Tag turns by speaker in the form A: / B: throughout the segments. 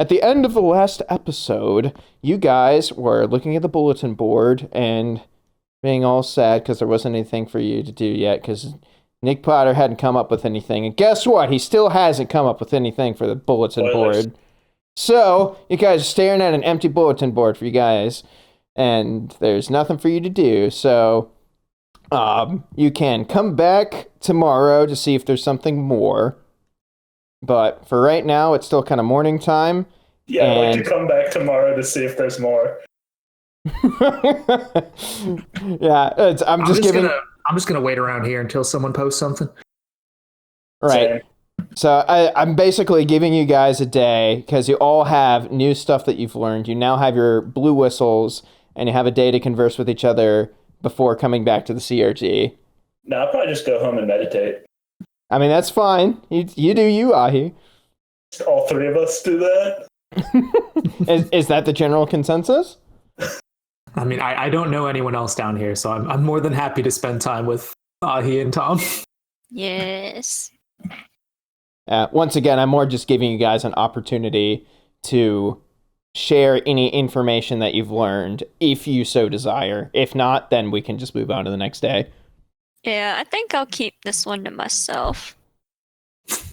A: At the end of the last episode, you guys were looking at the bulletin board and being all sad because there wasn't anything for you to do yet because Nick Potter hadn't come up with anything. And guess what? He still hasn't come up with anything for the bulletin board. So, you guys are staring at an empty bulletin board for you guys, and there's nothing for you to do. So, you can come back tomorrow to see if there's something more. But for right now, it's still kind of morning time.
B: Yeah, I'd like to come back tomorrow to see if there's more.
A: Yeah, I'm just
C: gonna wait around here until someone posts something.
A: Right. So I'm basically giving you guys a day because you all have new stuff that you've learned. You now have your blue whistles, and you have a day to converse with each other before coming back to the CRG.
B: No, I'll probably just go home and meditate.
A: I mean, that's fine. You do you, Ahi.
B: All three of us do that?
A: Is that the general consensus?
C: I mean, I don't know anyone else down here, so I'm more than happy to spend time with Ahi and Tom.
D: Yes.
A: Once again, I'm more just giving you guys an opportunity to share any information that you've learned, if you so desire. If not, then we can just move on to the next day.
D: Yeah, I think I'll keep this one to myself.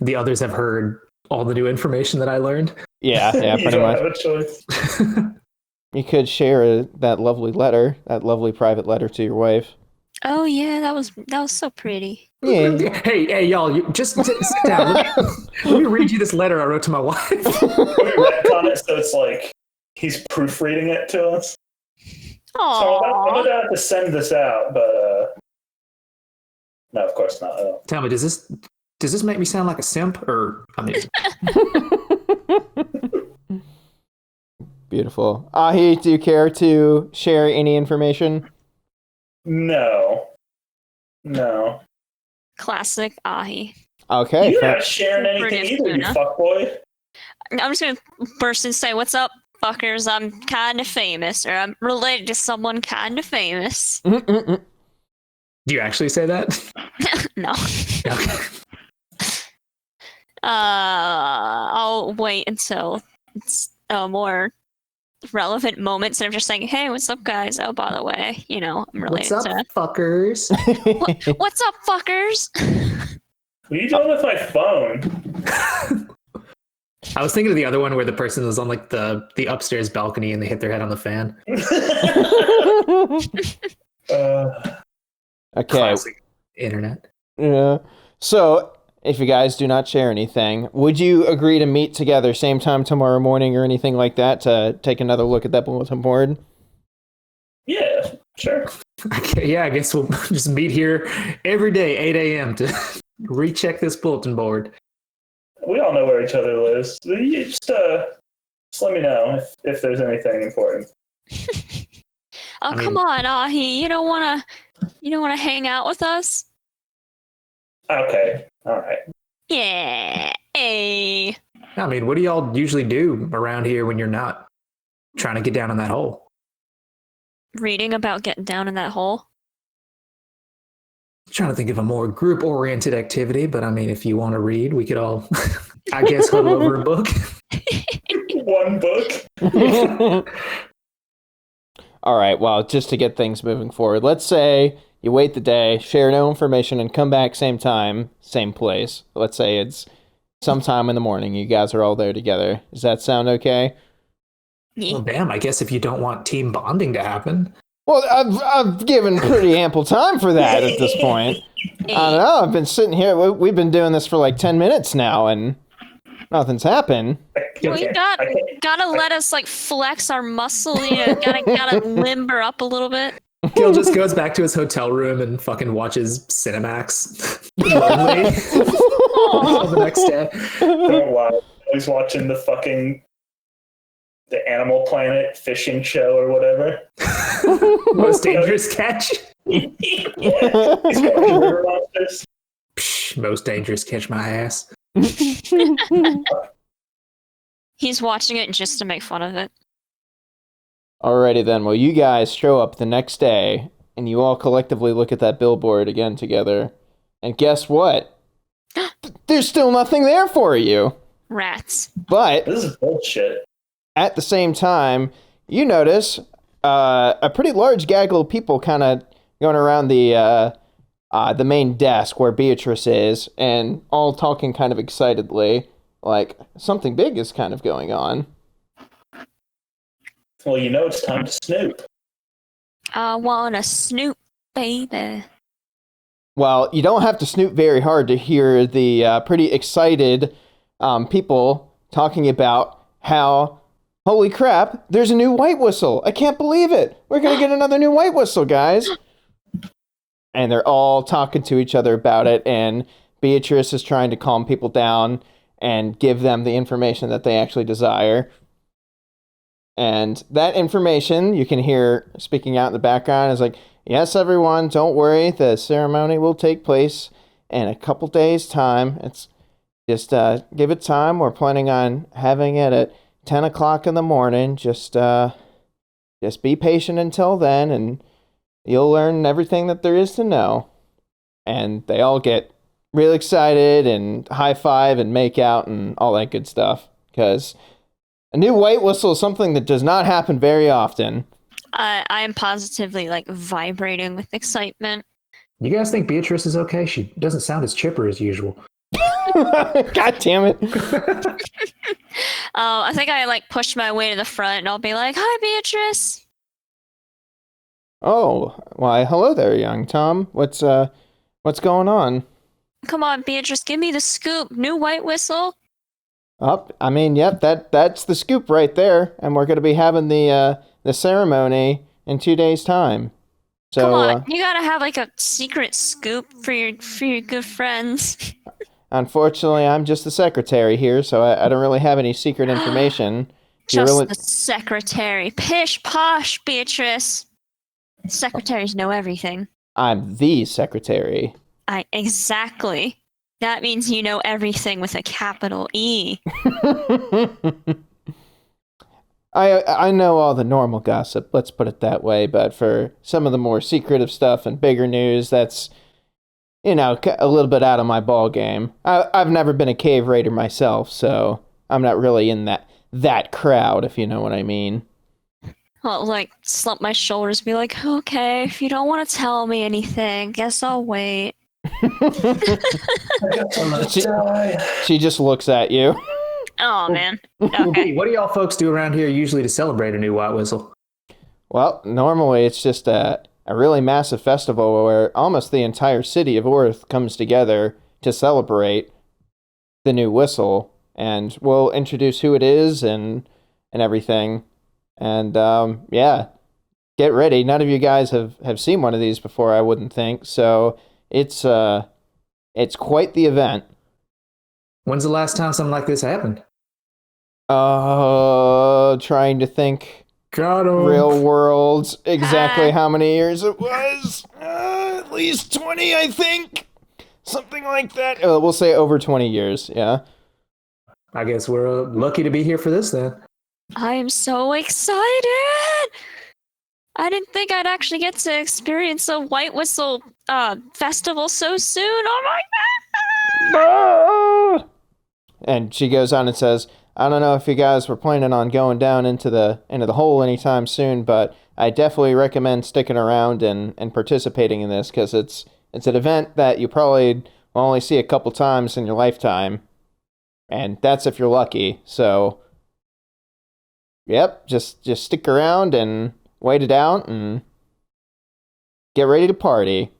C: The others have heard all the new information that I learned.
A: Yeah, pretty
B: you don't
A: much.
B: have a choice.
A: You could share that lovely letter, that lovely private letter to your wife.
D: Oh yeah, that was so pretty.
A: Yeah.
C: Hey, y'all! Just sit down. Let me read you this letter I wrote to my wife.
B: We retcon it so it's like he's proofreading it to us.
D: Aww.
B: So I'm gonna have to send this out, but no, of course not.
C: Tell me, does this make me sound like a simp, or I mean?
A: Beautiful. Ahi, do you care to share any information?
B: No.
D: Classic Ahi.
A: Okay.
B: You're not sharing anything either, you fuckboy.
D: I'm just gonna burst and say, "What's up, fuckers? I'm kind of famous, or I'm related to someone kind of famous."
C: Do you actually say that?
D: No.
C: Okay.
D: I'll wait until it's a more relevant moment instead of just saying, "Hey, what's up, guys? Oh, by the way, I'm related
C: What's up,
D: to."
C: fuckers?
D: What's up, fuckers?
B: What are you doing with my phone?
C: I was thinking of the other one where the person was on like the upstairs balcony and they hit their head on the fan.
A: Okay.
C: Classic internet.
A: Yeah. So, if you guys do not share anything, would you agree to meet together same time tomorrow morning or anything like that to take another look at that bulletin board?
B: Yeah, sure.
C: Okay, yeah, I guess we'll just meet here every day, 8 a.m. to recheck this bulletin board.
B: We all know where each other lives. You just let me know if there's anything important.
D: Come on, Ahi. You don't wanna hang out with us?
B: Okay, all right.
D: Yeah. Hey.
C: I mean, what do y'all usually do around here when you're not trying to get down in that hole?
D: Reading about getting down in that hole.
C: Trying to think of a more group-oriented activity, but I mean, if you want to read, we could all, I guess, huddle over a book.
B: One book.
A: All right, well, just to get things moving forward, let's say you wait the day, share no information, and come back same time, same place. Let's say it's sometime in the morning. You guys are all there together. Does that sound okay?
C: Well, damn, I guess if you don't want team bonding to happen.
A: Well, I've given pretty ample time for that at this point. I don't know. I've been sitting here. We've been doing this for like 10 minutes now, and nothing's happened.
D: Well, you gotta let us flex our muscle. Gotta limber up a little bit.
C: Gil just goes back to his hotel room and fucking watches Cinemax. Lonely. The next day.
B: Oh, wow. He's watching the Animal Planet fishing show or whatever.
C: Most dangerous catch.
B: Yeah. He's got river monsters.
C: Psh, most dangerous catch my ass.
D: He's watching it just to make fun of it.
A: Alrighty then. Well, you guys show up the next day, and you all collectively look at that billboard again together. And guess what? There's still nothing there for you.
D: Rats.
A: But
B: This is bullshit.
A: at the same time, you notice a pretty large gaggle of people kind of going around the main desk where Beatrice is, and all talking kind of excitedly, like something big is kind of going on.
B: Well, you know it's time to snoop.
D: I wanna snoop, baby.
A: Well, you don't have to snoop very hard to hear the pretty excited people talking about how, holy crap, there's a new white whistle. I can't believe it. We're going to get another new white whistle, guys. And they're all talking to each other about it, and Beatrice is trying to calm people down and give them the information that they actually desire. And that information you can hear speaking out in the background is like, yes, everyone, don't worry. The ceremony will take place in a couple days' time. It's just give it time. We're planning on having it at 10 o'clock in the morning. Just be patient until then, and you'll learn everything that there is to know. And they all get really excited and high five and make out and all that good stuff. Because a new white whistle is something that does not happen very often.
D: I am positively like vibrating with excitement.
C: You guys think Beatrice is okay? She doesn't sound as chipper as usual.
A: God damn it.
D: I think I like push my way to the front and I'll be like, "Hi, Beatrice."
A: Oh, why, hello there, young Tom. What's going on?
D: Come on, Beatrice, give me the scoop. New white whistle.
A: I mean, yep, that's the scoop right there, and we're going to be having the ceremony in 2 days' time. So,
D: come on, you gotta have like a secret scoop for your good friends.
A: Unfortunately, I'm just the secretary here, so I don't really have any secret information.
D: Just the secretary. Pish posh, Beatrice. Secretaries know everything.
A: I'm the secretary.
D: Exactly. That means you know everything with a capital E.
A: I know all the normal gossip, let's put it that way, but for some of the more secretive stuff and bigger news, that's, a little bit out of my ball game. I've never been a cave raider myself, so I'm not really in that crowd, if you know what I mean.
D: I'll like slump my shoulders and be like, okay, if you don't want to tell me anything, guess I'll wait.
A: She just looks at you.
D: Oh, man. Okay.
C: What do y'all folks do around here usually to celebrate a new white whistle?
A: Well, normally it's just a really massive festival where almost the entire city of Orth comes together to celebrate the new whistle, and we'll introduce who it is and everything. And yeah, get ready. None of you guys have seen one of these before, I wouldn't think. So it's quite the event.
C: When's the last time something like this happened?
A: Trying to think.
C: Got 'em.
A: Real world, exactly how many years it was. At least 20, I think. Something like that. We'll say over 20 years, yeah.
C: I guess we're lucky to be here for this then.
D: I am so excited! I didn't think I'd actually get to experience a white whistle festival so soon. Oh my god!
A: And she goes on and says, I don't know if you guys were planning on going down into the hole anytime soon, but I definitely recommend sticking around and participating in this, because it's an event that you probably will only see a couple times in your lifetime, and that's if you're lucky. So, yep, just stick around and wait it out and get ready to party.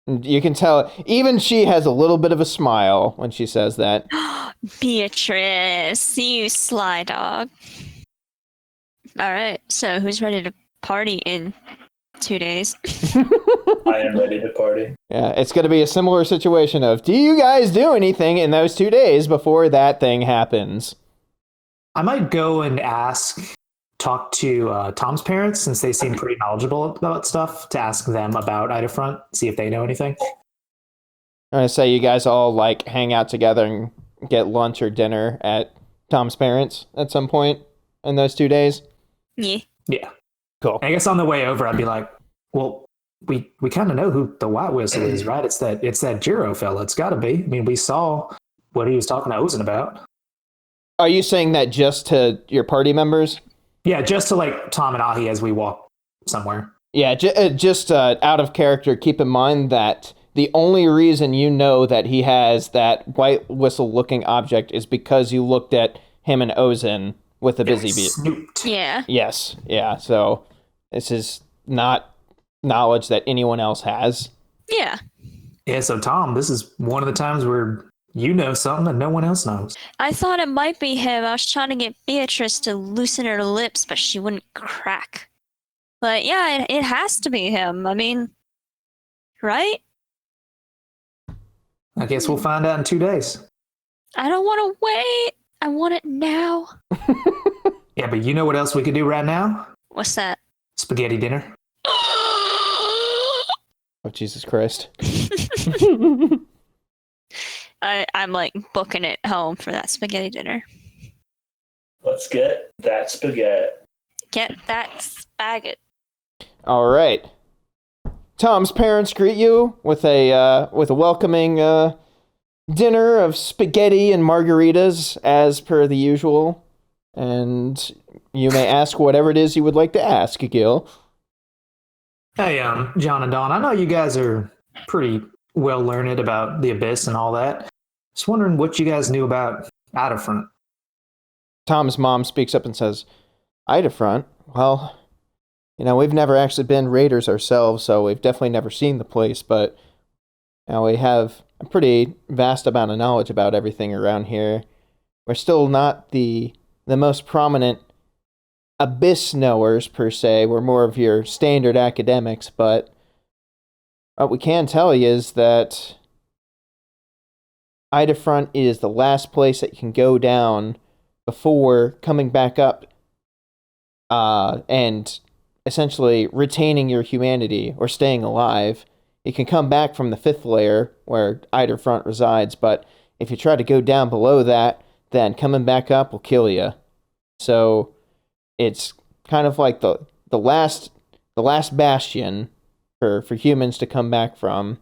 A: And you can tell even she has a little bit of a smile when she says that.
D: Beatrice, you sly dog. Alright, so who's ready to party in 2 days?
B: I am ready to party.
A: Yeah, it's going to be a similar situation of, do you guys do anything in those 2 days before that thing happens?
C: I might go and talk to Tom's parents, since they seem pretty knowledgeable about stuff, to ask them about Idafront, see if they know anything.
A: I'm going to say you guys all like hang out together and get lunch or dinner at Tom's parents at some point in those 2 days.
D: Yeah.
C: Yeah.
A: Cool.
C: I guess on the way over, I'd be like, well, we kind of know who the white whistle is, right? It's that Jiro fella. It's got to be. I mean, we saw what he was talking to Ozen about.
A: Are you saying that just to your party members?
C: Yeah, just to like Tom and Ahi as we walk somewhere.
A: Yeah, just out of character, keep in mind that the only reason you know that he has that white whistle-looking object is because you looked at him and Ozen with a busy bee.
C: Snooped.
D: Yeah.
A: Yes, yeah, so this is not knowledge that anyone else has.
D: Yeah.
C: Yeah, so Tom, this is one of the times where you know something that no one else knows.
D: I thought it might be him. I was trying to get Beatrice to loosen her lips, but she wouldn't crack. But yeah, it has to be him. I mean, right?
C: I guess we'll find out in 2 days.
D: I don't want to wait. I want it now.
C: Yeah, but you know what else we could do right now?
D: What's that?
C: Spaghetti dinner.
A: Oh, Jesus Christ.
D: I'm like booking it home for that spaghetti dinner.
B: Let's get that spaghetti.
D: Get that spaghetti.
A: All right. Tom's parents greet you with a welcoming dinner of spaghetti and margaritas as per the usual, and you may ask whatever it is you would like to ask, Gil.
C: Hey, John and Dawn, I know you guys are pretty well learned about the Abyss and all that. Just wondering what you guys knew about Outerfront.
A: Tom's mom speaks up and says, Idafront? Well, we've never actually been raiders ourselves, so we've definitely never seen the place, but we have a pretty vast amount of knowledge about everything around here. We're still not the most prominent Abyss knowers, per se. We're more of your standard academics, but what we can tell you is that Idafront is the last place that you can go down before coming back up and essentially retaining your humanity or staying alive. You can come back from the 5th layer where Idafront resides, but if you try to go down below that, then coming back up will kill you. So it's kind of like the last bastion for humans to come back from.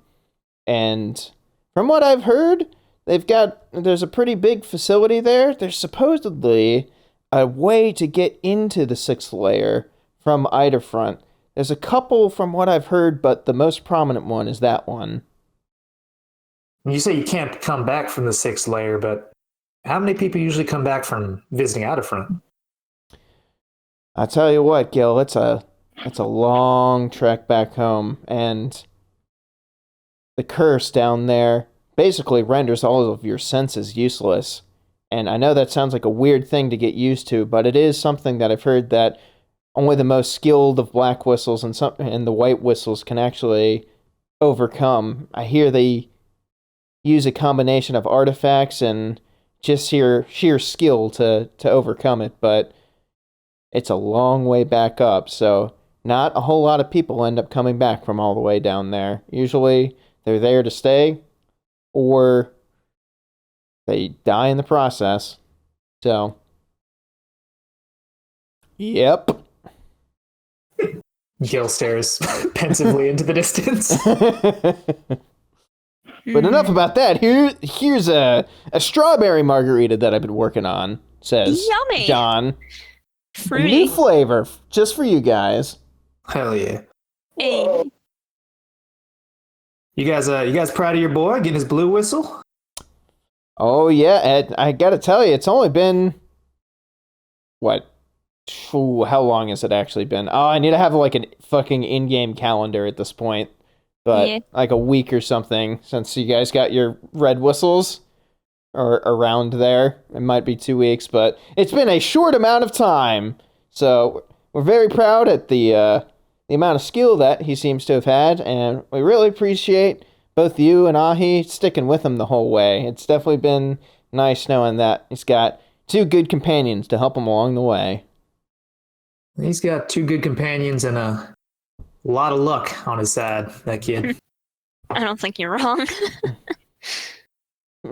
A: And from what I've heard, there's a pretty big facility there. There's supposedly a way to get into the 6th layer from Idafront. There's a couple from what I've heard, but the most prominent one is that one.
C: You say you can't come back from the 6th layer, but how many people usually come back from visiting Outerfront?
A: I tell you what, Gil, it's a long trek back home, and the curse down there basically renders all of your senses useless. And I know that sounds like a weird thing to get used to, but it is something that I've heard that only the most skilled of black whistles and the white whistles can actually overcome. I hear they use a combination of artifacts and just sheer skill to overcome it, but it's a long way back up, so not a whole lot of people end up coming back from all the way down there. Usually they're there to stay, or they die in the process. So, yep.
C: Gil stares pensively into the distance.
A: But enough about that. Here's a strawberry margarita that I've been working on, says
D: Yummy.
A: John.
D: Fruity.
A: A new flavor, just for you guys.
C: Hell yeah.
D: Hey.
C: You guys proud of your boy getting his blue whistle?
A: Oh, yeah, Ed, I gotta tell you, it's only been, what? Ooh, how long has it actually been? Oh, I need to have like a fucking in-game calendar at this point. But
D: Yeah.
A: like a week or something since you guys got your red whistles, or around there. It might be 2 weeks, but it's been a short amount of time. So we're very proud at the amount of skill that he seems to have had, and we really appreciate both you and Ahi sticking with him the whole way. It's definitely been nice knowing that he's got 2 good companions to help him along the way.
C: He's got 2 good companions and a lot of luck on his side, that kid.
D: I don't think you're wrong.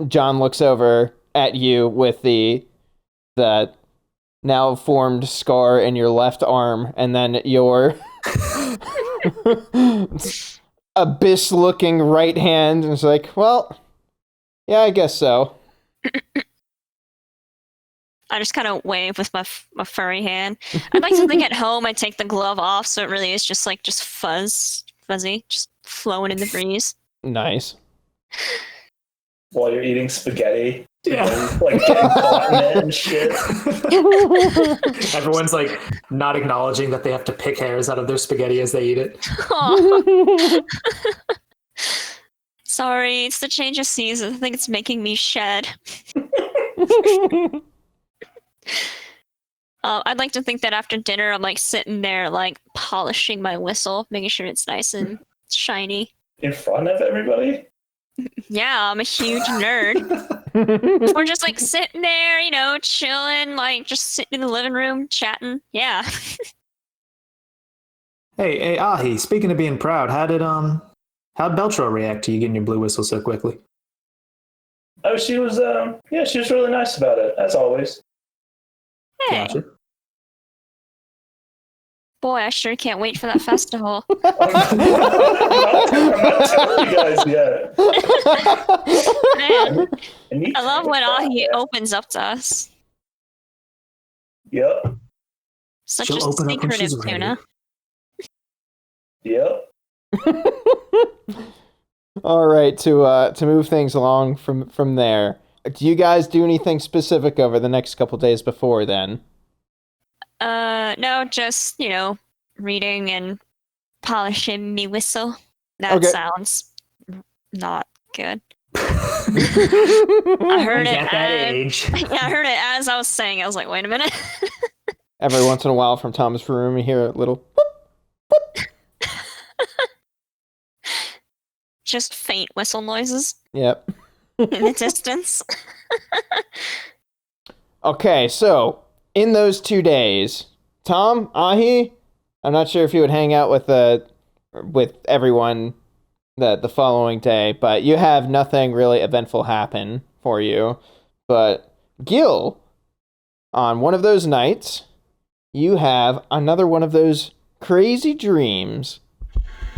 A: John looks over at you with the now formed scar in your left arm, and then your abyss-looking right hand, and it's like, well, yeah, I guess so.
D: I just kind of wave with my furry hand. I'd like to think at home I take the glove off, so it really is just fuzzy, just flowing in the breeze.
A: Nice.
B: While you're eating spaghetti.
C: Yeah.
B: Like getting caught in it and shit.
C: Everyone's like not acknowledging that they have to pick hairs out of their spaghetti as they eat it.
D: Aw. Sorry, it's the change of season. I think it's making me shed. I'd like to think that after dinner, I'm like sitting there, like polishing my whistle, making sure it's nice and shiny.
B: In front of everybody?
D: Yeah, I'm a huge nerd. We're just like sitting there, you know, chilling, like just sitting in the living room, chatting. Yeah.
C: Hey, Ahi, speaking of being proud, how'd Beltro react to you getting your blue whistle so quickly?
B: Oh, she was really nice about it, as always.
D: Hey,
C: Gotcha.
D: boy, I sure can't wait for that festival.
B: I'm not telling you guys yet.
D: Man,
B: And
D: I love when Ahi opens up to us.
B: Yep.
D: Such
C: She'll
D: a
C: open up when she's
D: secretive
C: ready.
D: tuna.
B: Yep.
A: All right, to move things along from there. Do you guys do anything specific over the next couple days before then?
D: No, just, you know, reading and polishing me whistle. That
A: Okay.
D: sounds not good. I heard
C: He's
D: it
C: at that
D: as,
C: age.
D: yeah, I heard it as I was saying. I was like, wait a minute.
A: Every once in a while from Tom's room, you hear a little...
D: Just faint whistle noises
A: Yep.
D: in the distance.
A: Okay, so in those 2 days, Tom, Ahi, I'm not sure if you would hang out with everyone the following day, but you have nothing really eventful happen for you. But Gil, on one of those nights, you have another one of those crazy dreams,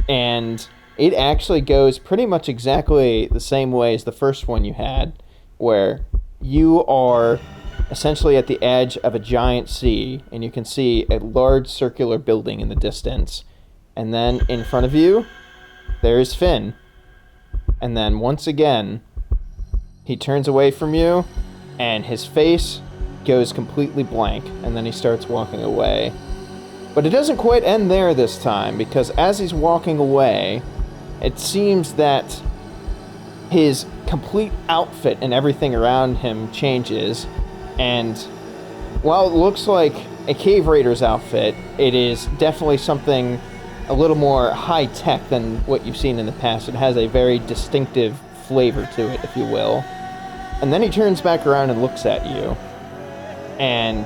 A: and it actually goes pretty much exactly the same way as the first one you had, where you are essentially at the edge of a giant sea, and you can see a large circular building in the distance. And then in front of you, there's Finn. And then once again, he turns away from you, and his face goes completely blank, and then he starts walking away. But it doesn't quite end there this time, because as he's walking away, it seems that his complete outfit and everything around him changes, and while it looks like a cave raider's outfit, it is definitely something a little more high-tech than what you've seen in the past. It has a very distinctive flavor to it, if you will. And then he turns back around and looks at you. And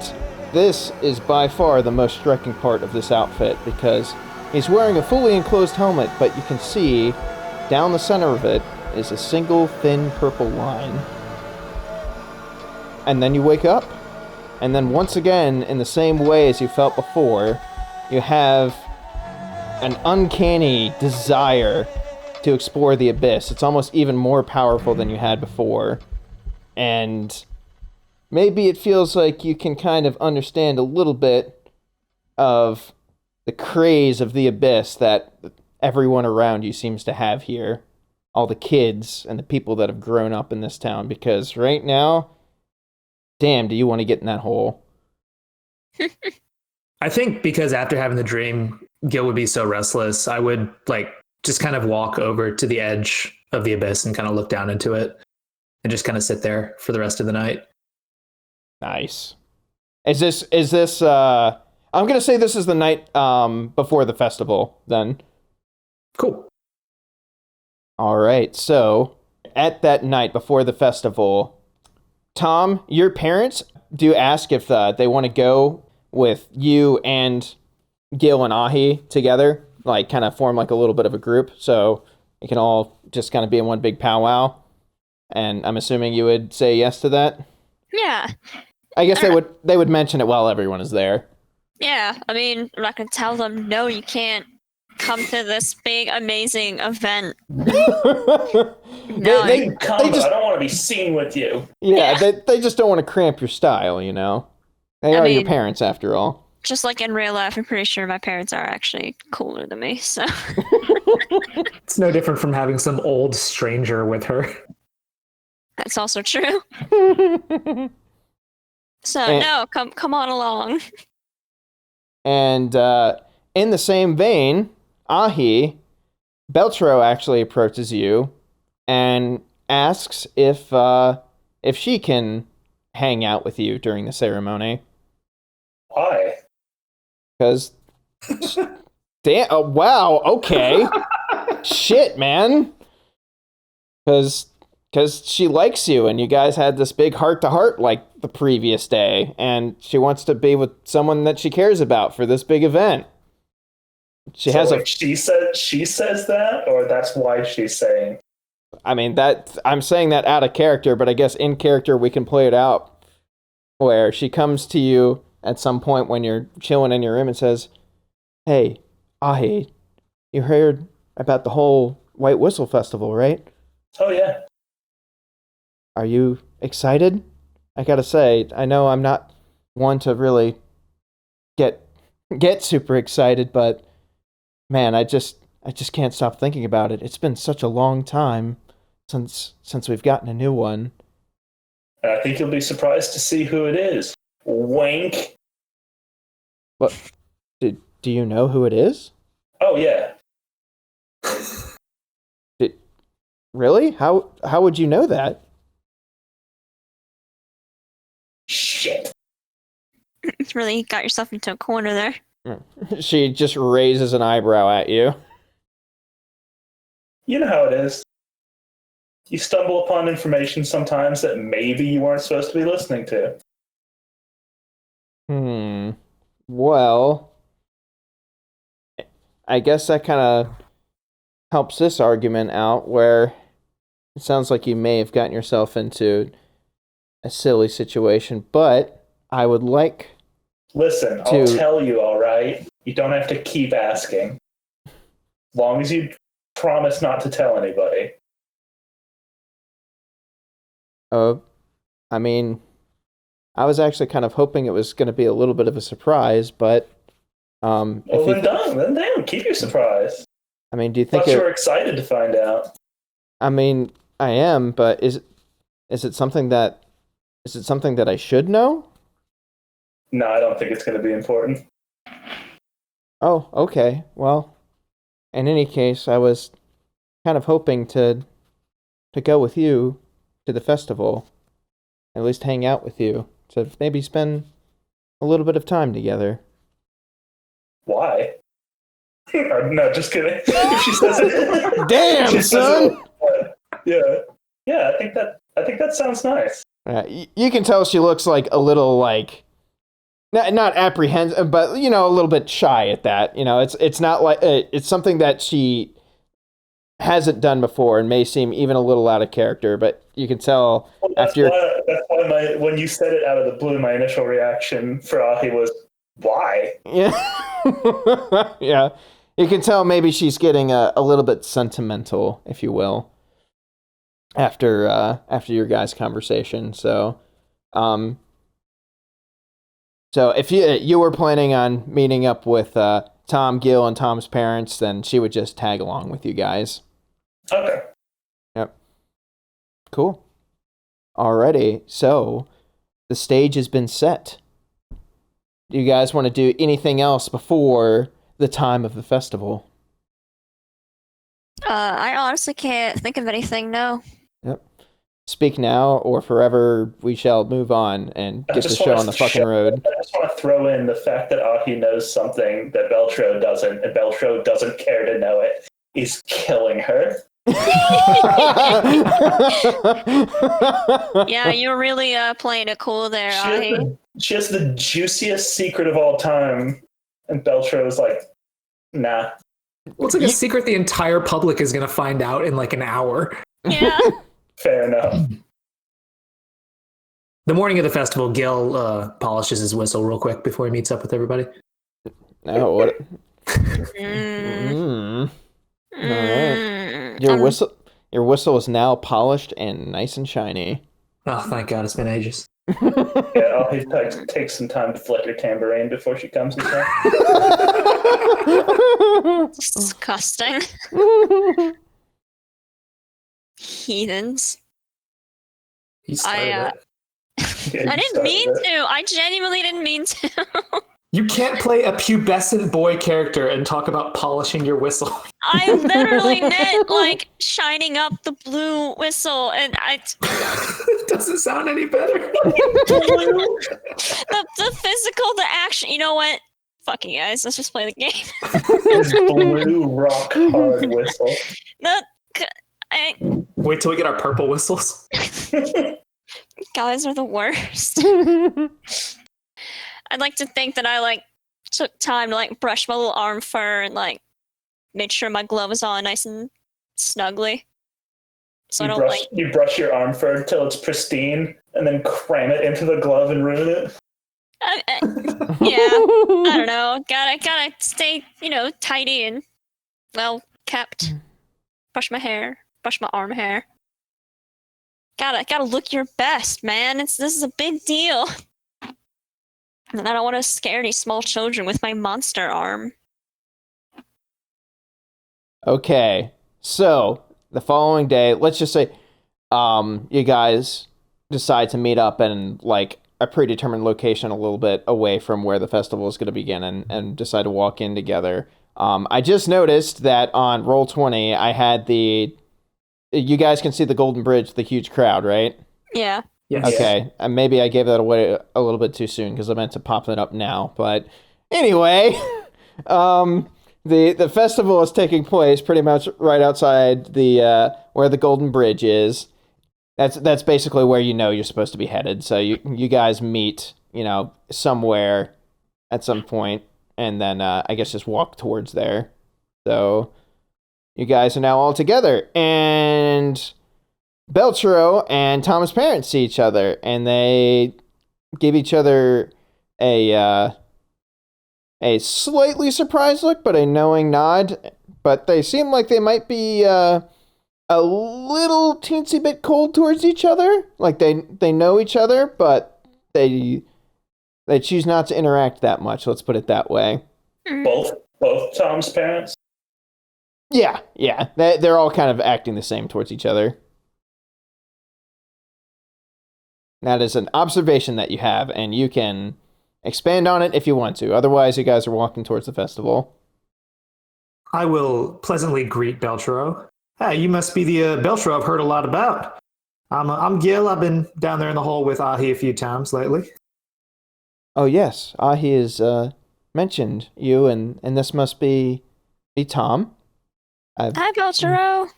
A: this is by far the most striking part of this outfit, because he's wearing a fully enclosed helmet, but you can see down the center of it is a single thin purple line. And then you wake up, and then once again, in the same way as you felt before, you have an uncanny desire to explore the abyss. It's almost even more powerful than you had before. And maybe it feels like you can kind of understand a little bit of the craze of the abyss that everyone around you seems to have here. All the kids and the people that have grown up in this town, because right now, damn, do you want to get in that hole?
C: I think because after having the dream, Gil would be so restless, I would just kind of walk over to the edge of the abyss and kind of look down into it and just kind of sit there for the rest of the night.
A: Nice. Is this I'm going to say this is the night before the festival then.
C: Cool.
A: All right. So, at that night before the festival, Tom, your parents do ask if they want to go with you and Gil and Ahi together, like kind of form like a little bit of a group, so you can all just kind of be in one big powwow. And I'm assuming you would say yes to that?
D: Yeah.
A: I guess they would mention it while everyone is there.
D: Yeah. I mean, I'm not going to tell them, no, you can't come to this big, amazing event.
A: they,
B: You can come,
A: they
B: but
A: just
B: I don't want to be seen with you.
A: yeah, they just don't want to cramp your style, you know. They
D: I
A: are your
D: mean-
A: parents after all.
D: Just like in real life, I'm pretty sure my parents are actually cooler than me. So
C: It's no different from having some old stranger with her.
D: that's also true. So
A: And-
D: no, come on along.
A: And in the same vein, Ahi, Beltro actually approaches you and asks if she can hang out with you during the ceremony.
B: Why?
A: Because, damn, oh, wow, okay. Shit, man. Because she likes you, and you guys had this big heart-to-heart like the previous day, and she wants to be with someone that she cares about for this big event. She
B: So,
A: has
B: like, she says that, or that's why she's saying.
A: I mean, that I'm saying that out of character, but I guess in character we can play it out where she comes to you at some point when you're chilling in your room and says, "Hey, Ahi, you heard about the whole White Whistle Festival, right?
B: Oh yeah.
A: Are you excited?" I gotta say, I know I'm not one to really get super excited, but man, I just can't stop thinking about it. It's been such a long time since we've gotten a new one.
B: And I think you'll be surprised to see who it is. Wink.
A: What? Do you know who it is?
B: Oh yeah.
A: Really? How would you know that?
B: Shit.
D: It's really got yourself into a corner there.
A: She just raises an eyebrow at you.
B: You know how it is. You stumble upon information sometimes that maybe you weren't supposed to be listening to.
A: Well, I guess that kind of helps this argument out where it sounds like you may have gotten yourself into a silly situation, but I would like...
B: Listen, I'll tell you, all right? You don't have to keep asking. As long as you promise not to tell anybody.
A: I mean, I was actually kind of hoping it was going to be a little bit of a surprise, but...
B: Well, then don't. Keep your surprise.
A: I mean, do you think
B: Thought you were excited to find out.
A: I mean, I am, but is it something that I should know?
B: No, I don't think it's going to be important.
A: Oh, okay. Well, in any case, I was kind of hoping to go with you to the festival, at least hang out with you, to maybe spend a little bit of time together.
B: Why? No, just kidding. If she says it,
A: Damn,
B: she says
A: son.
B: Yeah. I think that sounds nice.
A: You can tell she looks like a little like not apprehensive, but you know, a little bit shy at that. You know, it's not like it's something that she hasn't done before and may seem even a little out of character. But you can tell
B: that's why when you said it out of the blue, my initial reaction for Ahi was why?
A: Yeah, yeah. You can tell maybe she's getting a little bit sentimental, if you will, after your guys' conversation. So, so if you were planning on meeting up with Tom, Gil, and Tom's parents, then she would just tag along with you guys.
B: Okay.
A: Yep. Cool. Alrighty. So the stage has been set. Do you guys want to do anything else before the time of the festival?
D: I honestly can't think of anything, no.
A: Yep. Speak now, or forever we shall move on and get the show on the fucking road.
B: I just want to throw in the fact that Ahi knows something that Beltro doesn't, and Beltro doesn't care to know it, is killing her.
D: Yeah, you're really playing it cool there, Ahi.
B: She has the juiciest secret of all time, and Beltro is like, nah.
C: Well, it's like a secret the entire public is going to find out in like an hour.
D: Yeah.
B: Fair enough.
C: The morning of the festival, Gil polishes his whistle real quick before he meets up with everybody.
A: No, what?
D: Mm.
A: All right. Your whistle is now polished and nice and shiny.
C: Oh, thank God, it's been ages.
B: Yeah, I'll take some time to flick her tambourine before she comes inside.
D: Disgusting. Heathens.
C: He started it.
B: Yeah,
D: I didn't mean to. I genuinely didn't mean to.
C: You can't play a pubescent boy character and talk about polishing your whistle.
D: I literally meant like shining up the blue whistle, and
C: It doesn't sound any better.
D: the physical, the action. You know what? Fuck you guys. Let's just play the game.
B: This blue rock hard whistle.
C: Wait till we get our purple whistles.
D: Guys are the worst. I'd like to think that I like took time to like brush my little arm fur and like made sure my glove was on nice and snugly. So
B: You brush your arm fur until it's pristine, and then cram it into the glove and ruin it.
D: Yeah, I don't know. Gotta stay, tidy and well kept. Brush my hair, brush my arm hair. Gotta look your best, man. This is a big deal. And I don't want to scare any small children with my monster arm.
A: Okay, so the following day, let's just say, you guys decide to meet up in like a predetermined location a little bit away from where the festival is going to begin, and decide to walk in together. I just noticed that on Roll20, I had you guys can see the Golden Bridge, the huge crowd, right?
D: Yeah.
C: Yes.
A: Okay, maybe I gave that away a little bit too soon because I meant to pop that up now. But anyway, the festival is taking place pretty much right outside the where the Golden Bridge is. That's basically where you're supposed to be headed. So you guys meet somewhere at some point, and then I guess just walk towards there. So you guys are now all together, and Belchero and Tom's parents see each other, and they give each other a slightly surprised look, but a knowing nod. But they seem like they might be a little teensy bit cold towards each other. Like they know each other, but they choose not to interact that much. Let's put it that way.
B: Both Tom's parents?
A: Yeah. They're all kind of acting the same towards each other. That is an observation that you have, and you can expand on it if you want to. Otherwise, you guys are walking towards the festival.
C: I will pleasantly greet Belchero. Hey, you must be the Belchero I've heard a lot about. I'm Gil. I've been down there in the hole with Ahi a few times lately.
A: Oh, yes. Ahi has mentioned you, and this must be Tom.
D: Hi, Belchero.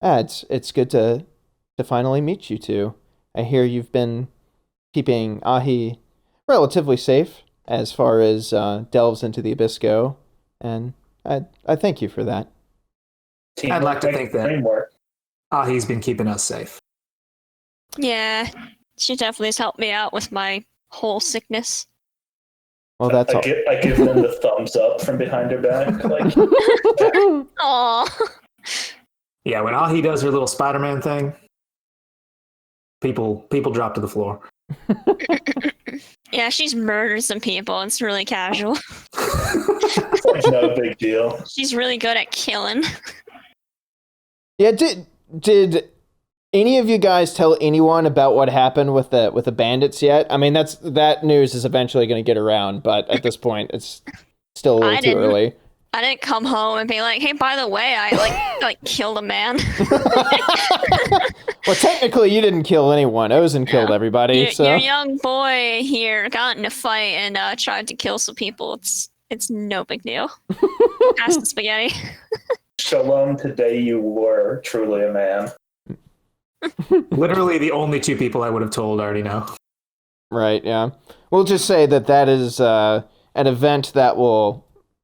A: It's good to finally meet you two. I hear you've been keeping Ahi relatively safe as far as delves into the abyss go, and I thank you for that.
C: I'd like to think that Ahi's been keeping us safe.
D: Yeah, she definitely has helped me out with my whole sickness.
A: Well, that's all.
B: I give them the thumbs up from behind her back. Like,
D: Aww.
C: Yeah, when Ahi does her little Spider-Man thing, people drop to the floor.
D: Yeah, she's murdered some people. It's really casual.
B: it's like no big deal.
D: She's really good at killing.
A: Yeah, did any of you guys tell anyone about what happened with the bandits yet? I mean, that news is eventually going to get around, but at this point, it's still a little too early.
D: I didn't come home and be like, "Hey, by the way, I killed a man."
A: Well, technically, you didn't kill anyone. Ozen killed everybody.
D: Your young boy here got in a fight and tried to kill some people. It's no big deal. Pass the spaghetti.
B: Shalom, today you were truly a man.
C: Literally the only two people I would have told already know.
A: Right, yeah. We'll just say that is an event that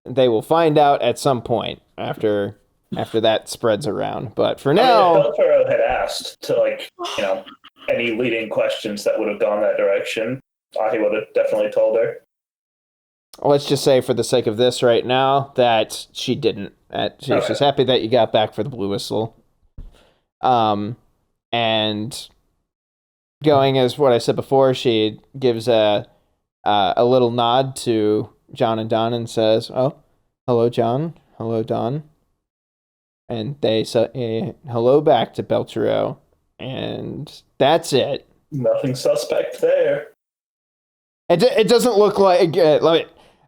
A: they will find out at some point after that spreads around. But for now...
B: if Belfaro had asked to, any leading questions that would have gone that direction, he would have definitely told her.
A: let's just say for the sake of this right now that she didn't. She's just happy that you got back for the blue whistle. And going as what I said before, she gives a little nod to John and Don and says, "Oh, hello, John. Hello, Don." And they say hello back to Beltero. And that's it.
B: Nothing suspect there.
A: It doesn't look like...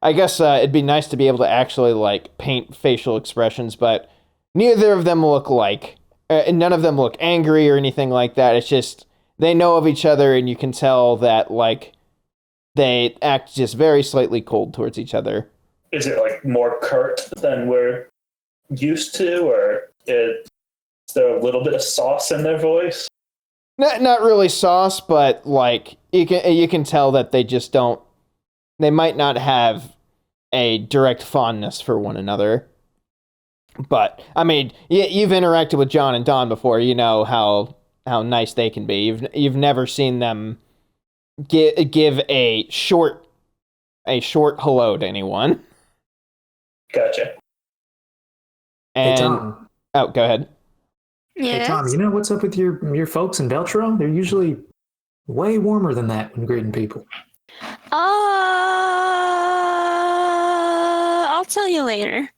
A: I guess it'd be nice to be able to actually, like, paint facial expressions, but neither of them look like... none of them look angry or anything like that. It's just... They know of each other, and you can tell that, like, they act just very slightly cold towards each other.
B: Is it, like, more curt than we're used to, or is there a little bit of sauce in their voice?
A: Not really sauce, but, like, you can tell that they just don't... They might not have a direct fondness for one another. But, I mean, you've interacted with John and Don before. You know how nice they can be. You've never seen them give a short hello to anyone.
B: Gotcha.
A: And,
C: hey, Tom.
A: Oh, go ahead.
D: Yeah.
C: Hey, Tom, you know what's up with your folks in Beltero? They're usually way warmer than that when greeting people.
D: I'll tell you later.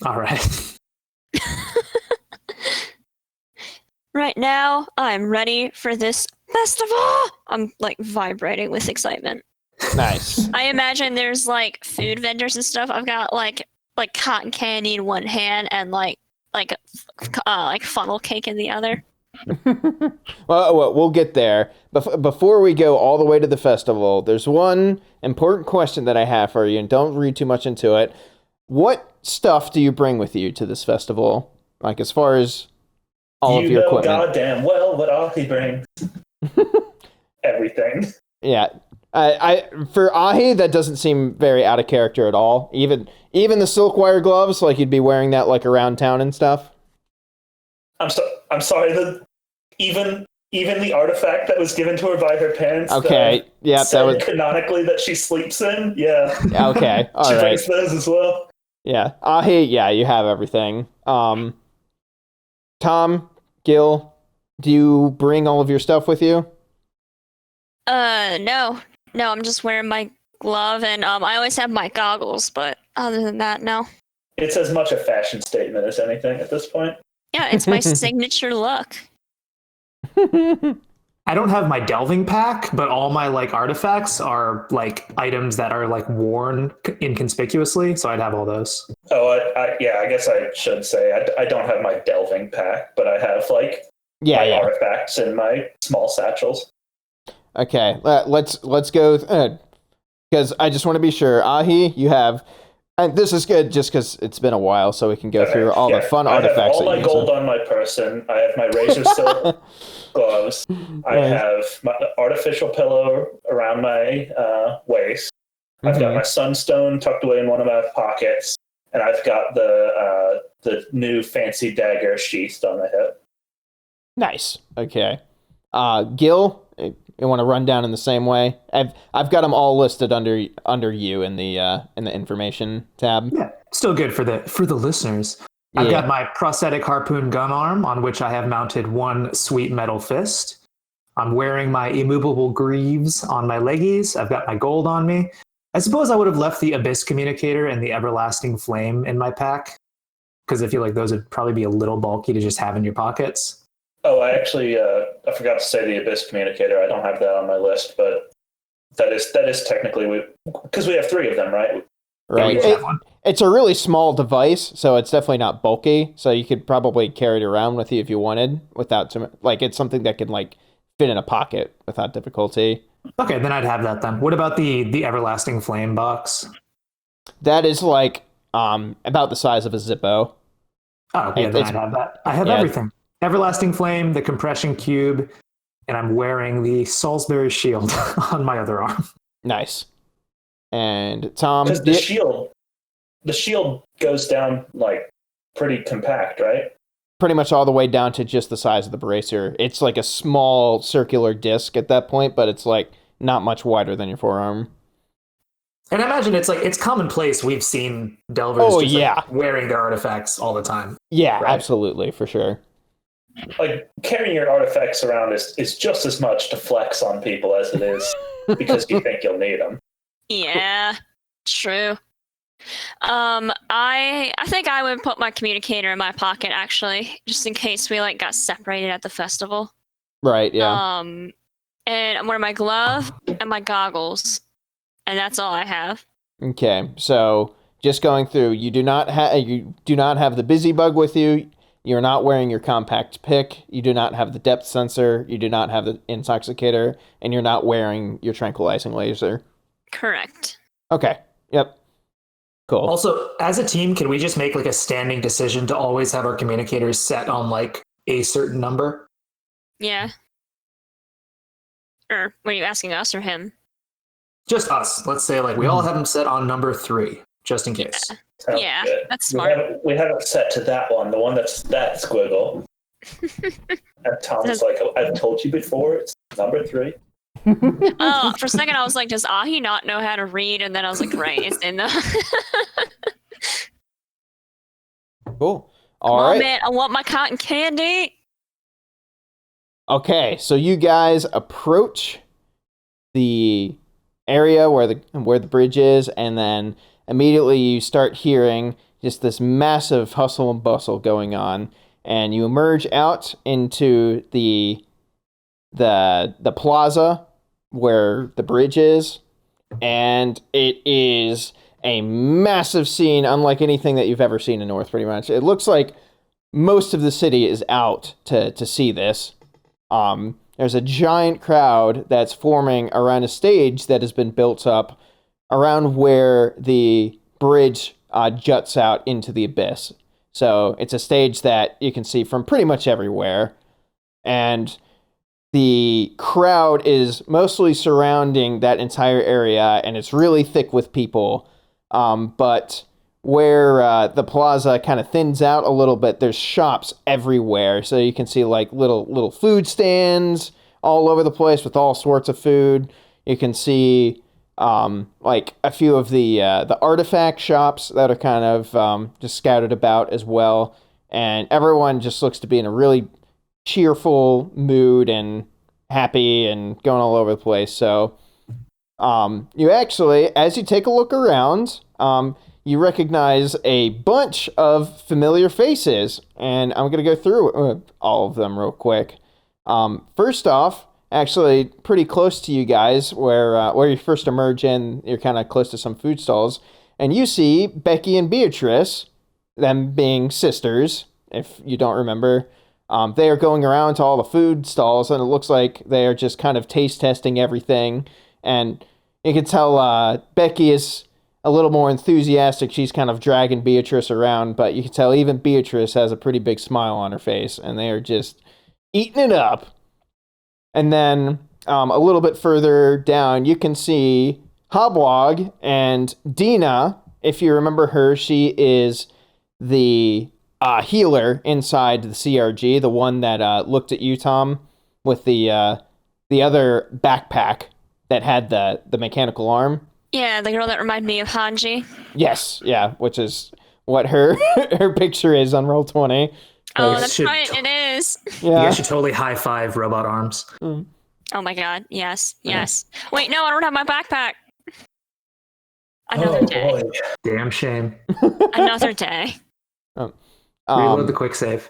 C: All right.
D: Right now, I'm ready for this festival. I'm like vibrating with excitement.
A: Nice.
D: I imagine there's like food vendors and stuff. I've got like cotton candy in one hand and like funnel cake in the other.
A: Well, we'll get there. Before we go all the way to the festival, there's one important question that I have for you, and don't read too much into it. What stuff do you bring with you to this festival? Like, as far as all of your equipment?
B: You know goddamn well what Ahi brings. Everything.
A: Yeah. For Ahi, that doesn't seem very out of character at all. Even the silk wire gloves, like you'd be wearing that like around town and stuff.
B: I'm sorry. Even the artifact that was given to her by her parents.
A: Okay. Yeah. That was
B: canonically that she sleeps in. Yeah.
A: Okay. All
B: she
A: right.
B: brings those as well.
A: Yeah. Ahi. Yeah. You have everything. Tom, Gil, do you bring all of your stuff with you?
D: No, I'm just wearing my glove, and I always have my goggles, but other than that, no.
B: It's as much a fashion statement as anything at this point.
D: Yeah, it's my signature look.
C: I don't have my delving pack, but all my like artifacts are like items that are like worn inconspicuously, so I'd have all those.
B: Oh, I guess I should say I don't have my delving pack, but I have like my artifacts in my small satchels.
A: Okay, let's go because I just want to be sure. Ahi, you have, and this is good just because it's been a while, so we can go through all the fun artifacts.
B: I have all my gold on my person. I have my razor silk gloves. I have my artificial pillow around my waist. I've got my sunstone tucked away in one of my pockets, and I've got the new fancy dagger sheathed on the hip.
A: Nice. Okay. Gil, you want to run down in the same way? I've got them all listed under you in the information tab.
C: Yeah, still good for the listeners. I've got my prosthetic harpoon gun arm, on which I have mounted one sweet metal fist. I'm wearing my immovable greaves on my leggies. I've got my gold on me. I suppose I would have left the abyss communicator and the everlasting flame in my pack, because I feel like those would probably be a little bulky to just have in your pockets.
B: Oh, I actually I forgot to say the abyss communicator. I don't have that on my list, but that is technically because we have three of them, right?
A: Right. It's a really small device, so it's definitely not bulky. So you could probably carry it around with you if you wanted, without it's something that can like fit in a pocket without difficulty.
C: Okay, then I'd have that then. What about the everlasting flame box?
A: That is like about the size of a Zippo.
C: Oh, yeah, then I'd have that. I have everything. Everlasting flame, the compression cube, and I'm wearing the Salisbury shield on my other arm.
A: Nice. And Tom,
B: because the shield goes down like pretty compact, right?
A: Pretty much all the way down to just the size of the bracer. It's like a small circular disc at that point, but it's like not much wider than your forearm.
C: And I imagine it's commonplace. We've seen delvers wearing their artifacts all the time.
A: Yeah,
C: right?
A: Absolutely, for sure.
B: Like, carrying your artifacts around is just as much to flex on people as it is because you think you'll need them.
D: Yeah, true. I think I would put my communicator in my pocket, actually, just in case we got separated at the festival.
A: Right, yeah.
D: And I'm wearing my glove and my goggles, and that's all I have.
A: Okay, so just going through, you do not have the busy bug with you. You're not wearing your compact pick. You do not have the depth sensor. You do not have the intoxicator, and you're not wearing your tranquilizing laser.
D: Correct.
A: Okay. Yep. Cool.
C: Also, as a team, can we just make a standing decision to always have our communicators set on a certain number?
D: Yeah. Or were you asking us or him?
C: Just us. Let's say we all have them set on number 3, just in case.
D: Yeah, that's smart.
B: We have it set to that one, the one that's that squiggle. And Tom's like, I've told you before, it's number 3.
D: Oh, for a second I was like, does Ahi not know how to read? And then I was like, right, it's in the...
A: Cool.
D: Come
A: All
D: on,
A: right.
D: man, I want my cotton candy.
A: Okay, so you guys approach the area where the bridge is, and then immediately you start hearing just this massive hustle and bustle going on, and you emerge out into the plaza where the bridge is, and it is a massive scene unlike anything that you've ever seen in North, pretty much. It looks like most of the city is out to see this. There's a giant crowd that's forming around a stage that has been built up around where the bridge juts out into the abyss. So it's a stage that you can see from pretty much everywhere. And the crowd is mostly surrounding that entire area, and it's really thick with people. But where the plaza kind of thins out a little bit, there's shops everywhere. So you can see little food stands all over the place with all sorts of food. You can see a few of the artifact shops that are kind of just scattered about as well. And everyone just looks to be in a really cheerful mood and happy and going all over the place. So you actually, as you take a look around, you recognize a bunch of familiar faces, and I'm going to go through all of them real quick. First off, actually pretty close to you guys, where you first emerge in, you're kind of close to some food stalls, and you see Becky and Beatrice, them being sisters, if you don't remember. They are going around to all the food stalls, and it looks like they are just kind of taste testing everything, and you can tell Becky is a little more enthusiastic. She's kind of dragging Beatrice around, but you can tell even Beatrice has a pretty big smile on her face, and they are just eating it up. And then a little bit further down, you can see Hoblog and Dina. If you remember her, she is the healer inside the CRG, the one that looked at you, Tom, with the other backpack that had the mechanical arm.
D: Yeah, the girl that reminded me of Hanji.
A: Yes, yeah, which is what her her picture is on Roll20.
D: Oh, that's right, it is.
C: Yeah. You guys should totally high five robot arms.
A: Mm.
D: Oh my god, yes. Wait, no, I don't have my backpack. Another day.
B: Boy.
C: Damn shame.
D: Another day.
C: Reload the quick save.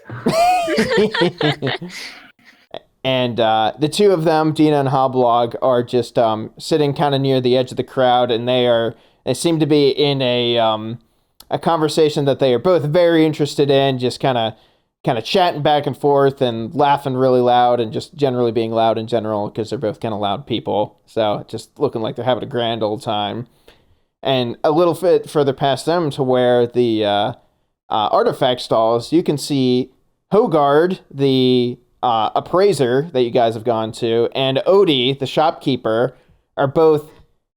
A: And the two of them, Dina and Hoblog, are just sitting kind of near the edge of the crowd, and they seem to be in a conversation that they are both very interested in, just kind of chatting back and forth and laughing really loud and just generally being loud in general because they're both kind of loud people. So just looking like they're having a grand old time. And a little bit further past them to where the artifact stalls, you can see Hogard, the appraiser that you guys have gone to, and Odie, the shopkeeper, are both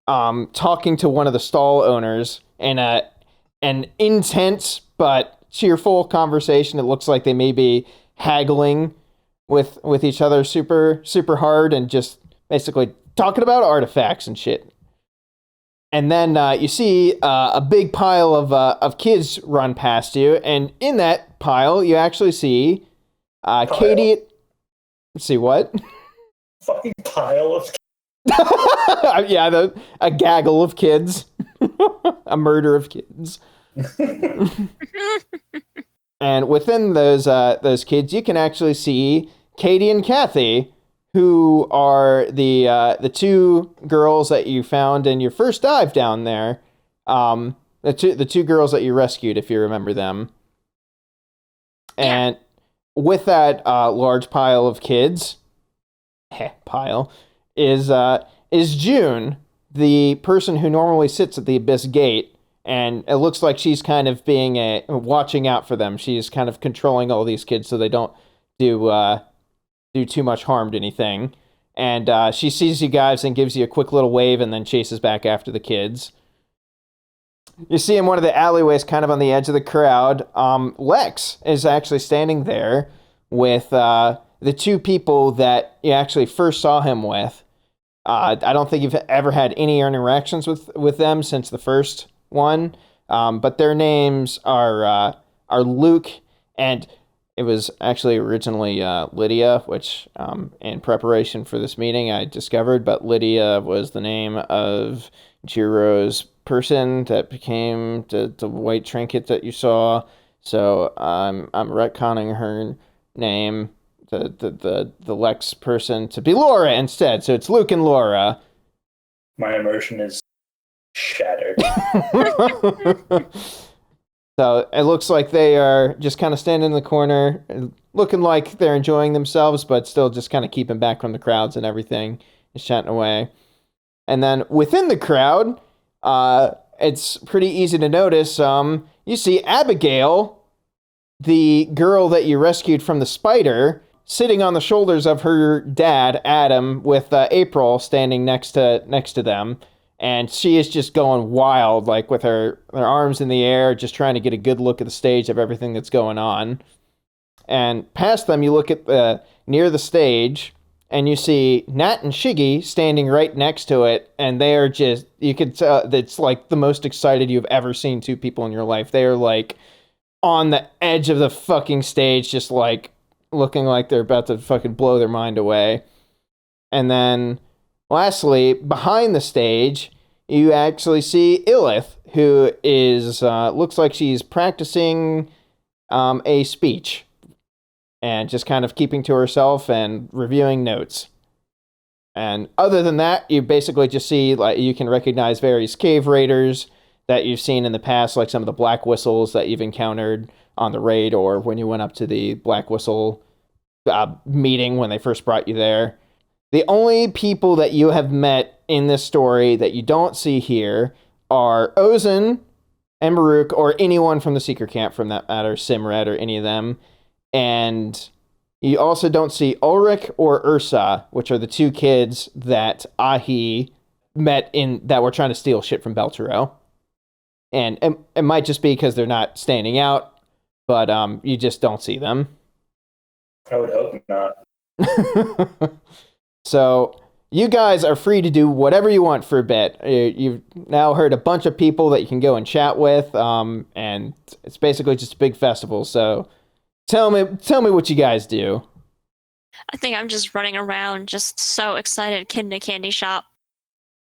A: talking to one of the stall owners in an intense but cheerful conversation. It looks like they may be haggling with each other super hard and just basically talking about artifacts and shit. And then you see a big pile of kids run past you, and in that pile, you actually see Katie. Let's see what?
B: Fucking pile of.
A: Yeah, a gaggle of kids, a murder of kids. And within those kids, you can actually see Katie and Kathy, who are the two girls that you found in your first dive down there. The two girls that you rescued, if you remember them. And with that large pile of kids, is June, the person who normally sits at the Abyss Gate, and it looks like she's kind of being watching out for them. She's kind of controlling all these kids so they don't do too much harm to anything. And she sees you guys and gives you a quick little wave and then chases back after the kids. You see in one of the alleyways, kind of on the edge of the crowd, Lex is actually standing there with the two people that you actually first saw him with. I don't think you've ever had any interactions with them since the first one, but their names are Luke, and it was actually originally Lydia, which in preparation for this meeting I discovered, but Lydia was the name of Jiro's person that became the white trinket that you saw. So I'm retconning her name, the Lex person, to be Laura instead. So it's Luke and Laura.
B: My immersion is shattered.
A: So it looks like they are just kind of standing in the corner, looking like they're enjoying themselves, but still just kind of keeping back from the crowds and everything, just chatting away. And then within the crowd, it's pretty easy to notice. You see Abigail, the girl that you rescued from the spider, sitting on the shoulders of her dad, Adam, with April standing next to them. And she is just going wild, like with her arms in the air, just trying to get a good look at the stage of everything that's going on. And past them, you look at near the stage, and you see Nat and Shiggy standing right next to it, and they are just, you could tell it's like the most excited you've ever seen two people in your life. They are like on the edge of the fucking stage, just like looking like they're about to fucking blow their mind away. And then lastly, behind the stage, you actually see Illith, who is looks like she's practicing a speech and just kind of keeping to herself and reviewing notes. And other than that, you basically just see, like, you can recognize various cave raiders that you've seen in the past, like some of the Black Whistles that you've encountered on the raid, or when you went up to the Black Whistle meeting when they first brought you there. The only people that you have met in this story that you don't see here are Ozen and Maruk, or anyone from the Seeker Camp from that matter, Simred or any of them. And you also don't see Ulrich or Ursa, which are the two kids that Ahi met in that were trying to steal shit from Beltero. And it might just be because they're not standing out, but you just don't see them.
B: I would hope not.
A: So you guys are free to do whatever you want for a bit. You've now heard a bunch of people that you can go and chat with, and it's basically just a big festival. So tell me what you guys do.
D: I think I'm just running around, just so excited, kid in a candy shop.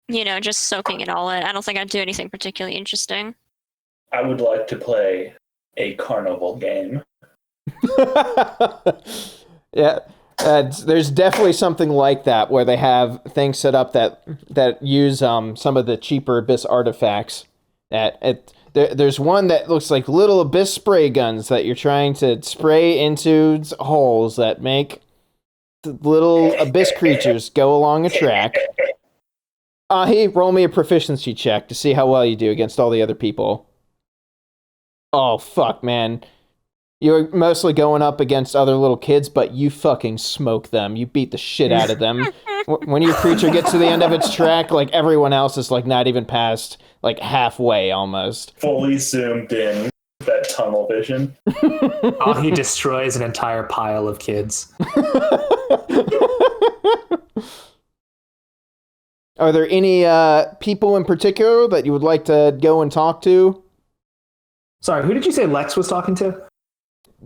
D: You know, just soaking it all in. I don't think I'd do anything particularly interesting.
B: I would like to play a carnival game.
A: Yeah. There's definitely something like that where they have things set up that use some of the cheaper Abyss artifacts. There's one that looks like little Abyss spray guns that you're trying to spray into holes that make the little Abyss creatures go along a track. Ahi, roll me a proficiency check to see how well you do against all the other people. Oh, fuck, man. You're mostly going up against other little kids, but you fucking smoke them. You beat the shit out of them. When your creature gets to the end of its track, like, everyone else is, like, not even past, like, halfway almost.
B: Fully zoomed in, that tunnel vision.
C: He destroys an entire pile of kids.
A: Are there any people in particular that you would like to go and talk to?
C: Sorry, who did you say Lex was talking to?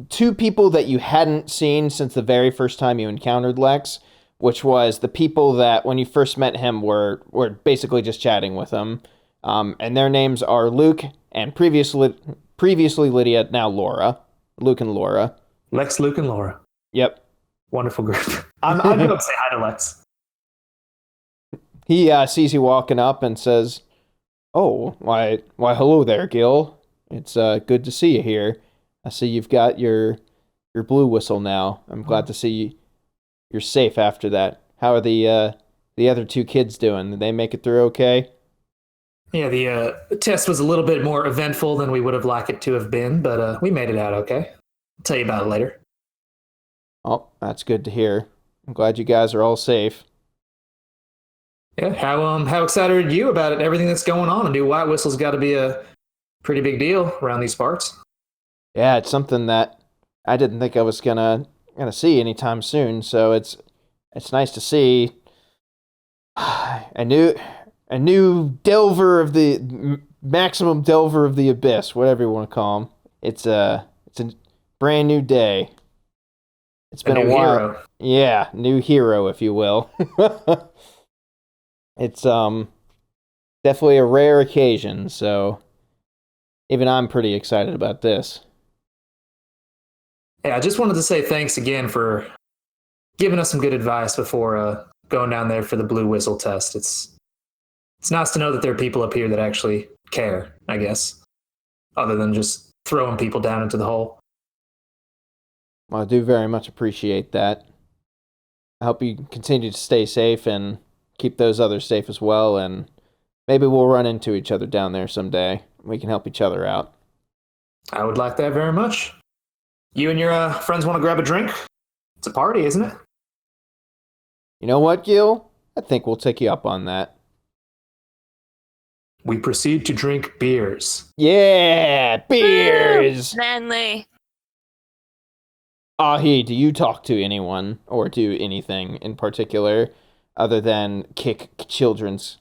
A: 2 people that you hadn't seen since the very first time you encountered Lex, which was the people that when you first met him were basically just chatting with him. And their names are Luke and previously Lydia, now Laura. Luke and Laura.
C: Lex, Luke, and Laura.
A: Yep.
C: Wonderful group. I'm going to say hi to Lex.
A: He sees you walking up and says, "Oh, why, hello there, Gil. It's good to see you here. I see you've got your blue whistle now. I'm glad to see you're safe after that. How are the other 2 kids doing? Did they make it through okay?"
C: Yeah, the test was a little bit more eventful than we would have liked it to have been, but we made it out okay. I'll tell you about it later.
A: Oh, that's good to hear. I'm glad you guys are all safe.
C: Yeah, how excited are you about it? Everything that's going on? A new white whistle's got to be a pretty big deal around these parts.
A: Yeah, it's something that I didn't think I was gonna see anytime soon. So it's nice to see a new delver of the maximum delver of the abyss, whatever you want to call him. It's a brand new day. It's been a while.
C: Hero.
A: Yeah, new hero, if you will. It's definitely a rare occasion, so even I'm pretty excited about this.
C: Yeah, I just wanted to say thanks again for giving us some good advice before going down there for the blue whistle test. It's nice to know that there are people up here that actually care, I guess, other than just throwing people down into the hole.
A: Well, I do very much appreciate that. I hope you continue to stay safe and keep those others safe as well, and maybe we'll run into each other down there someday. We can help each other out.
C: I would like that very much. You and your friends want to grab a drink? It's a party, isn't it?
A: You know what, Gil? I think we'll take you up on that.
C: We proceed to drink beers.
A: Yeah, beers!
D: Manly.
A: Ahi, do you talk to anyone or do anything in particular other than kick children's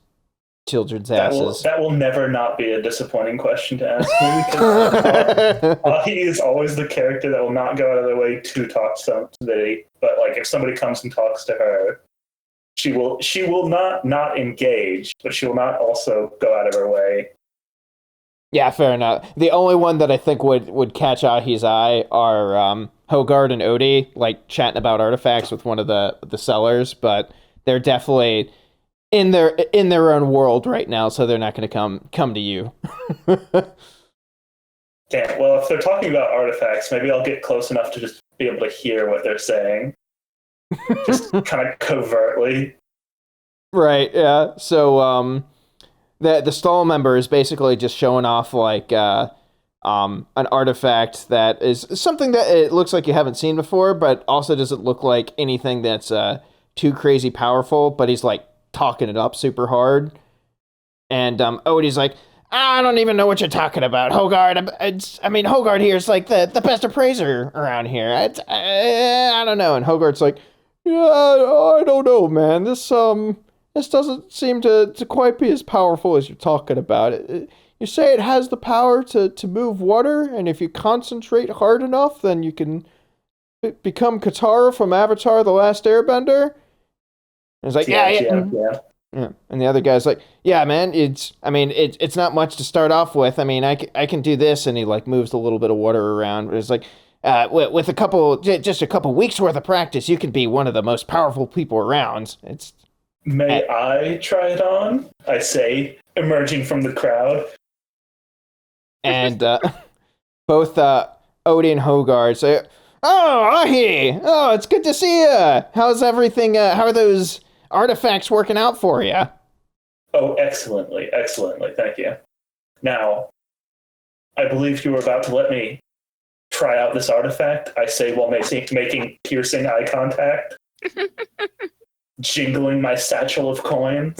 A: asses?
B: That will never not be a disappointing question to ask me, because he is always the character that will not go out of their way to talk to somebody. But like, if somebody comes and talks to her, she will not engage, but she will not also go out of her way.
A: Yeah, fair enough. The only one that I think would catch Ahi's eye are Hogard and Odie, like chatting about artifacts with one of the sellers, but they're definitely in their own world right now, so they're not going to come to you.
B: Damn. Well, if they're talking about artifacts, maybe I'll get close enough to just be able to hear what they're saying, just kind of covertly.
A: Right. Yeah. So the stall member is basically just showing off like an artifact that is something that it looks like you haven't seen before, but also doesn't look like anything that's too crazy powerful. But he's like talking it up super hard, and Odie's like, I don't even know what you're talking about, Hogard. Hogard here is like the best appraiser around here. I don't know. And Hogard's like, yeah, I don't know, man. This doesn't seem to quite be as powerful as you're talking about. You say it has the power to move water, and if you concentrate hard enough, then you can become Katara from Avatar: The Last Airbender. And it's like, yeah. And the other guy's like, yeah, man, it's not much to start off with. I mean, I can do this, and he like moves a little bit of water around. But it's like, with just a couple weeks worth of practice, you can be one of the most powerful people around.
B: May I try it on? I say, emerging from the crowd.
A: And both Odie and Hogard say, "Oh, Ahi! Oh, it's good to see you. How's everything? How are those artifacts working out for you?"
B: Oh, excellently. Thank you. Now, I believe you were about to let me try out this artifact. I say while making piercing eye contact, jingling my satchel of coins.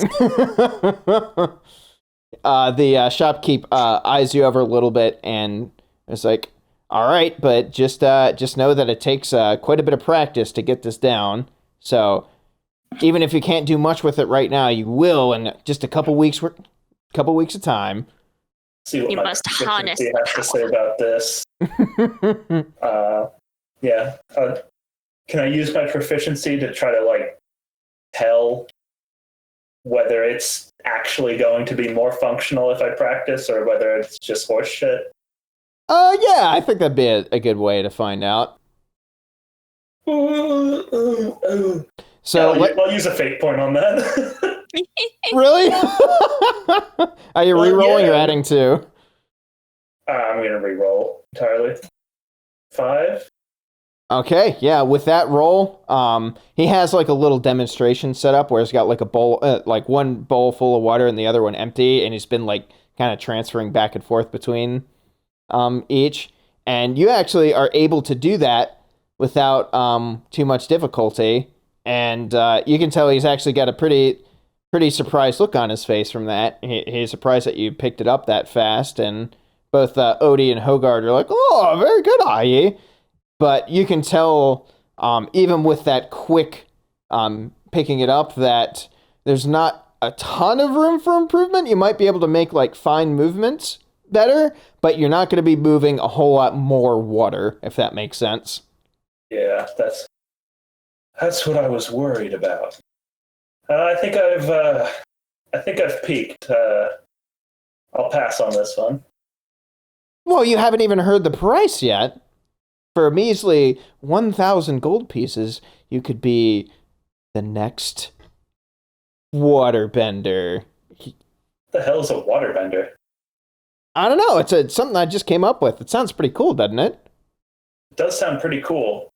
A: The shopkeep eyes you over a little bit and is like, all right, but just know that it takes quite a bit of practice to get this down. So even if you can't do much with it right now, you will in just a couple weeks of time.
B: See what
D: You
B: my
D: must harness
B: proficiency has to say about this. Can I use my proficiency to try to like tell whether it's actually going to be more functional if I practice or whether it's just horse shit?
A: Yeah, I think that'd be a good way to find out. So
B: I'll use a fate point on that.
A: Really? Are you re-rolling or adding 2?
B: I'm going to re-roll entirely. 5.
A: Okay, yeah, with that roll, he has like a little demonstration set up where he's got like a bowl, like one bowl full of water and the other one empty, and he's been like kind of transferring back and forth between each. And you actually are able to do that without too much difficulty. And you can tell he's actually got a pretty surprised look on his face from that. He's surprised that you picked it up that fast. And both Odie and Hogard are like, "Oh, very good, Aye." But you can tell, even with that quick picking it up, that there's not a ton of room for improvement. You might be able to make like fine movements better, but you're not going to be moving a whole lot more water, if that makes sense.
B: Yeah, that's what I was worried about. I think I've peaked. I'll pass on this one.
A: Well, you haven't even heard the price yet. For a measly 1,000 gold pieces, you could be the next waterbender.
B: What the hell is a waterbender?
A: I don't know. It's something I just came up with. It sounds pretty cool, doesn't it?
B: It does sound pretty cool.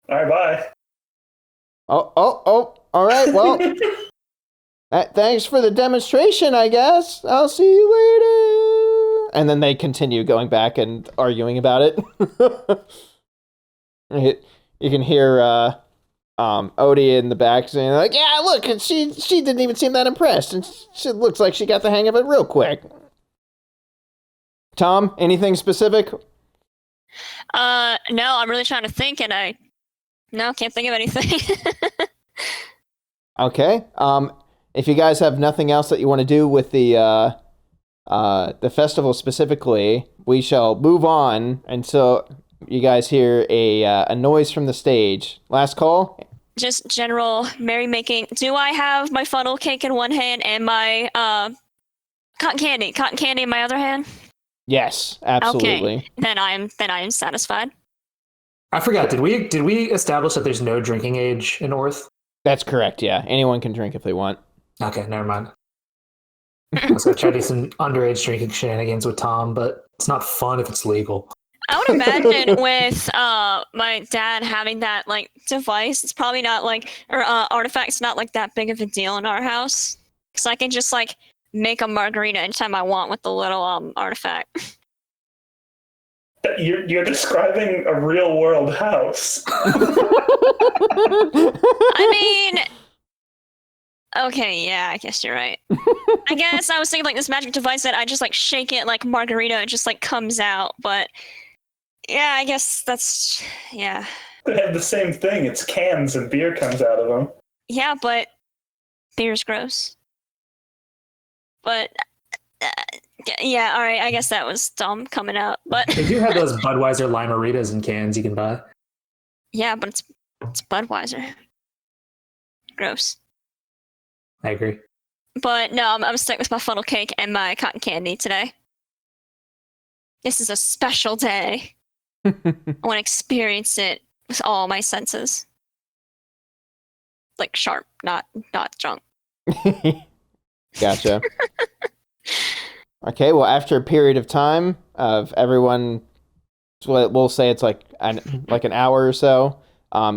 B: All right, bye.
A: Oh, all right, well, thanks for the demonstration, I guess. I'll see you later. And then they continue going back and arguing about it. You can hear Odie in the back saying, like, "Yeah, look, she didn't even seem that impressed, and she looks like she got the hang of it real quick." Tom, anything specific?
D: No, I'm really trying to think, and can't think of anything.
A: Okay. If you guys have nothing else that you want to do with the festival specifically, we shall move on until you guys hear a noise from the stage. Last call?
D: Just general merrymaking. Do I have my funnel cake in one hand and my cotton candy in my other hand?
A: Yes, absolutely.
D: Okay. Then I am satisfied.
C: I forgot. Did we establish that there's no drinking age in Orth?
A: That's correct, yeah. Anyone can drink if they want.
C: Okay, never mind. I was going to try to do some underage drinking shenanigans with Tom, but it's not fun if it's legal.
D: I would imagine with my dad having that like device, it's probably not like, or artifact's not like that big of a deal in our house. Because I can just like make a margarita anytime I want with the little artifact.
B: You're describing a real world house.
D: I mean, okay, yeah, I guess you're right. I guess I was thinking like this magic device that I just like shake it like margarita, it just like comes out. But yeah, I guess that's, yeah.
B: They have the same thing. It's cans and beer comes out of them.
D: Yeah, but beer's gross. But yeah, all right. I guess that was dumb coming out, but
C: They do have those Budweiser Limeritas in cans you can buy.
D: yeah, but it's Budweiser. Gross.
C: I agree.
D: But no, I'm stuck with my funnel cake and my cotton candy today. This is a special day. I want to experience it with all my senses. Like sharp, not drunk.
A: Gotcha. Okay, well, after a period of time of everyone, we'll say it's like an hour or so,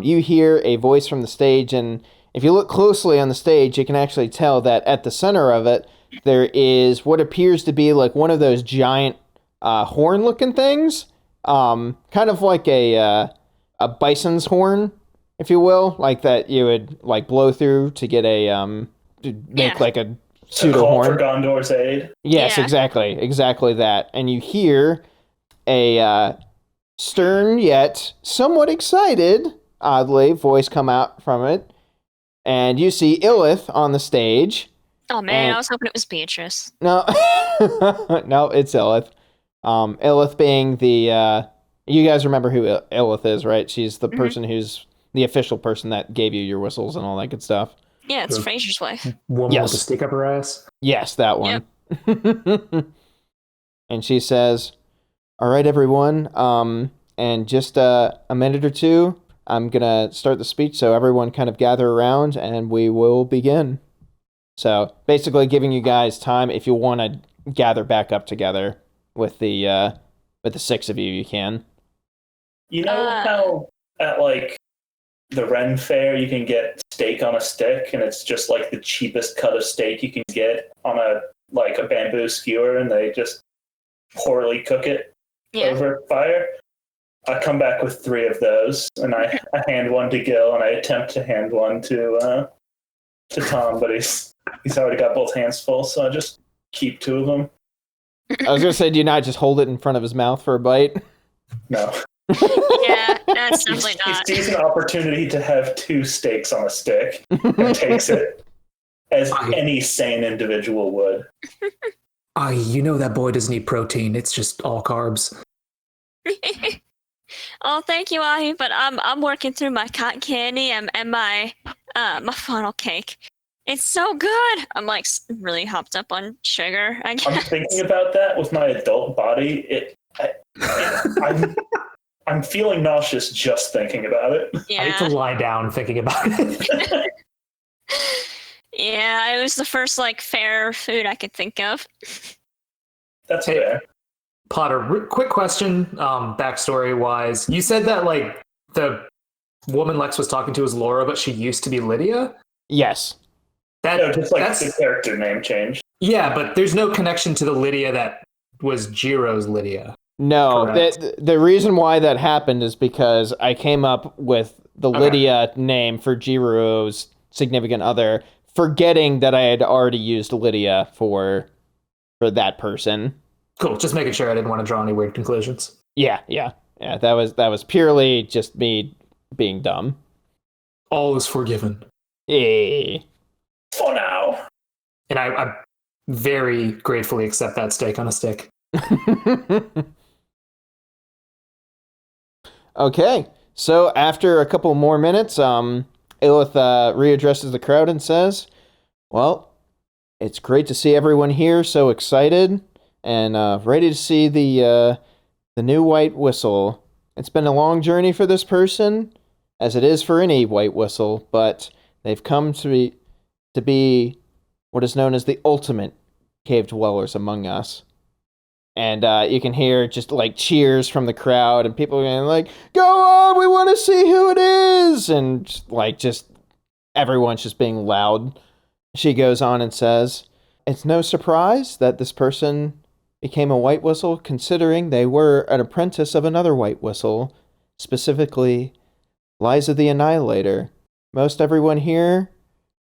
A: you hear a voice from the stage, and if you look closely on the stage, you can actually tell that at the center of it, there is what appears to be like one of those giant horn-looking things, kind of like a bison's horn, if you will, like that you would like blow through to get to make like a pseudo horn
B: for Gondor's aid.
A: Yes,
D: Yeah.
A: exactly that. And you hear a stern yet somewhat excited, oddly, voice come out from it. And you see Illith on the stage.
D: Oh man, I was hoping it was Beatrice.
A: No, no, it's Illith. Illith being the, you guys remember who Illith is, right? She's the person who's the official person that gave you your whistles and all that good stuff.
D: Yeah, it's Fraser's wife.
C: Woman with a stick up her ass?
A: Yes, that one. Yep. And she says, all right, everyone, and just a minute or two, I'm going to start the speech, so everyone kind of gather around, and we will begin. So basically giving you guys time, if you want to gather back up together with the 6 of you, you can.
B: You know how at like the Ren Fair you can get steak on a stick, and it's just like the cheapest cut of steak you can get on a bamboo skewer, and they just poorly cook it over fire? I come back with 3 of those, and I hand one to Gil, and I attempt to hand one to Tom, but he's already got both hands full, so I just keep 2 of them.
A: I was gonna say, do you not just hold it in front of his mouth for a bite?
B: No.
D: Yeah, that's definitely not.
B: He sees an opportunity to have 2 steaks on a stick and takes it as any sane individual would.
C: You know that boy doesn't need protein. It's just all carbs.
D: Oh, thank you, Ahi, but I'm working through my cotton candy and my my funnel cake. It's so good. I'm like really hopped up on sugar, I guess.
B: I'm thinking about that with my adult body. I'm feeling nauseous just thinking about it.
D: Yeah.
C: I need to lie down thinking about it.
D: Yeah, it was the first fair food I could think of.
B: That's fair.
C: Potter, quick question, backstory wise. You said that the woman Lex was talking to was Laura, but she used to be Lydia?
A: Yes.
B: That's the character name change.
C: Yeah, but there's no connection to the Lydia that was Jiro's Lydia.
A: No, the reason why that happened is because I came up with the Lydia name for Jiro's significant other, forgetting that I had already used Lydia for that person.
C: Cool, just making sure I didn't want to draw any weird conclusions.
A: Yeah. That was purely just me being dumb.
C: All is forgiven.
A: Yeah.
B: For now.
C: And I very gratefully accept that steak on a stick.
A: Okay, so after a couple more minutes, Illith readdresses the crowd and says, well, it's great to see everyone here so excited and ready to see the new white whistle. It's been a long journey for this person, as it is for any white whistle, but they've come to be what is known as the ultimate cave dwellers among us. And you can hear just cheers from the crowd and people going go on, we want to see who it is. And just everyone's just being loud. She goes on and says, it's no surprise that this person became a white whistle, considering they were an apprentice of another white whistle, specifically Liza the Annihilator. Most everyone here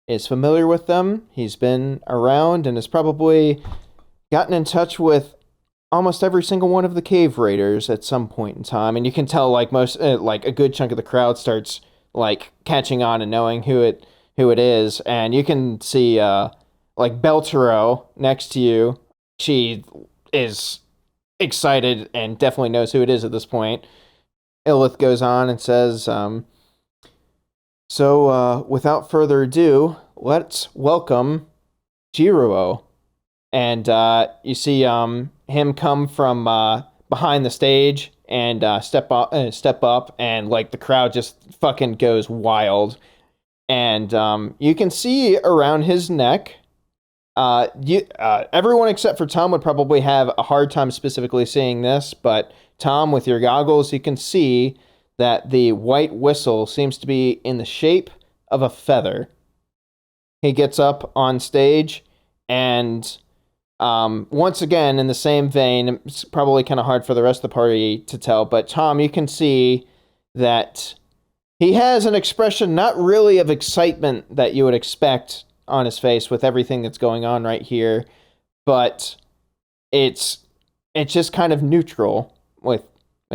A: is familiar with them. He's been around and has probably gotten in touch with almost every single one of the cave raiders at some point in time, and you can tell most a good chunk of the crowd starts catching on and knowing who it is, and you can see Beltero next to you. She is excited and definitely knows who it is at this point. Illith goes on and says, so without further ado, let's welcome Jiro. And you see him come from behind the stage and step up, and the crowd just fucking goes wild. And you can see around his neck, everyone except for Tom would probably have a hard time specifically seeing this, but Tom, with your goggles, you can see that the white whistle seems to be in the shape of a feather. He gets up on stage and once again, in the same vein, it's probably kind of hard for the rest of the party to tell, but Tom, you can see that he has an expression not really of excitement that you would expect on his face with everything that's going on right here, but it's just kind of neutral with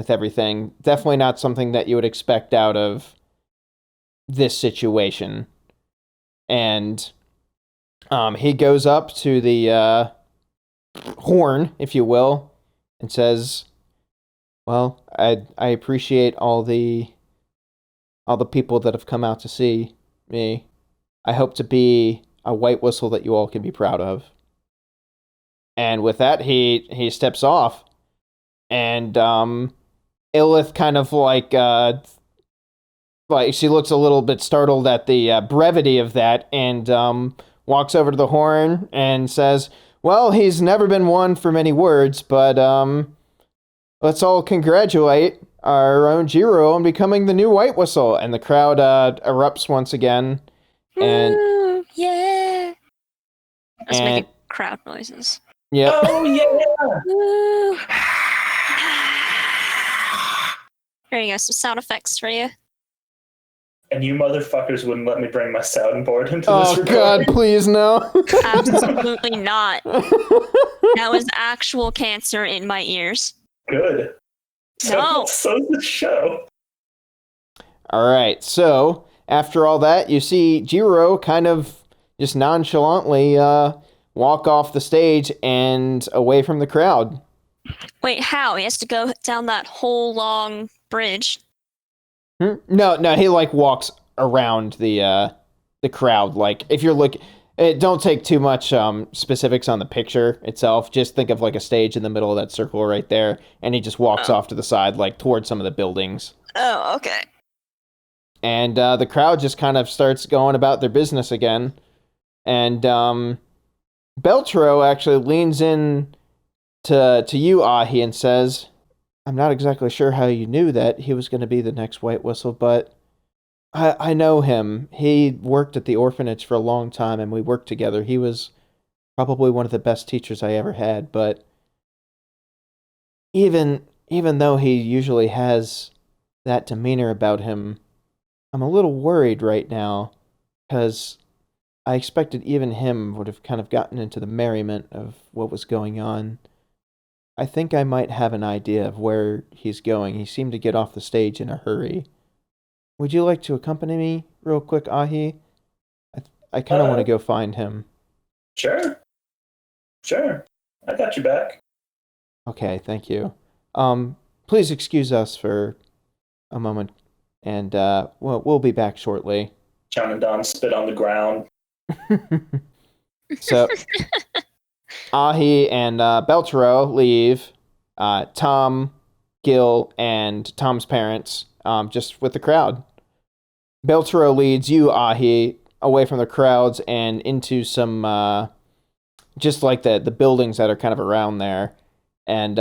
A: everything. Definitely not something that you would expect out of this situation. And he goes up to the horn, if you will, and says, "Well, I appreciate all the people that have come out to see me. I hope to be a white whistle that you all can be proud of." And with that, he steps off, and Illith kind of like she looks a little bit startled at the brevity of that, and walks over to the horn and says, "Well, he's never been one for many words, but let's all congratulate our own Jiro on becoming the new white whistle." And the crowd erupts once again. And
D: Woo, yeah. I was making crowd noises.
A: Yep.
B: Oh yeah.
D: Woo. Here you go, some sound effects for you.
B: And you motherfuckers wouldn't let me bring my soundboard into
A: Oh
B: this
A: God,
B: recording.
A: please no.
D: Absolutely not. That was actual cancer in my ears.
B: Good.
D: No.
B: So's the show.
A: All right, so after all that, you see Jiro kind of just nonchalantly walk off the stage and away from the crowd.
D: Wait, how? He has to go down that whole long bridge.
A: No, he like walks around the crowd. Like if you're looking, don't take too much specifics on the picture itself. Just think of like a stage in the middle of that circle right there, and he just walks off to the side, like towards some of the buildings.
D: Oh, okay.
A: And the crowd just kind of starts going about their business again. And Beltro actually leans in to you, Ahi, and says, "I'm not exactly sure how you knew that he was going to be the next white whistle, but I know him. He worked at the orphanage for a long time, and we worked together. He was probably one of the best teachers I ever had, but even though he usually has that demeanor about him, I'm a little worried right now, because I expected even him would have kind of gotten into the merriment of what was going on. I think I might have an idea of where he's going. He seemed to get off the stage in a hurry. Would you like to accompany me real quick, Ahi? I kind of want to go find him."
B: Sure. I got your back.
A: Okay, thank you. Please excuse us for a moment, and we'll be back shortly.
B: John and Don spit on the ground.
A: So, Ahi and Beltero leave. Tom, Gil, and Tom's parents just with the crowd. Beltero leads you, Ahi, away from the crowds and into some just like the buildings that are kind of around there. And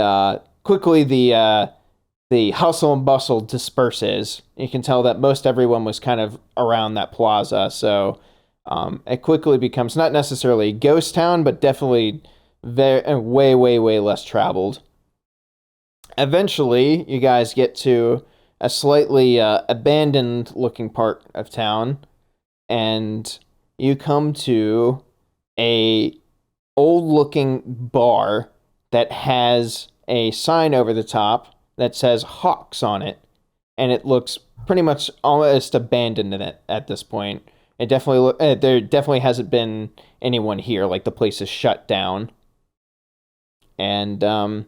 A: quickly the hustle and bustle disperses. You can tell that most everyone was kind of around that plaza, so it quickly becomes not necessarily a ghost town, but definitely way less traveled. Eventually, you guys get to a slightly abandoned looking part of town, and you come to a old looking bar that has a sign over the top that says Hawks on it, and it looks pretty much almost abandoned in it at this point. It definitely there definitely hasn't been anyone here. Like the place is shut down, and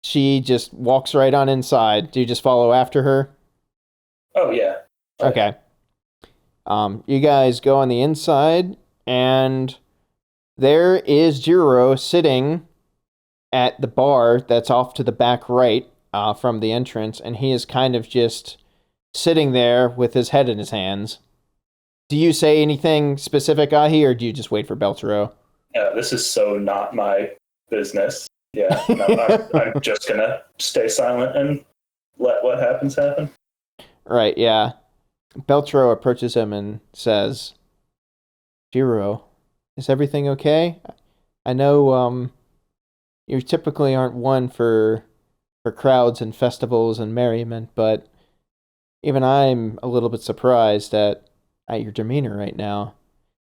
A: she just walks right on inside. Do you just follow after her?
B: Oh yeah.
A: Okay. You guys go on the inside, and there is Jiro sitting at the bar that's off to the back right from the entrance, and he is kind of just sitting there with his head in his hands. Do you say anything specific, Ahi, or do you just wait for Beltero?
B: Yeah, this is so not my business. Yeah, no, I'm just gonna stay silent and let what happens happen.
A: Right, yeah. Beltero approaches him and says, "Jiro, is everything okay? I know you typically aren't one for crowds and festivals and merriment, but even I'm a little bit surprised at your demeanor right now."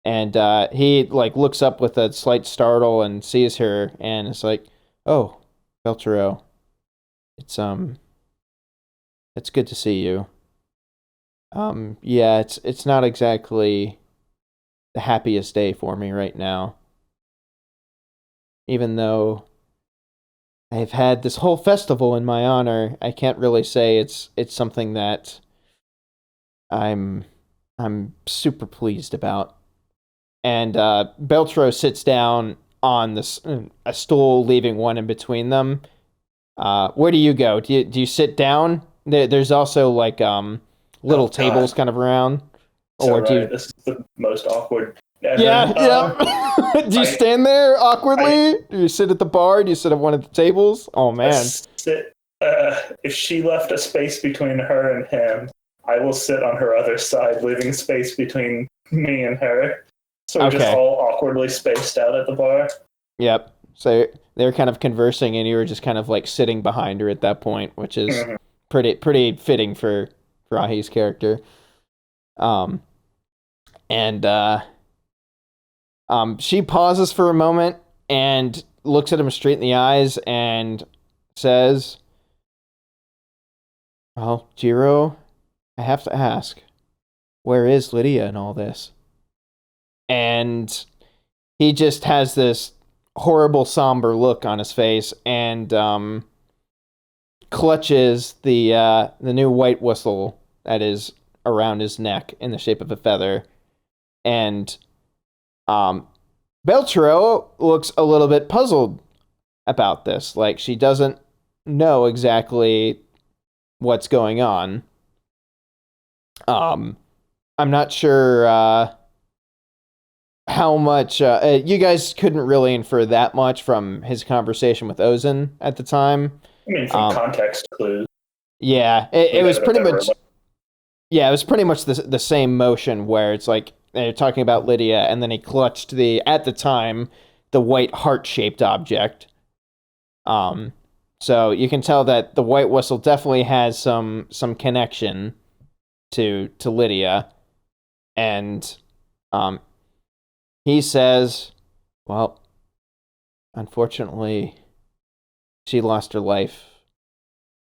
A: And he like looks up with a slight startle and sees her, and it's like, "Oh, Beltero, it's good to see you. Yeah, it's not exactly the happiest day for me right now. Even though I've had this whole festival in my honor, I can't really say it's something that I'm super pleased about. And Beltro sits down on a stool, leaving one in between them. Where do you go? Do you sit down? There's also like little tables kind of around.
B: Or do you... This is the most awkward.
A: Yeah. Do you stand there awkwardly? Do you sit at the bar? Do you sit at one of the tables? Oh man.
B: If she left a space between her and him, I will sit on her other side, leaving space between me and her. So we're just all awkwardly spaced out at the bar.
A: Yep. So they're kind of conversing, and you were just kind of like sitting behind her at that point, which is pretty fitting for Ahi's character. She pauses for a moment and looks at him straight in the eyes and says, "Well, Jiro, I have to ask, where is Lydia in all this?" And he just has this horrible, somber look on his face and clutches the new white whistle that is around his neck in the shape of a feather. And Beltro looks a little bit puzzled about this. Like, she doesn't know exactly what's going on. I'm not sure how much... you guys couldn't really infer that much from his conversation with Ozen at the time.
B: I mean, from context clues.
A: Yeah, it was pretty much... Yeah, it was pretty much the same motion where it's like they're talking about Lydia, and then he clutched at the time, the white heart-shaped object. So you can tell that the white whistle definitely has some connection to Lydia. And he says, well, unfortunately, she lost her life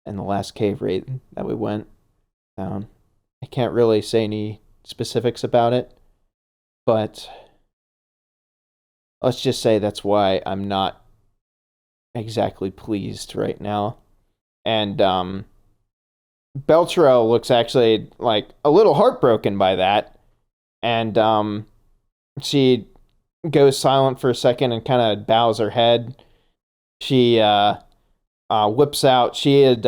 A: in the last cave raid that we went down. I can't really say any specifics about it, but let's just say that's why I'm not exactly pleased right now. And Beltro looks actually like a little heartbroken by that, and she goes silent for a second and kind of bows her head. She whips out. She had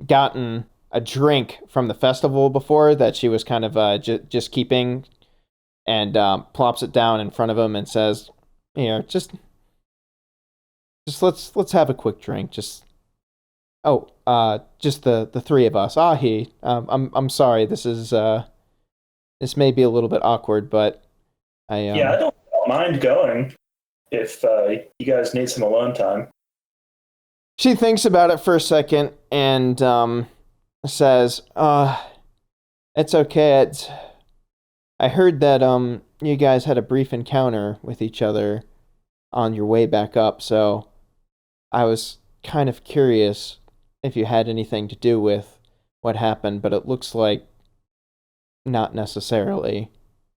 A: gotten a drink from the festival before that she was kind of just keeping, and plops it down in front of him and says, just let's have a quick drink. Just the three of us. Ahi, I'm sorry. This may be a little bit awkward, but I
B: don't mind going if you guys need some alone time.
A: She thinks about it for a second and says, it's okay. I heard that you guys had a brief encounter with each other on your way back up, so I was kind of curious if you had anything to do with what happened, but it looks like not necessarily.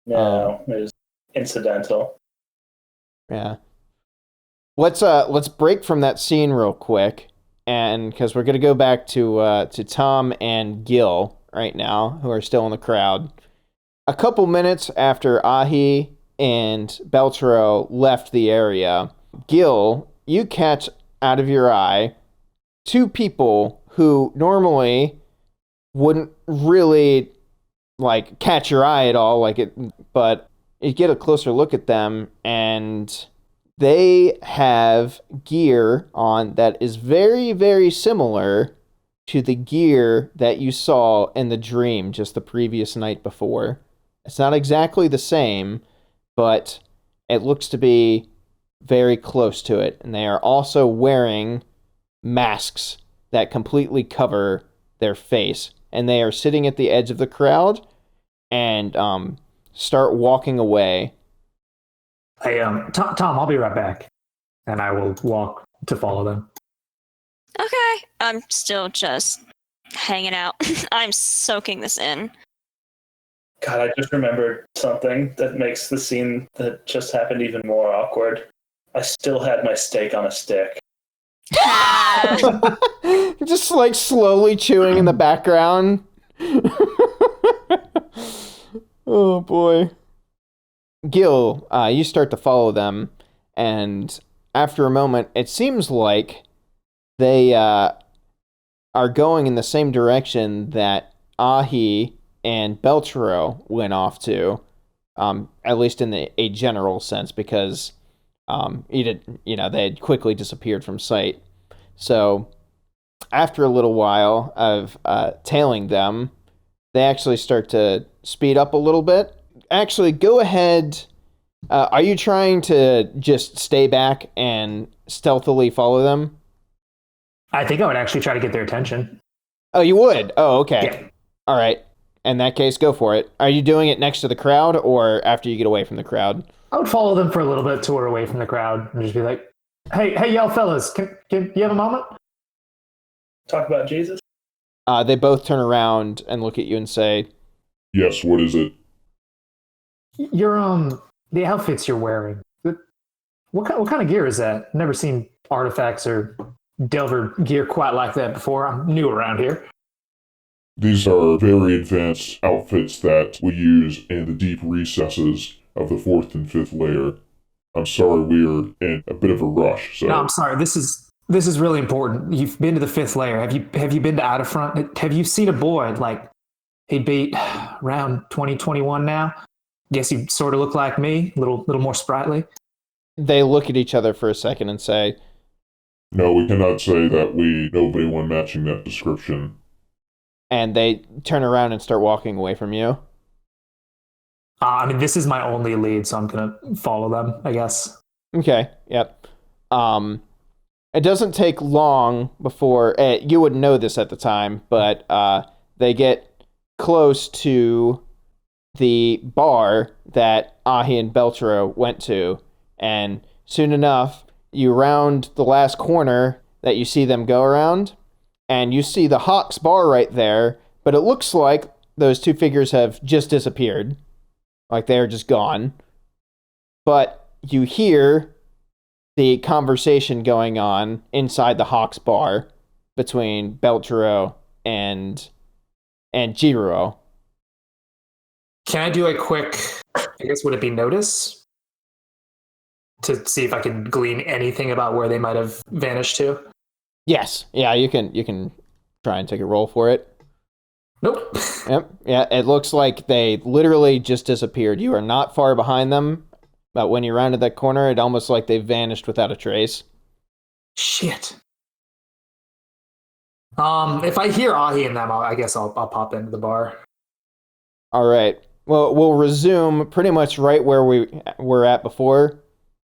B: No, it was incidental.
A: Yeah. Let's break from that scene real quick, and because we're gonna go back to Tom and Gil right now, who are still in the crowd. A couple minutes after Ahi and Beltro left the area, Gil, you catch out of your eye two people who normally wouldn't really like catch your eye at all, but you get a closer look at them, and they have gear on that is very, very similar to the gear that you saw in the dream just the previous night before. It's not exactly the same, but it looks to be very close to it. And they are also wearing masks that completely cover their face. And they are sitting at the edge of the crowd and start walking away.
C: Hey, Tom, I'll be right back. And I will walk to follow them.
D: Okay. I'm still just hanging out. I'm soaking this in.
B: God, I just remembered something that makes the scene that just happened even more awkward. I still had my steak on a stick.
A: Just like slowly chewing in the background. Oh boy. Gil, you start to follow them, and after a moment, it seems like they are going in the same direction that Ahi and Belchero went off to, at least in a general sense, because they had quickly disappeared from sight. So after a little while of tailing them, they actually start to speed up a little bit. Actually, go ahead. Are you trying to just stay back and stealthily follow them?
C: I think I would actually try to get their attention.
A: Oh, you would? Oh, okay.
C: Yeah.
A: All right. In that case, go for it. Are you doing it next to the crowd or after you get away from the crowd?
C: I would follow them for a little bit till we're away from the crowd and just be like, hey, y'all fellas, can you have a moment?
B: Talk about Jesus?
A: They both turn around and look at you and say,
E: Yes, what is it?
C: Your the outfits you're wearing. What kind of gear is that? Never seen artifacts or Delver gear quite like that before. I'm new around here.
E: These are very advanced outfits that we use in the deep recesses of the 4th and 5th layer. I'm sorry, we're in a bit of a rush. So.
C: No, I'm sorry. This is really important. You've been to the 5th layer. Have you been to Outerfront? Have you seen a boy like he'd be around 2021 now? Guess he sort of looked like me, little more sprightly.
A: They look at each other for a second and say,
E: No, we cannot say that we know of anyone matching that description.
A: And they turn around and start walking away from you.
C: This is my only lead, so I'm going to follow them, I guess.
A: Okay, yep. It doesn't take long before, you wouldn't know this at the time, but they get close to the bar that Ahi and Belchero went to, and soon enough, you round the last corner that you see them go around, and you see the Hawk's bar right there, but it looks like those two figures have just disappeared. Like they're just gone. But you hear the conversation going on inside the Hawk's bar between Belchero and Jiro.
C: Can I do a quick, I guess, would it be notice? To see if I can glean anything about where they might have vanished to?
A: Yes. Yeah, you can try and take a roll for it.
C: Nope.
A: Yep. Yeah, it looks like they literally just disappeared. You are not far behind them, but when you rounded that corner, it almost like they vanished without a trace.
C: Shit. If I hear Ahi in them, I guess I'll pop into the bar.
A: All right. Well, we'll resume pretty much right where we were at before,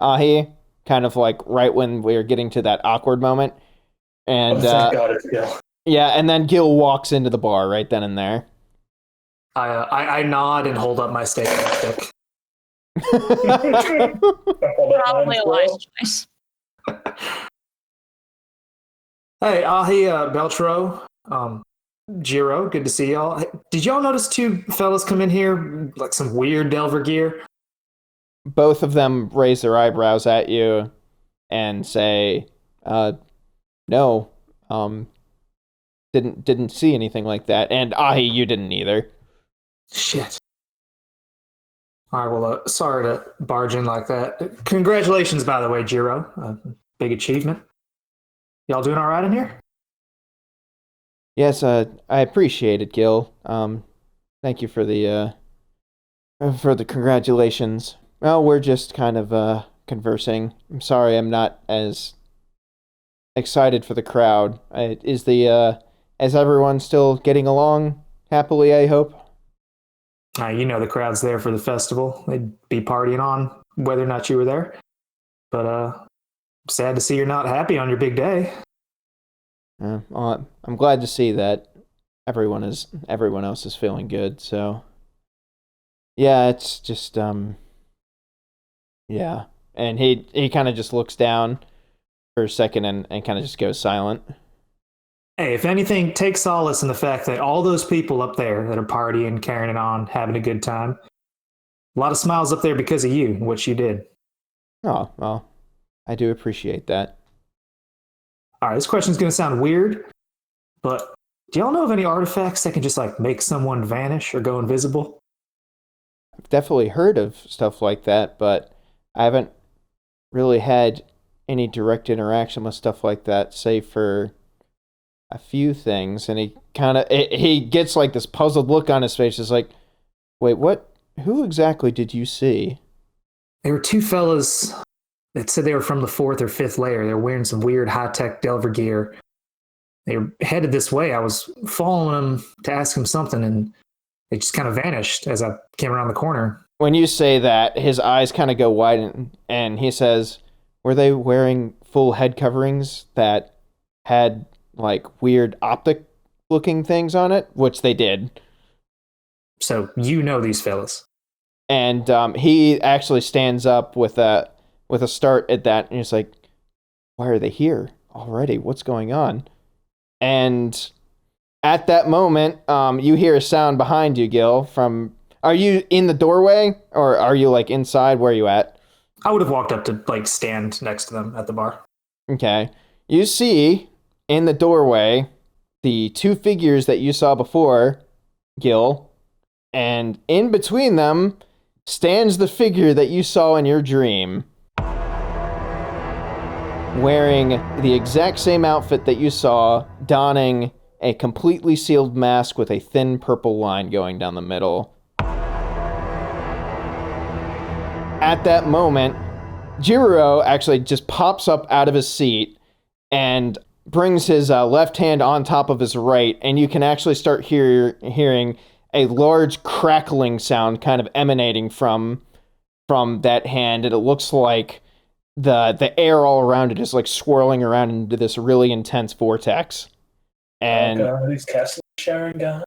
A: Ahi, kind of like right when we were getting to that awkward moment. And
B: thank God it's Gil.
A: Yeah, and then Gil walks into the bar right then and there.
C: I nod and hold up my steak stick.
D: Probably a wise choice.
C: Hey, Ahi, Belchero, Jiro, good to see y'all. Did y'all notice two fellas come in here, like some weird Delver gear?
A: Both of them raise their eyebrows at you and say, no, didn't see anything like that. And Ahi, you didn't either.
C: Shit. All right, well, sorry to barge in like that. Congratulations, by the way, Jiro. Big achievement. Y'all doing all right in here?
A: Yes, I appreciate it, Gil. Thank you for the congratulations. Well, we're just kind of conversing. I'm sorry I'm not as excited for the crowd. Is everyone still getting along happily, I hope?
C: You know the crowd's there for the festival. They'd be partying on whether or not you were there. But sad to see you're not happy on your big day.
A: Well, I'm glad to see that everyone else is feeling good. So yeah, it's just yeah. And he kind of just looks down for a second and kind of just goes silent.
C: Hey, if anything, take solace in the fact that all those people up there that are partying, carrying it on, having a good time, a lot of smiles up there because of you and what you did.
A: Oh, well, I do appreciate that.
C: All right, this question's going to sound weird, but do y'all know of any artifacts that can just like make someone vanish or go invisible?
A: I've definitely heard of stuff like that, but I haven't really had any direct interaction with stuff like that, save for a few things. And he gets like this puzzled look on his face. Is like, wait, what? Who exactly did you see?
C: There were two fellas that said they were from the 4th or 5th layer. They were wearing some weird high-tech Delver gear. They were headed this way. I was following them to ask them something, and they just kind of vanished as I came around the corner.
A: When you say that, his eyes kind of go wide, and he says, were they wearing full head coverings that had like weird optic looking things on it? Which they did.
C: So you know these fellas.
A: And he actually stands up with a start at that, and he's like, why are they here already? What's going on? And at that moment, you hear a sound behind you, Gil, from... Are you in the doorway, or are you, like, inside? Where are you at?
C: I would have walked up to, like, stand next to them at the bar.
A: Okay. You see, in the doorway, the two figures that you saw before, Gil, and in between them stands the figure that you saw in your dream, wearing the exact same outfit that you saw, donning a completely sealed mask with a thin purple line going down the middle. At that moment, Jiro actually just pops up out of his seat and brings his left hand on top of his right, and you can actually start hearing a large crackling sound kind of emanating from that hand, and it looks like the air all around it is like swirling around into this really intense vortex. And
B: these castles sharing guys.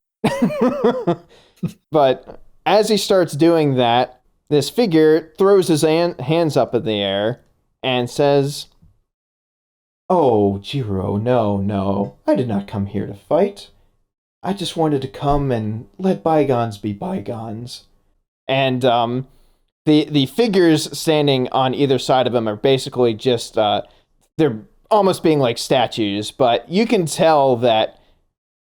A: But as he starts doing that, this figure throws his hands up in the air and says, "Oh, Jiro, no. I did not come here to fight. I just wanted to come and let bygones be bygones." And the figures standing on either side of him are basically just, they're almost being like statues, but you can tell that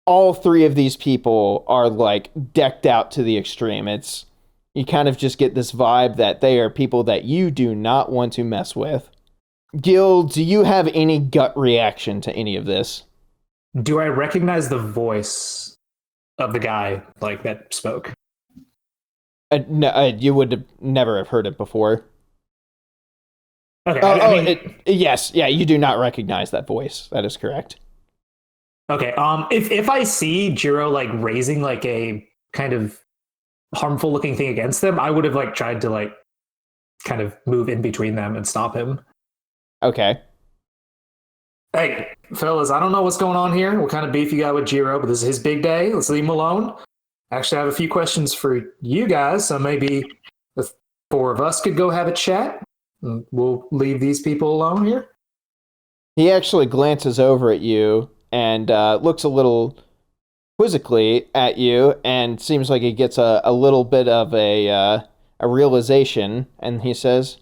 A: all three of these people are like decked out to the extreme. You kind of just get this vibe that they are people that you do not want to mess with. Gil, do you have any gut reaction to any of this?
C: Do I recognize the voice of the guy like that spoke?
A: No, you would never have heard it before.
C: Okay.
A: Yes, yeah, you do not recognize that voice. That is correct.
C: Okay. If I see Jiro like raising like a kind of harmful looking thing against them, I would have like tried to like kind of move in between them and stop him.
A: Okay.
C: Hey, fellas, I don't know what's going on here, what kind of beef you got with Jiro, but this is his big day. Let's leave him alone. Actually, I have a few questions for you guys, so maybe the four of us could go have a chat. And we'll leave these people alone here.
A: He actually glances over at you and looks a little quizzically at you, and seems like he gets a little bit of a realization, and he says,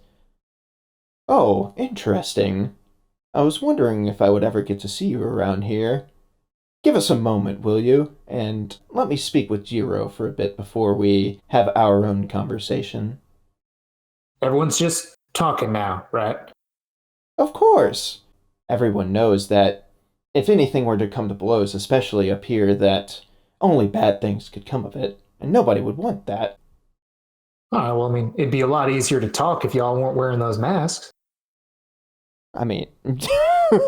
A: "Oh, interesting. I was wondering if I would ever get to see you around here. Give us a moment, will you? And let me speak with Jiro for a bit before we have our own conversation."
C: Everyone's just talking now, right?
A: Of course. Everyone knows that if anything were to come to blows, especially up here, that only bad things could come of it, and nobody would want that.
C: Oh, well, I mean, it'd be a lot easier to talk if y'all weren't wearing those masks.
A: I mean,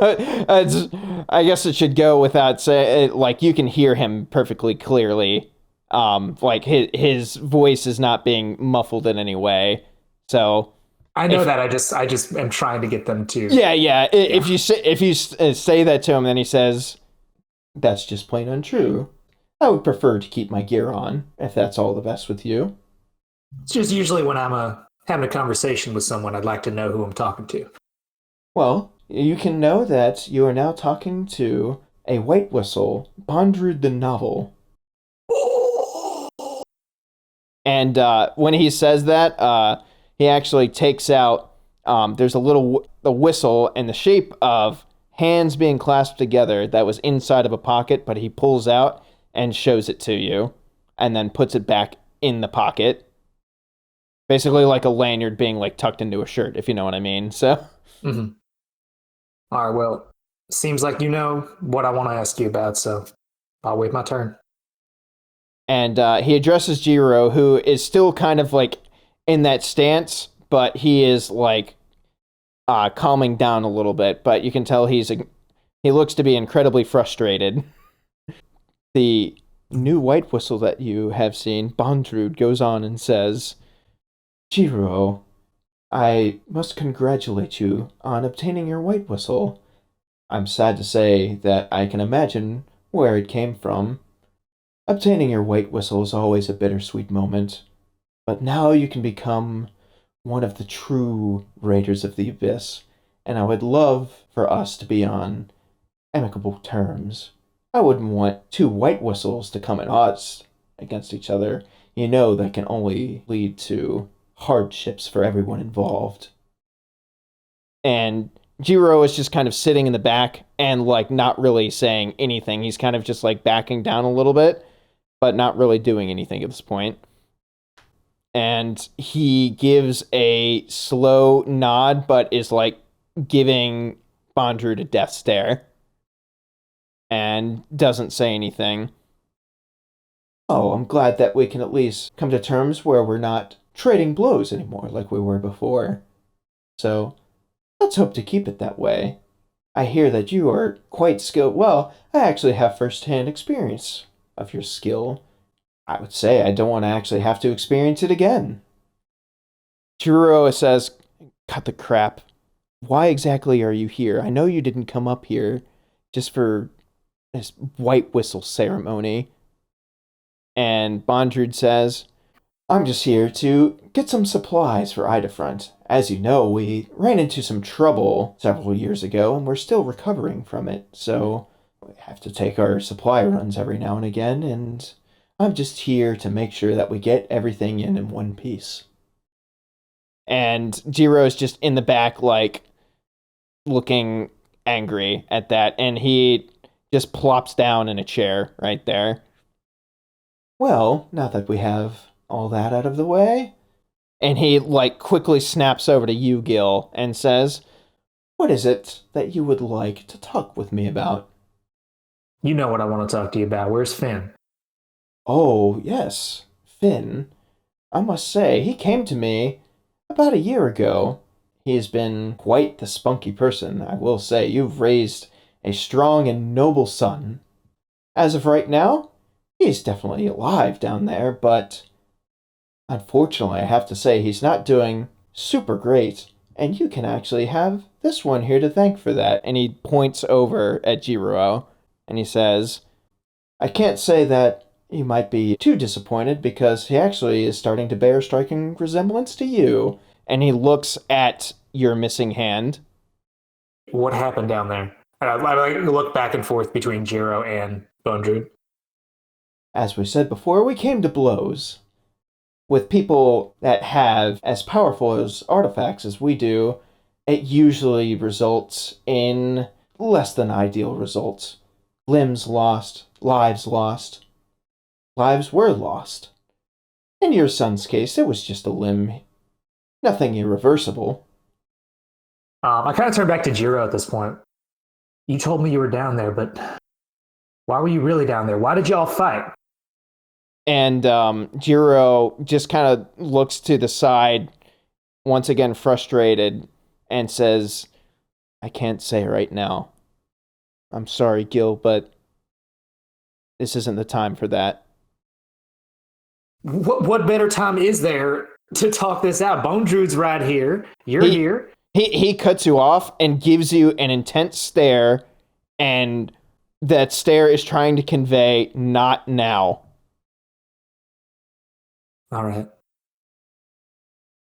A: I guess it should go without saying, like, you can hear him perfectly clearly. Like, his voice is not being muffled in any way. So
C: I know that. I just am trying to get them to.
A: Yeah. If you say that to him, then he says, "That's just plain untrue. I would prefer to keep my gear on, if that's all the best with you."
C: It's just usually when I'm having a conversation with someone, I'd like to know who I'm talking to.
A: Well, you can know that you are now talking to a white whistle, Bondrewd the novel. And when he says that, he actually takes out, there's a whistle in the shape of hands being clasped together that was inside of a pocket, but he pulls out and shows it to you and then puts it back in the pocket. Basically like a lanyard being like tucked into a shirt, if you know what I mean. So.
C: Mm-hmm. All right, well, seems like you know what I want to ask you about, so I'll wait my turn.
A: And he addresses Jiro, who is still kind of like in that stance, but he is like calming down a little bit. But you can tell he looks to be incredibly frustrated. The new white whistle that you have seen, Bondrewd, goes on and says, Jiro, I must congratulate you on obtaining your white whistle. I'm sad to say that I can imagine where it came from. Obtaining your white whistle is always a bittersweet moment, but now you can become one of the true Raiders of the Abyss, and I would love for us to be on amicable terms. I wouldn't want two white whistles to come at odds against each other. You know that can only lead to hardships for everyone involved. And Jiro is just kind of sitting in the back and like not really saying anything. He's kind of just like backing down a little bit, but not really doing anything at this point. And he gives a slow nod, but is like giving Bondrewd a death stare. And doesn't say anything. Oh, I'm glad that we can at least come to terms where we're not trading blows anymore like we were before. So, let's hope to keep it that way. I hear that you are quite skilled. Well, I actually have first-hand experience of your skill. I would say I don't want to actually have to experience it again. Jiro says, cut the crap. Why exactly are you here? I know you didn't come up here just for this white whistle ceremony. And Bondrewd says, I'm just here to get some supplies for Idafront. As you know, we ran into some trouble several years ago, and we're still recovering from it, so we have to take our supply runs every now and again, and I'm just here to make sure that we get everything in one piece. And Jiro's just in the back, like, looking angry at that, and he just plops down in a chair right there. Well, now that we have all that out of the way, and he, like, quickly snaps over to you, Gil, and says, what is it that you would like to talk with me about?
C: You know what I want to talk to you about. Where's Finn?
A: Oh, yes, Finn. I must say, he came to me about a year ago. He has been quite the spunky person, I will say. You've raised a strong and noble son. As of right now, he's definitely alive down there, but unfortunately, I have to say he's not doing super great, and you can actually have this one here to thank for that. And he points over at Jiro, and he says, I can't say that you might be too disappointed, because he actually is starting to bear striking resemblance to you. And he looks at your missing hand.
C: What happened down there? I look back and forth between Jiro and Bondrewd.
A: As we said before, we came to blows. With people that have as powerful as artifacts as we do, it usually results in less than ideal results. Limbs lost, lives lost. Lives were lost. In your son's case, it was just a limb. Nothing irreversible.
C: I kind of turn back to Jiro at this point. You told me you were down there, but why were you really down there? Why did y'all fight?
A: And Jiro just kind of looks to the side, once again frustrated, and says, I can't say right now. I'm sorry, Gil, but this isn't the time for that.
C: What better time is there to talk this out? Bondrewd's right here. You're here.
A: He cuts you off and gives you an intense stare, and that stare is trying to convey, not now.
C: All right.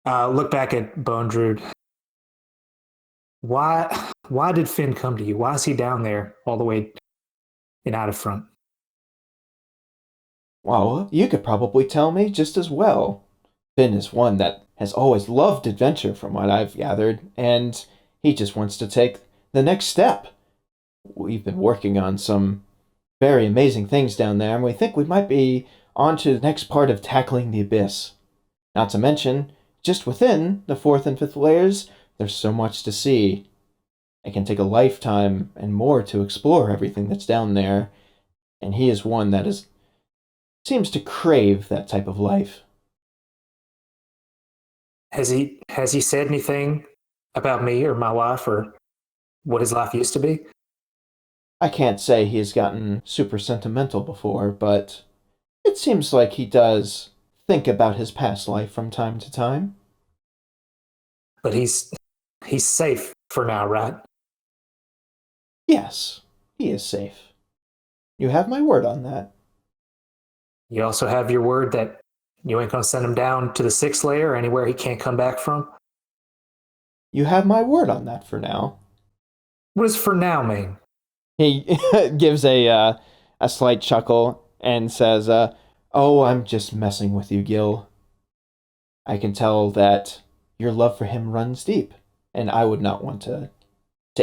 C: Look back at Bondrewd. Why did Finn come to you? Why is he down there all the way in Outerfront?
A: Well, you could probably tell me just as well. Finn is one that has always loved adventure from what I've gathered, and he just wants to take the next step. We've been working on some very amazing things down there, and we think we might be on to the next part of tackling the abyss. Not to mention, just within the 4th and 5th layers, there's so much to see. It can take a lifetime and more to explore everything that's down there, and he is one that seems to crave that type of life.
C: Has he said anything about me or my life or what his life used to be?
A: I can't say he has gotten super sentimental before, but it seems like he does think about his past life from time to time.
C: But he's safe for now, right?
A: Yes, he is safe. You have my word on that.
C: You also have your word that you ain't gonna send him down to the 6th layer or anywhere he can't come back from?
A: You have my word on that for now.
C: What does for now mean?
A: He gives a slight chuckle and says, "Oh, I'm just messing with you, Gil. I can tell that your love for him runs deep, and I would not want to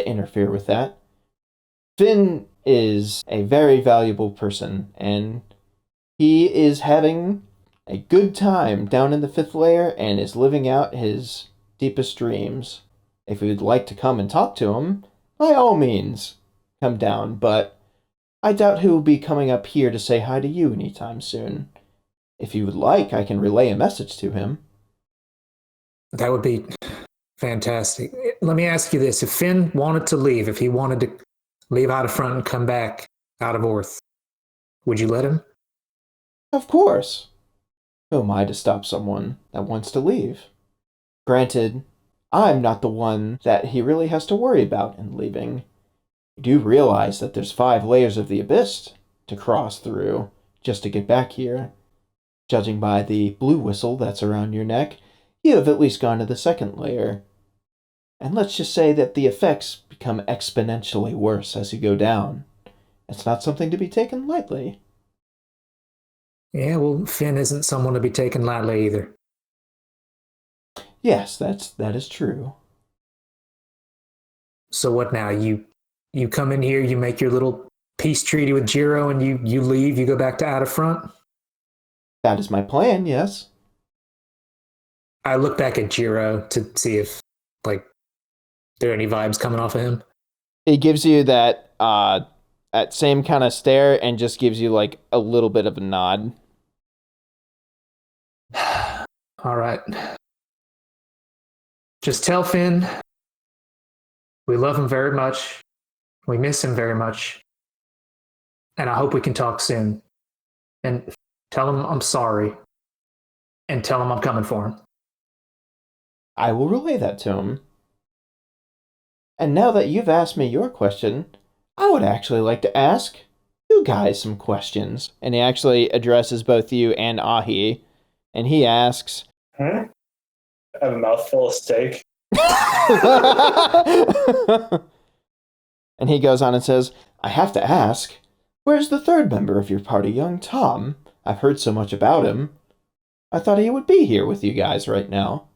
A: interfere with that. Finn is a very valuable person, and he is having a good time down in the 5th layer and is living out his deepest dreams. If you'd like to come and talk to him, by all means, come down, but I doubt he will be coming up here to say hi to you anytime soon. If you would like, I can relay a message to him."
C: That would be fantastic. Let me ask you this. If Finn wanted to leave, if he wanted to leave Outerfront and come back out of Orth, would you let him?
A: Of course. Who am I to stop someone that wants to leave? Granted, I'm not the one that he really has to worry about in leaving. You do realize that there's 5 layers of the abyss to cross through just to get back here. Judging by the blue whistle that's around your neck, you have at least gone to the 2nd layer. And let's just say that the effects become exponentially worse as you go down. It's not something to be taken lightly.
C: Yeah, well, Finn isn't someone to be taken lightly either.
A: Yes, that is true.
C: So what now? You come in here, you make your little peace treaty with Jiro, and you leave, you go back to Outerfront?
A: That is my plan, yes.
C: I look back at Jiro to see if, like, there are any vibes coming off of him.
A: He gives you that same kind of stare and just gives you like a little bit of a nod.
C: All right. Just tell Finn we love him very much. We miss him very much. And I hope we can talk soon. And tell him I'm sorry. And tell him I'm coming for him.
A: I will relay that to him. And now that you've asked me your question, I would actually like to ask you guys some questions. And he actually addresses both you and Ahi. And he asks,
B: I have a mouthful of steak.
A: And he goes on and says, "I have to ask, where's the 3rd member of your party, young Tom? I've heard so much about him. I thought he would be here with you guys right now."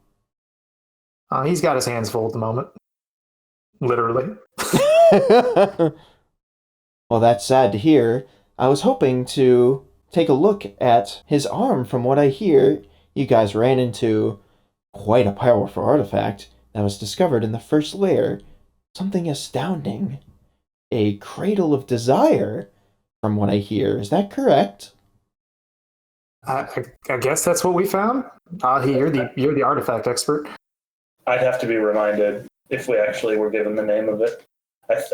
C: He's got his hands full at the moment. Literally.
A: Well, that's sad to hear. I was hoping to take a look at his arm. From what I hear, you guys ran into quite a powerful artifact that was discovered in the 1st layer. Something astounding. A cradle of desire, from what I hear. Is that correct?
C: I guess that's what we found. You're the artifact expert.
B: I'd have to be reminded if we actually were given the name of it.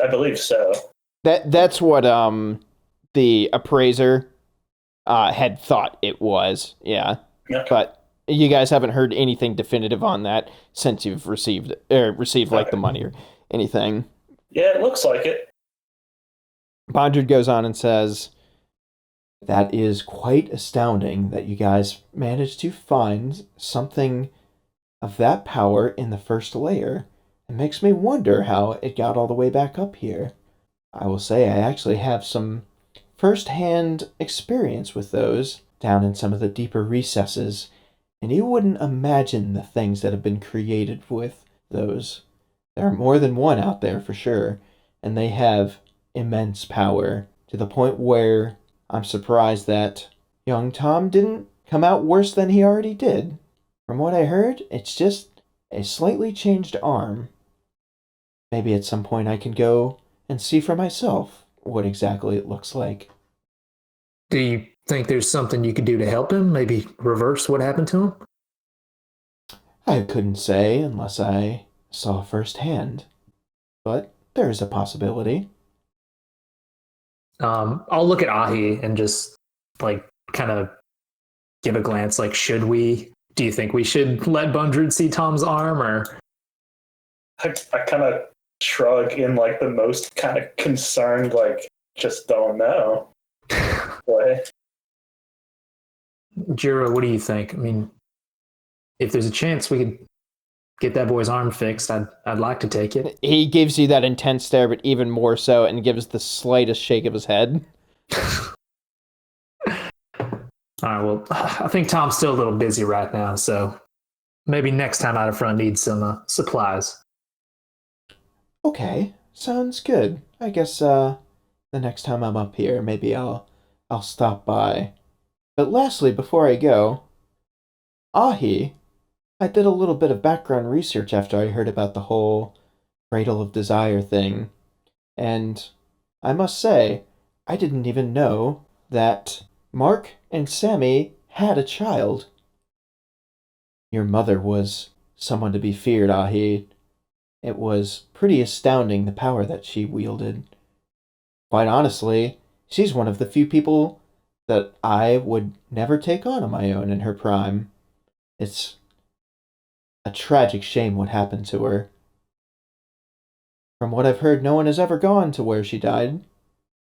B: I believe so.
A: That's what the appraiser had thought it was. Yeah.
B: Okay.
A: But you guys haven't heard anything definitive on that since you've received like the money or anything.
B: Yeah, it looks like it.
A: Bondred goes on and says, "That is quite astounding that you guys managed to find something of that power in the 1st layer. It makes me wonder how it got all the way back up here. I will say I actually have some first-hand experience with those down in some of the deeper recesses, and you wouldn't imagine the things that have been created with those. There are more than one out there for sure, and they have immense power, to the point where I'm surprised that young Tom didn't come out worse than he already did. From what I heard, it's just a slightly changed arm. Maybe at some point I can go and see for myself what exactly it looks like.
C: Do you think there's something you could do to help him? Maybe reverse what happened to him?
A: I couldn't say unless I saw firsthand, but there is a possibility.
C: I'll look at Ahi and just kind of give a glance. Do you think we should let Bundred see Tom's arm, or?
B: I kind of shrug in the most kind of concerned, just don't know way.
C: Jiro, what do you think? I mean, if there's a chance we could get that boy's arm fixed, I'd like to take it.
A: He gives you that intense stare, but even more so, and gives the slightest shake of his head.
C: All right, well, I think Tom's still a little busy right now, so maybe next time out front needs some supplies.
A: Okay, sounds good. I guess the next time I'm up here, maybe I'll stop by. But lastly, before I go, Ahi, I did a little bit of background research after I heard about the whole Cradle of Desire thing, and I must say, I didn't even know that Mark and Sammy had a child. Your mother was someone to be feared, Ahi. It was pretty astounding the power that she wielded. Quite honestly, she's one of the few people that I would never take on my own in her prime. It's a tragic shame what happened to her. From what I've heard, no one has ever gone to where she died,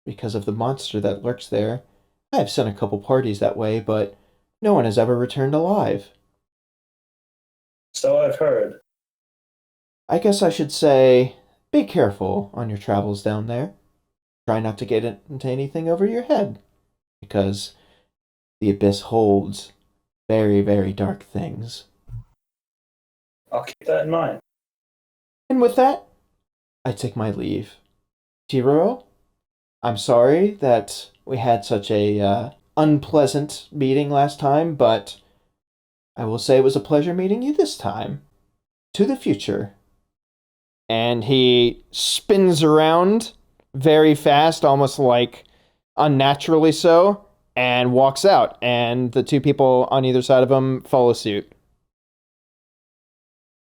A: because of the monster that lurks there. I have sent a couple parties that way, but no one has ever returned alive.
B: So I've heard.
A: I guess I should say, be careful on your travels down there. Try not to get into anything over your head, because the abyss holds very, very dark things.
B: I'll keep that in mind.
A: And with that, I take my leave. Jiro, I'm sorry that we had such a unpleasant meeting last time, but I will say it was a pleasure meeting you this time. To the future. And he spins around very fast, almost unnaturally so, and walks out. And the two people on either side of him follow suit.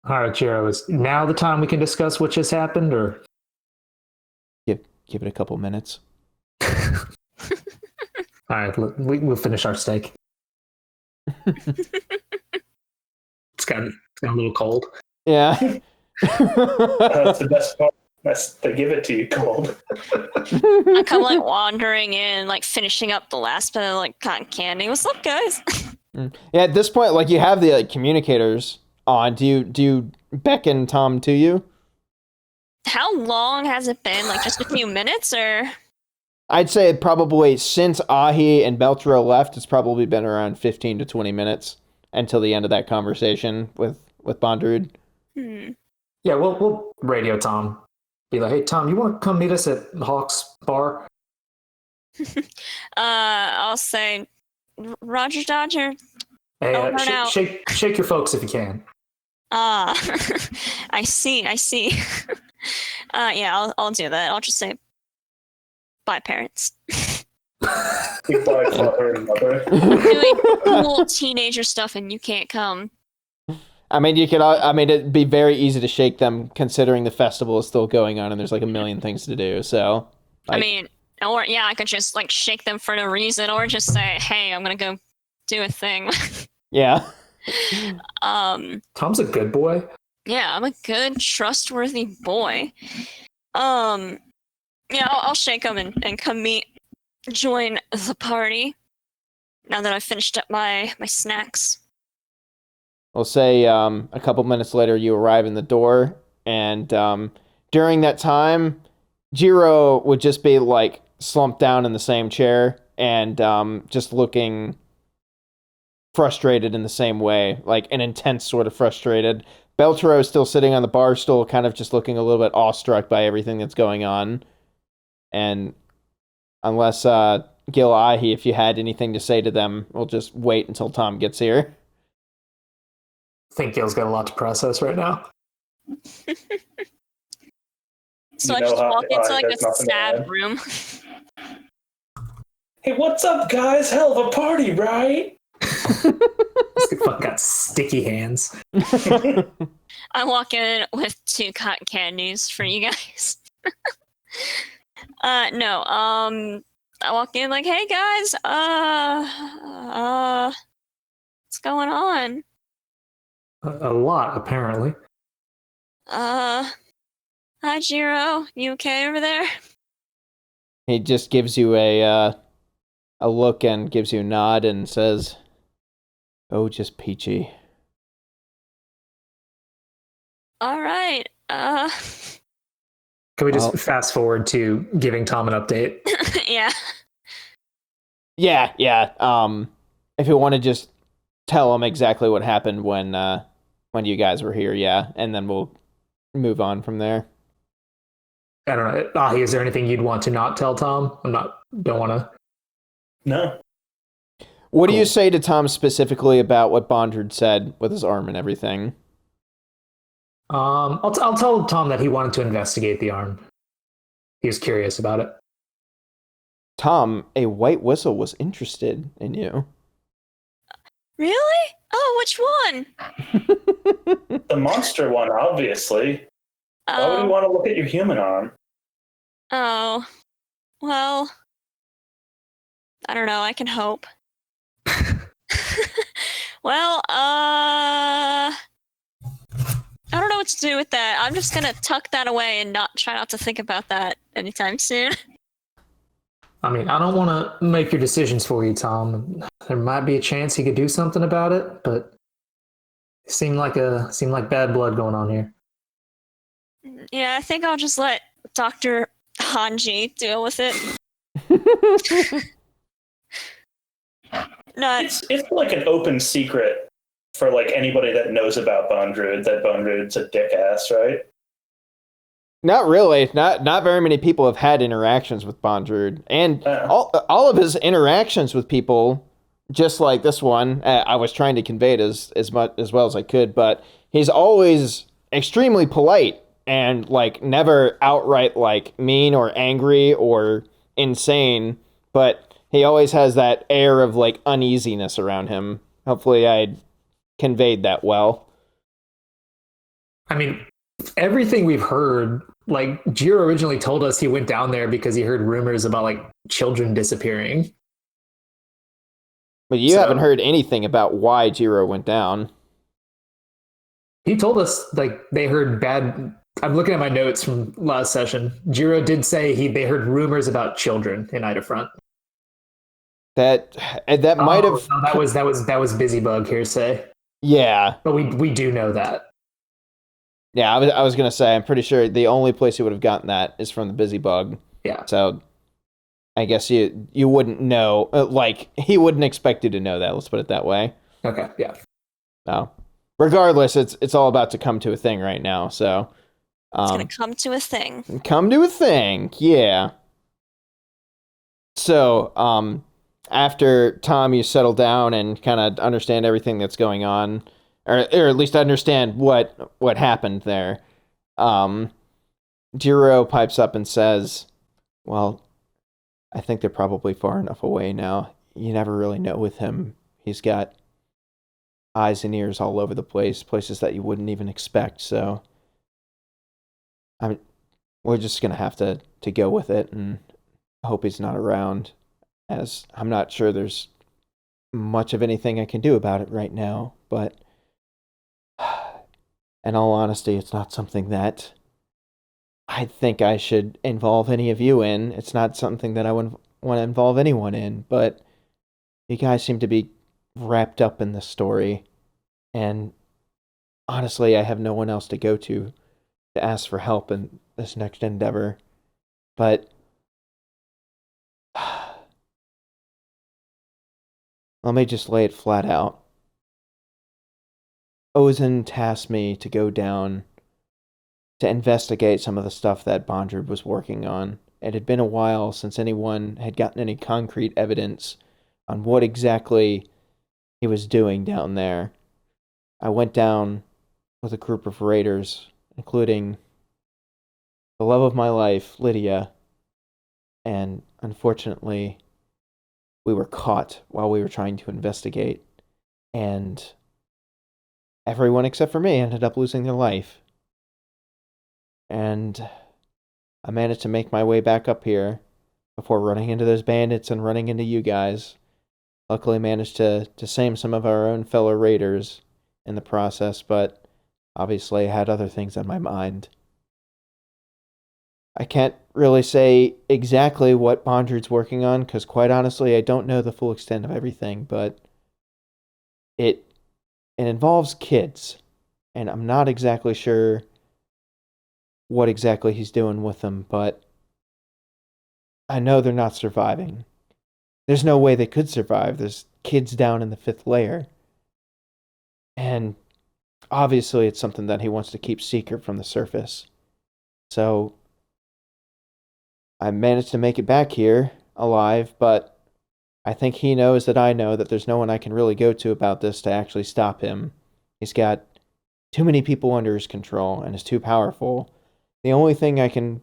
C: All right, Jiro, is now the time we can discuss what just happened, or?
A: Give it a couple minutes.
C: All right, we'll finish our steak. It's got a little cold.
A: Yeah.
B: That's the best part. They give it to you cold.
D: I'm kind of wandering in, finishing up the last bit of cotton candy. What's up, guys?
A: Yeah, at this point, you have the communicators on. Do you beckon Tom to you?
D: How long has it been? Just a few minutes, or?
A: I'd say probably since Ahi and Beltro left, it's probably been around 15 to 20 minutes until the end of that conversation with Bondrud.
C: Yeah, we'll radio Tom. Be like, hey, Tom, you want to come meet us at Hawk's bar?
D: I'll say, Roger Dodger.
C: Hey, shake your folks if you can.
D: I see. Yeah, I'll do that. I'll just say, bye, parents.
B: Goodbye, father and mother.
D: Doing cool teenager stuff and you can't come.
A: I mean, it'd be very easy to shake them considering the festival is still going on and there's a million things to do, so.
D: I could just shake them for no reason or just say, hey, I'm gonna go do a thing.
A: Yeah.
C: Tom's a good boy.
D: Yeah, I'm a good, trustworthy boy. Yeah, I'll shake him and join the party. Now that I've finished up my snacks.
A: We'll say a couple minutes later you arrive in the door, and during that time, Jiro would just be slumped down in the same chair and just looking frustrated in the same way, like an intense sort of frustrated. Beltero is still sitting on the bar stool, kind of just looking a little bit awestruck by everything that's going on. And unless Gil Ahi, if you had anything to say to them, we'll just wait until Tom gets here.
C: I think Gil's got a lot to process right now.
D: So I just walk into like a sad room.
B: Hey, what's up, guys? Hell of a party, right?
C: This fuck got sticky hands.
D: I walk in with 2 cotton candies for you guys. No, I walk in like, hey guys, what's going on?
C: A lot, apparently.
D: Hi Jiro, you okay over there?
A: He just gives you a look and gives you a nod and says, "Oh, just peachy."
D: All right.
C: Can we just fast forward to giving Tom an update?
D: Yeah.
A: Yeah. If you want to just tell him exactly what happened when you guys were here, yeah, and then we'll move on from there.
C: I don't know. Ahi, is there anything you'd want to not tell Tom? Don't want to.
B: No.
A: What do you say to Tom specifically about what Bondred said with his arm and everything?
C: I'll tell Tom that he wanted to investigate the arm. He was curious about it.
A: Tom, a White Whistle was interested in you.
D: Really? Oh, which one?
B: The monster one, obviously. Why would he want to look at your human arm?
D: Oh. Well, I don't know. I can hope. Well, I don't know what to do with that. I'm just gonna tuck that away and try not to think about that anytime soon.
C: I mean, I don't want to make your decisions for you, Tom. There might be a chance he could do something about it, but it seemed like bad blood going on here.
D: Yeah, I think I'll just let Dr. Hanji deal with it. No,
B: It's like an open secret for like anybody that knows about Bondrewd that Bondrewd's a dick ass, right?
A: Not really. Not very many people have had interactions with Bondrewd, and all of his interactions with people, just like this one, I was trying to convey it as well as I could, but he's always extremely polite and like never outright like mean or angry or insane, but he always has that air of like uneasiness around him. Hopefully I conveyed that well.
C: I mean, everything we've heard, like Jiro originally told us he went down there because he heard rumors about like children disappearing.
A: But you haven't heard anything about why Jiro went down.
C: He told us like they heard bad. I'm looking at my notes from last session. Jiro did say they heard rumors about children in Idafront.
A: That might have.
C: No, that was Busybug hearsay.
A: Yeah,
C: but we do know that.
A: Yeah, I was gonna say I'm pretty sure the only place he would have gotten that is from the Busybug.
C: Yeah.
A: So I guess you wouldn't know. Like he wouldn't expect you to know that. Let's put it that way.
C: Okay. Yeah.
A: No. Regardless, it's all about to come to a thing right now. So
D: it's gonna come to a thing.
A: Come to a thing. Yeah. So after Tom, you settle down and kind of understand everything that's going on, or at least understand what happened there. Jiro pipes up and says, "Well, I think they're probably far enough away now. You never really know with him. He's got eyes and ears all over the place, places that you wouldn't even expect. So, we're just gonna have to go with it and hope he's not around, as I'm not sure there's much of anything I can do about it right now. But in all honesty, it's not something that I think I should involve any of you in. It's not something that I would want to involve anyone in, but you guys seem to be wrapped up in this story, and honestly, I have no one else to go to ask for help in this next endeavor. But Let me just lay it flat out. Ozen tasked me to go down to investigate some of the stuff that Bondred was working on. It had been a while since anyone had gotten any concrete evidence on what exactly he was doing down there. I went down with a group of raiders, including the love of my life, Lydia, and unfortunately, we were caught while we were trying to investigate, and everyone except for me ended up losing their life. And I managed to make my way back up here before running into those bandits and running into you guys. Luckily managed to save some of our own fellow raiders in the process, but obviously I had other things on my mind. I can't really say exactly what Bondred's working on, because quite honestly, I don't know the full extent of everything, but it involves kids, and I'm not exactly sure what exactly he's doing with them, but I know they're not surviving. There's no way they could survive. There's kids down in the 5th layer. And obviously it's something that he wants to keep secret from the surface. So I managed to make it back here alive, but I think he knows that I know that there's no one I can really go to about this to actually stop him. He's got too many people under his control and is too powerful. The only thing I can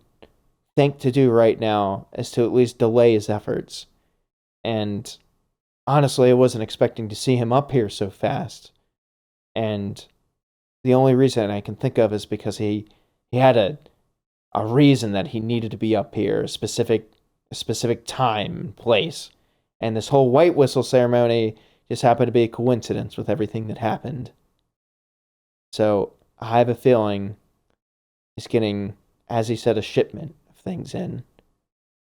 A: think to do right now is to at least delay his efforts. And honestly, I wasn't expecting to see him up here so fast. And the only reason I can think of is because he had a reason that he needed to be up here, a specific time and place. And this whole white whistle ceremony just happened to be a coincidence with everything that happened. So I have a feeling he's getting, as he said, a shipment of things in.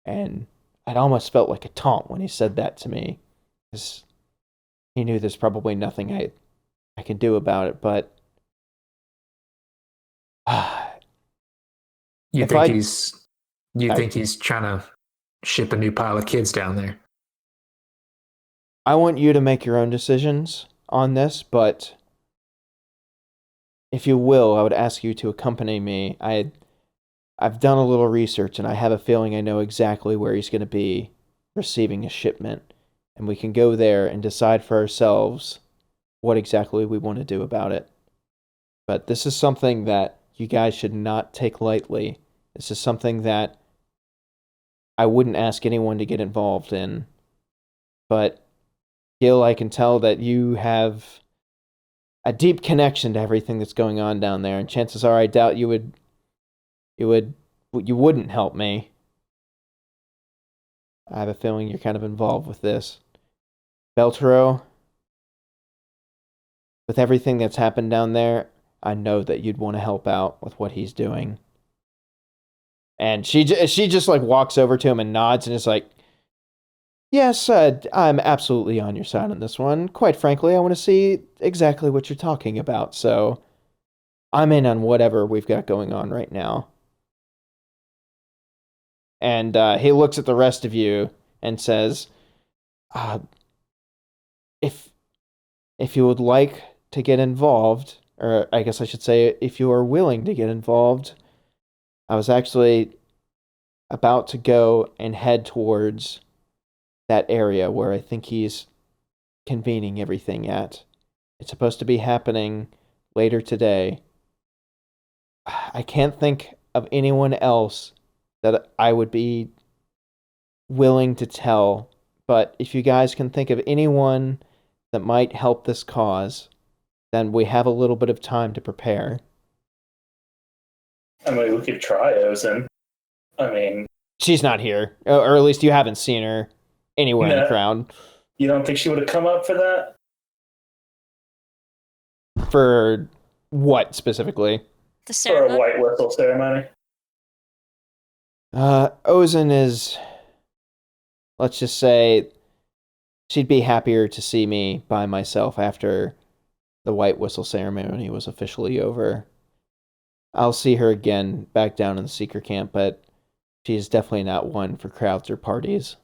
A: And I'd almost felt like a taunt when he said that to me, because he knew there's probably nothing I can do about it, but
C: You think he's trying to ship a new pile of kids down there?
A: I want you to make your own decisions on this, but if you will, I would ask you to accompany me. I've done a little research, and I have a feeling I know exactly where he's going to be receiving a shipment, and we can go there and decide for ourselves what exactly we want to do about it. But this is something that you guys should not take lightly. This is something that I wouldn't ask anyone to get involved in. But, Gil, I can tell that you have a deep connection to everything that's going on down there, and chances are I doubt you wouldn't help me. I have a feeling you're kind of involved with this. Beltero, with everything that's happened down there, I know that you'd want to help out with what he's doing. And she just like walks over to him and nods and is like, yes, I'm absolutely on your side on this one. Quite frankly, I want to see exactly what you're talking about, so I'm in on whatever we've got going on right now. And he looks at the rest of you and says, if you would like to get involved, or I guess I should say, if you are willing to get involved, I was actually about to go and head towards that area where I think he's convening everything at. It's supposed to be happening later today. I can't think of anyone else that I would be willing to tell, but if you guys can think of anyone that might help this cause, then we have a little bit of time to prepare.
B: I mean, we could try Ozen. I mean...
A: She's not here. Or at least you haven't seen her anywhere in the crowd.
B: You don't think she would have come up for that?
A: For what, specifically?
D: The ceremony?
B: For a white whistle ceremony?
A: Ozen is... Let's just say... She'd be happier to see me by myself after the white whistle ceremony was officially over. I'll see her again back down in the seeker camp, but she's definitely not one for crowds or parties.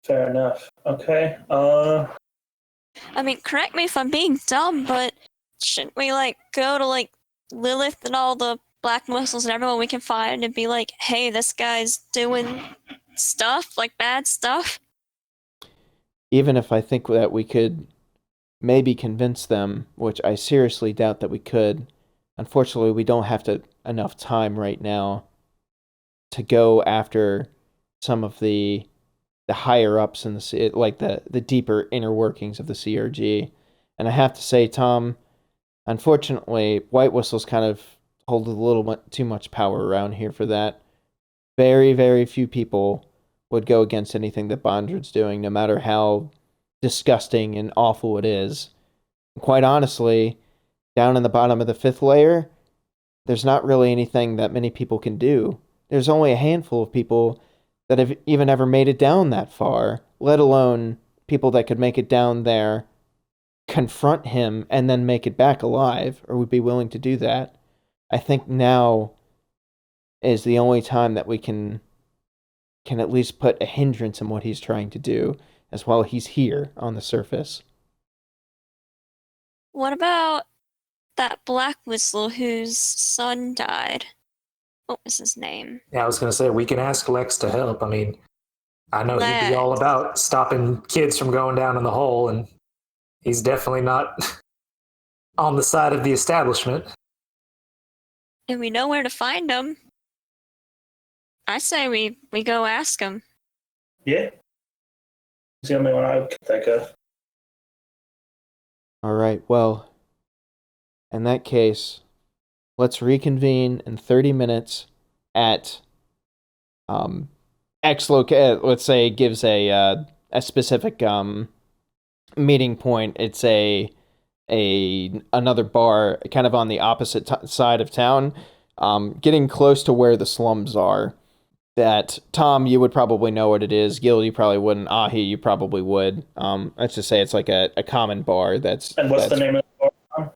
B: Fair enough. Okay.
D: I mean, correct me if I'm being dumb, but shouldn't we, like, go to, like, Lilith and all the black whistles and everyone we can find and be like, hey, this guy's doing stuff, like bad stuff?
A: Even if I think that we could maybe convince them, which I seriously doubt that we could, unfortunately, we don't have enough time right now to go after some of the higher ups in like the deeper inner workings of the CRG. And I have to say, Tom, unfortunately, White Whistles kind of hold a little bit too much power around here for that. Very, very few people would go against anything that Bondred's doing, no matter how disgusting and awful it is. Quite honestly, down in the bottom of the 5th layer, there's not really anything that many people can do. There's only a handful of people that have even ever made it down that far, let alone people that could make it down there, confront him, and then make it back alive, or would be willing to do that. I think now is the only time that we can at least put a hindrance in what he's trying to do, as while he's here on the surface.
D: What about that black whistle whose son died? What was his name?
C: Yeah, I was going to say, we can ask Lex to help. I mean, I know he'd be all
D: Lex.
C: about stopping kids from going down in the hole, and he's definitely not on the side of the establishment.
D: And we know where to find him. I say we go ask him.
B: Yeah. He's the only one I can think of.
A: All right, well, in that case, let's reconvene in 30 minutes at X let's say it gives a specific meeting point. It's another bar kind of on the opposite side of town, getting close to where the slums are. That, Tom, you would probably know what it is. Gil, you probably wouldn't. Ahi, you probably would. Let's just say it's like a common bar that's...
B: And what's the name of the
A: bar?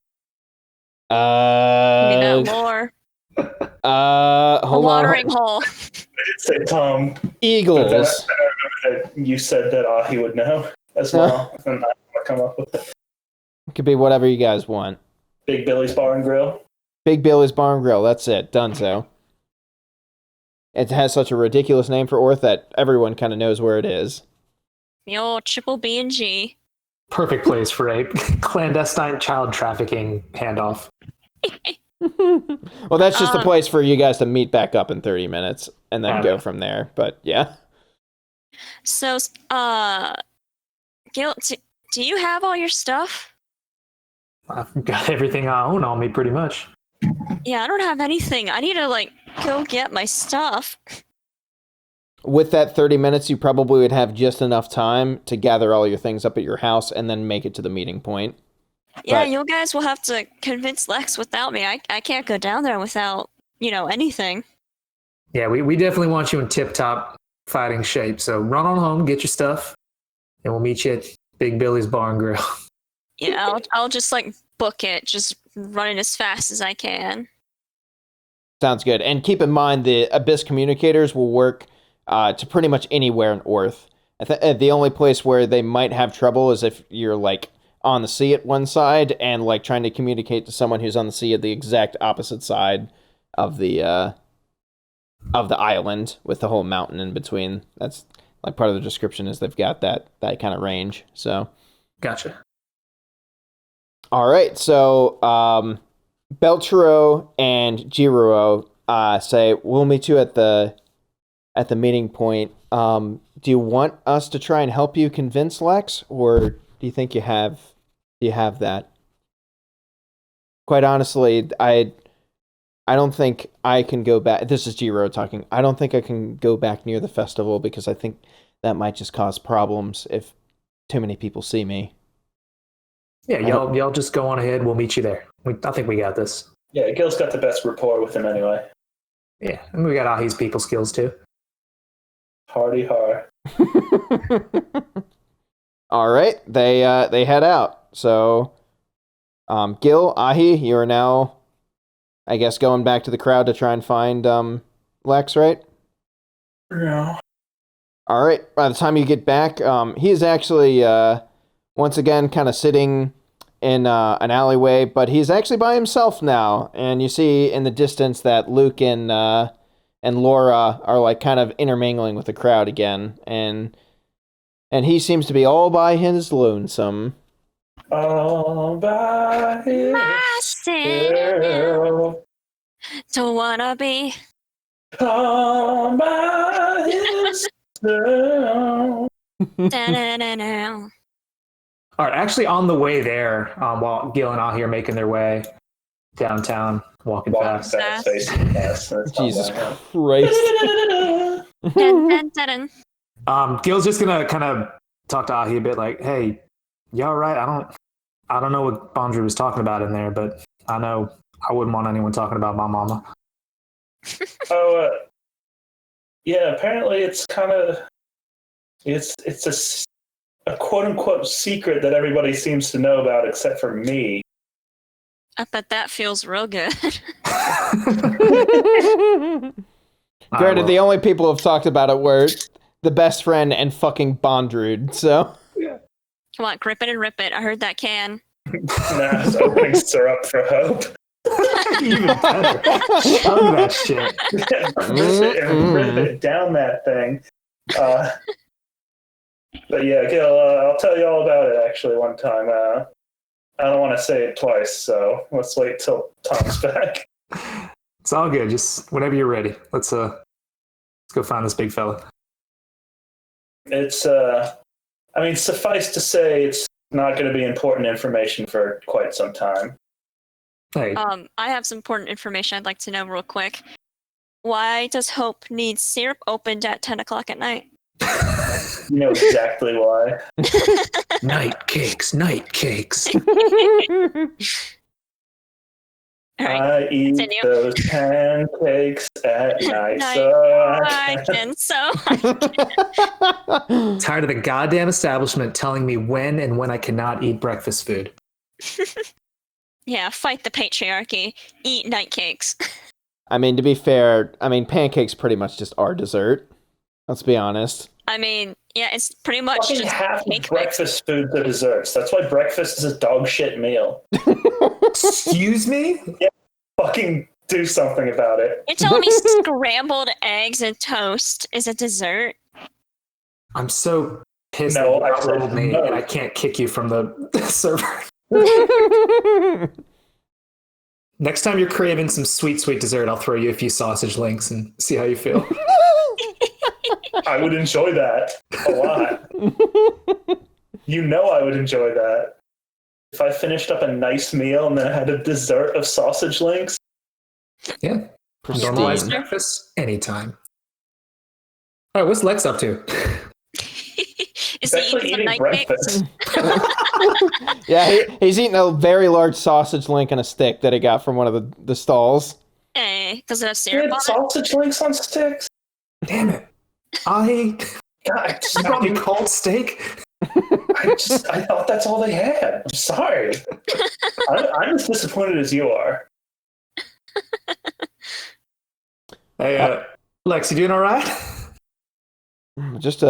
D: Maybe not more.
A: Hold
D: a
A: on.
D: watering hole.
B: I did say Tom.
A: Eagles.
B: But then I remember that you said that Ahi would know as well. And I want to come up with it.
A: It could be whatever you guys want.
B: Big Billy's Bar and Grill.
A: Big Billy's Bar and Grill. That's it. Donezo. It has such a ridiculous name for Orth that everyone kind of knows where it is.
D: The old triple B and G.
C: Perfect place for a clandestine child trafficking handoff.
A: Well, that's just a place for you guys to meet back up in 30 minutes and then go
C: Okay.
A: from there. But yeah.
D: So, Gil, do you have all your stuff?
C: I've got everything I own on me, pretty much.
D: Yeah, I don't have anything. I need to, like, go get my stuff.
A: With that 30 minutes, you probably would have just enough time to gather all your things up at your house and then make it to the meeting point.
D: Yeah,
A: But-
D: you guys will have to convince Lex without me. I can't go down there without, anything.
C: Yeah, we definitely want you in tip-top fighting shape. So run on home, get your stuff, and we'll meet you at Big Billy's Bar and Grill.
D: Yeah, I'll just, like, book it, just running as fast as I can.
A: Sounds good. And keep in mind, the Abyss communicators will work to pretty much anywhere in Orth. The only place where they might have trouble is if you're, like, on the sea at one side and, like, trying to communicate to someone who's on the sea at the exact opposite side of the island with the whole mountain in between. That's, like, part of the description is they've got that kind of range. So,
C: Gotcha.
A: all right. So, Belchero and Jiruo say, we'll meet you at the meeting point. Do you want us to try and help you convince Lex, or do you think you have that? Quite honestly, I don't think I can go back. This is Jiruo talking. I don't think I can go back near the festival because I think that might just cause problems if too many people see me.
C: Yeah, y'all just go on ahead. We'll meet you there. I think we got this.
B: Yeah, Gil's got the best rapport with him anyway.
C: Yeah, and we got Ahi's people skills too.
B: Hardy har.
A: All right, they head out. So, Gil, Ahi, you are now, I guess, going back to the crowd to try and find Lex, right?
B: Yeah.
A: All right. By the time you get back, he is actually once again kind of sitting in an alleyway, but he's actually by himself now. And you see in the distance that Luke and Laura are like kind of intermingling with the crowd again, and he seems to be all by his lonesome.
B: All by himself.
D: Don't wanna be.
B: All by himself.
D: Da-da-da-da.
C: All right, actually on the way there, while Gil and Ahi are making their way downtown, walking fast.
B: Facing fast.
A: Jesus Christ.
D: Dun, dun, dun, dun.
C: Gil's just gonna kind of talk to Ahi a bit, like, "Hey, you all right? I don't know what Bondry was talking about in there, but I know I wouldn't want anyone talking about my mama."
B: Yeah. Apparently, it's kind of it's a quote unquote secret that everybody seems to know about, except for me.
D: I bet that feels real good.
A: Granted, the only people who've talked about it were the best friend and fucking Bondrude, so.
D: Come on, grip it and rip it. I heard that can.
B: Nah, it's opening syrup for hope.
C: Even better. Hug that shit.
B: Rip it down that thing. But yeah, Gil, I'll tell you all about it actually one time. I don't want to say it twice, so let's wait till Tom's back.
C: It's all good. Just whenever you're ready. Let's go find this big fella.
B: It's suffice to say, it's not going to be important information for quite some time.
C: Hey,
D: I have some important information I'd like to know real quick. Why does Hope need syrup opened at 10 o'clock at night?
B: You know exactly why.
C: night cakes.
D: All right,
B: I eat
D: continue.
B: those pancakes at night, so
D: I can.
C: Tired of the goddamn establishment telling me when and when I cannot eat breakfast food.
D: Yeah, fight the patriarchy. Eat night cakes.
A: I mean, to be fair, pancakes pretty much just are dessert. Let's be honest.
D: I mean, yeah, it's pretty much
B: fucking
D: just
B: half of
D: cake
B: breakfast food to desserts. That's why breakfast is a dog shit meal.
C: Excuse me?
B: Fucking do something about it.
D: You're telling me scrambled eggs and toast is a dessert?
C: I'm so pissed
B: No,
C: that you
B: I said
C: outruled me
B: no.
C: and I can't kick you from the server. Next time you're craving some sweet dessert, I'll throw you a few sausage links and see how you feel.
B: I would enjoy that a lot. You know I would enjoy that. If I finished up a nice meal and then I had a dessert of sausage links.
C: Yeah.
A: Pristine.
C: Normalized breakfast anytime. All right, what's Lex up to?
B: He's
D: Is he
B: actually
D: eating some
B: eating
D: night
B: breakfast.
D: cakes?
A: Yeah, he's eating a very large sausage link and a stick that he got from one of the stalls.
D: Does it have
B: He
D: syrup
B: had
D: on it?
B: sausage links on sticks?
C: Damn it. I
B: God,
C: brought me cold steak.
B: I thought that's all they had. I'm sorry. I'm as disappointed as you are.
C: Hey, Lex, you doing all right?
A: Just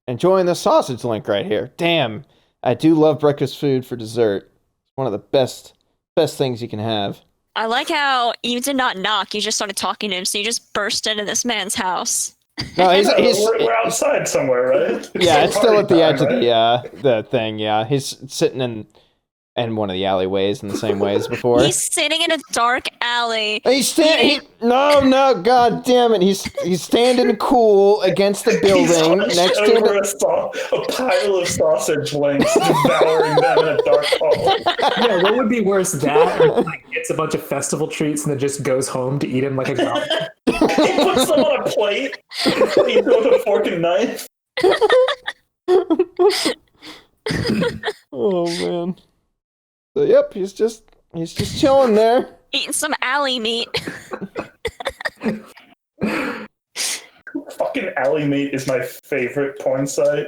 A: enjoying the sausage link right here. Damn, I do love breakfast food for dessert. It's one of the best things you can have.
D: I like how you did not knock. You just started talking to him, so you just burst into this man's house.
A: No,
B: We're outside somewhere, right?
A: Yeah, it's still at the edge of
B: right?
A: the thing. Yeah, he's sitting in one of the alleyways in the same way as before.
D: He's sitting in a dark alley.
A: No, god damn it! He's standing cool against the building next to
B: a pile of sausage links, devouring them in a dark hole.
C: Yeah, what would be worse, that or like gets a bunch of festival treats and then just goes home to eat them like a goblin?
B: He puts them on a plate, eats them with a fork and knife.
A: Oh man. So yep, he's just chilling there.
D: Eating some alley meat.
B: Fucking alley meat is my favorite porn site.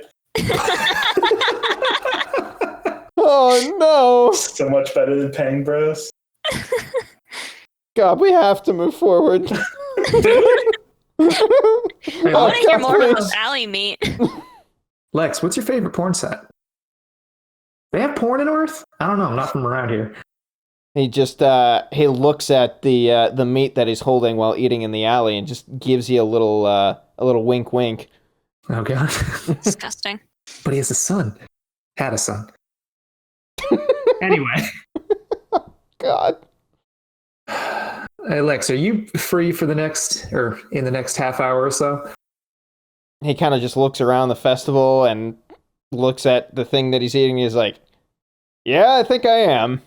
A: Oh no.
B: So much better than Pang Bros.
A: God, we have to move forward.
D: I want to hear more about this alley meat.
C: Lex, what's your favorite porn set? They have porn in Earth? I don't know. I'm not from around here.
A: He just he looks at the meat that he's holding while eating in the alley and just gives you a little wink wink.
C: Oh god.
D: Disgusting.
C: But he has a son. Had a son. Anyway.
A: God.
C: Hey Lex, are you free for in the next half hour or so?
A: He kind of just looks around the festival and looks at the thing that he's eating. He's like, "Yeah, I think I am."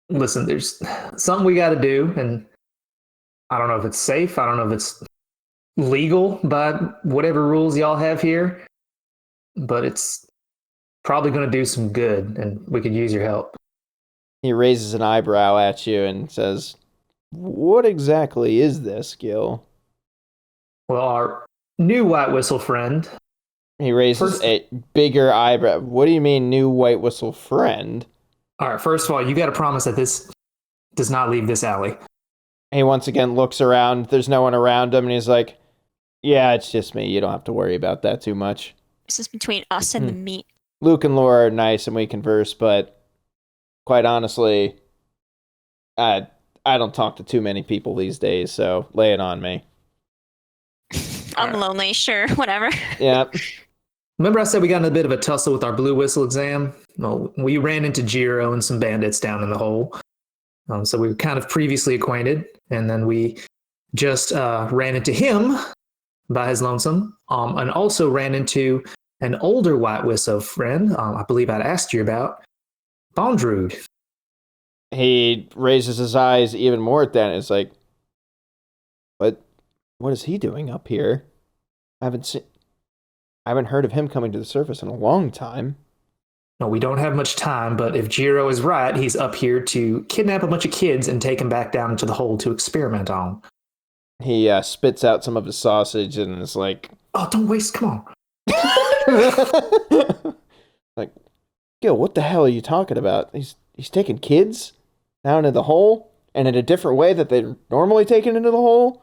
C: Listen, there's something we got to do, and I don't know if it's safe. I don't know if it's legal by whatever rules y'all have here, but it's probably going to do some good, and we could use your help.
A: He raises an eyebrow at you and says, "What exactly is this, Gil?"
C: Well, our new White Whistle friend.
A: He raises a bigger eyebrow. What do you mean, new White Whistle friend?
C: All right, first of all, you got to promise that this does not leave this alley.
A: He once again looks around. There's no one around him, and he's like, "Yeah, it's just me. You don't have to worry about that too much.
D: This is between us and the meat.
A: Luke and Laura are nice, and we converse, but quite honestly, I don't talk to too many people these days, so lay it on me."
D: I'm lonely, sure, whatever.
A: Yeah.
C: Remember I said we got in a bit of a tussle with our Blue Whistle exam? Well, we ran into Jiro and some bandits down in the hole. So we were kind of previously acquainted, and then we just ran into him by his lonesome, and also ran into an older White Whistle friend, I believe I'd asked you about, Bondrude.
A: He raises his eyes even more at that, and it's like, what is he doing up here? I haven't heard of him coming to the surface in a long time.
C: No, we don't have much time, but if Jiro is right, he's up here to kidnap a bunch of kids and take them back down into the hole to experiment on.
A: He spits out some of his sausage and is like,
C: "Oh, don't waste, come on."
A: Like, Gil, what the hell are you talking about? He's taking kids down into the hole, and in a different way that they're normally taken into the hole?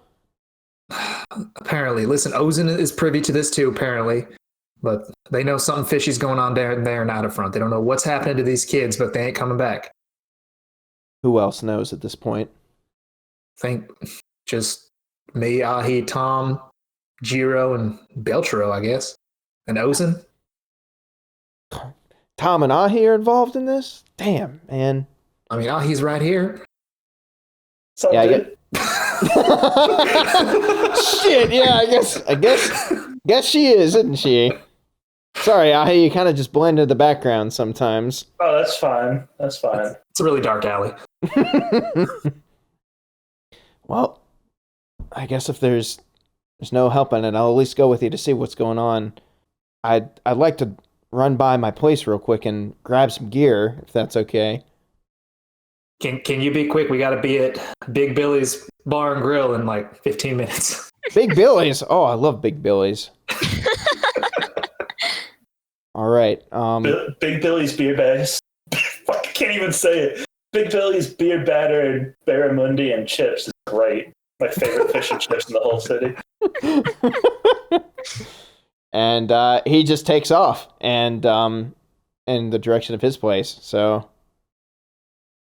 C: Apparently. Listen, Ozen is privy to this too, apparently. But they know something fishy's going on there and out of front. They don't know what's happening to these kids, but they ain't coming back.
A: Who else knows at this point?
C: Think just me, Ahi, Tom, Jiro, and Beltro, I guess. And Ozen.
A: Tom and Ahi are involved in this? Damn, man.
C: I mean, Ahi's right here.
B: So
A: Yeah, I get... Shit, yeah, I guess she is, isn't she? Sorry, Ahi, you kind of just blend into the background sometimes.
B: Oh, that's fine. That's fine.
C: It's a really dark alley.
A: Well, I guess if there's no helping it, I'll at least go with you to see what's going on. I'd like to run by my place real quick and grab some gear, if that's okay.
C: Can you be quick? We got to be at Big Billy's Bar and Grill in like 15 minutes.
A: Big Billy's? Oh, I love Big Billy's. All right.
B: Big Billy's Beer Bags. I can't even say it. Big Billy's Beer Batter and Barramundi and chips is great. My favorite fish and chips in the whole city.
A: And he just takes off and in the direction of his place. So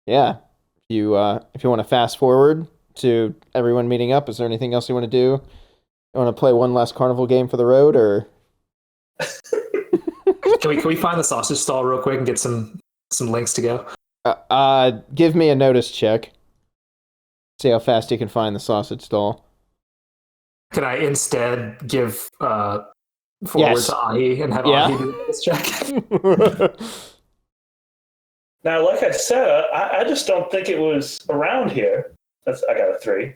A: yeah, if you want to fast forward to everyone meeting up, is there anything else you want to do? You want to play one last carnival game for the road, or
C: Can we find the sausage stall real quick and get some links to go?
A: give me a notice check. See how fast you can find the sausage stall.
C: Can I instead give forward
A: Yes.
C: to Ahi and have Ahi do this check?
B: Now, like I said, I just don't think it was around here. I got a 3.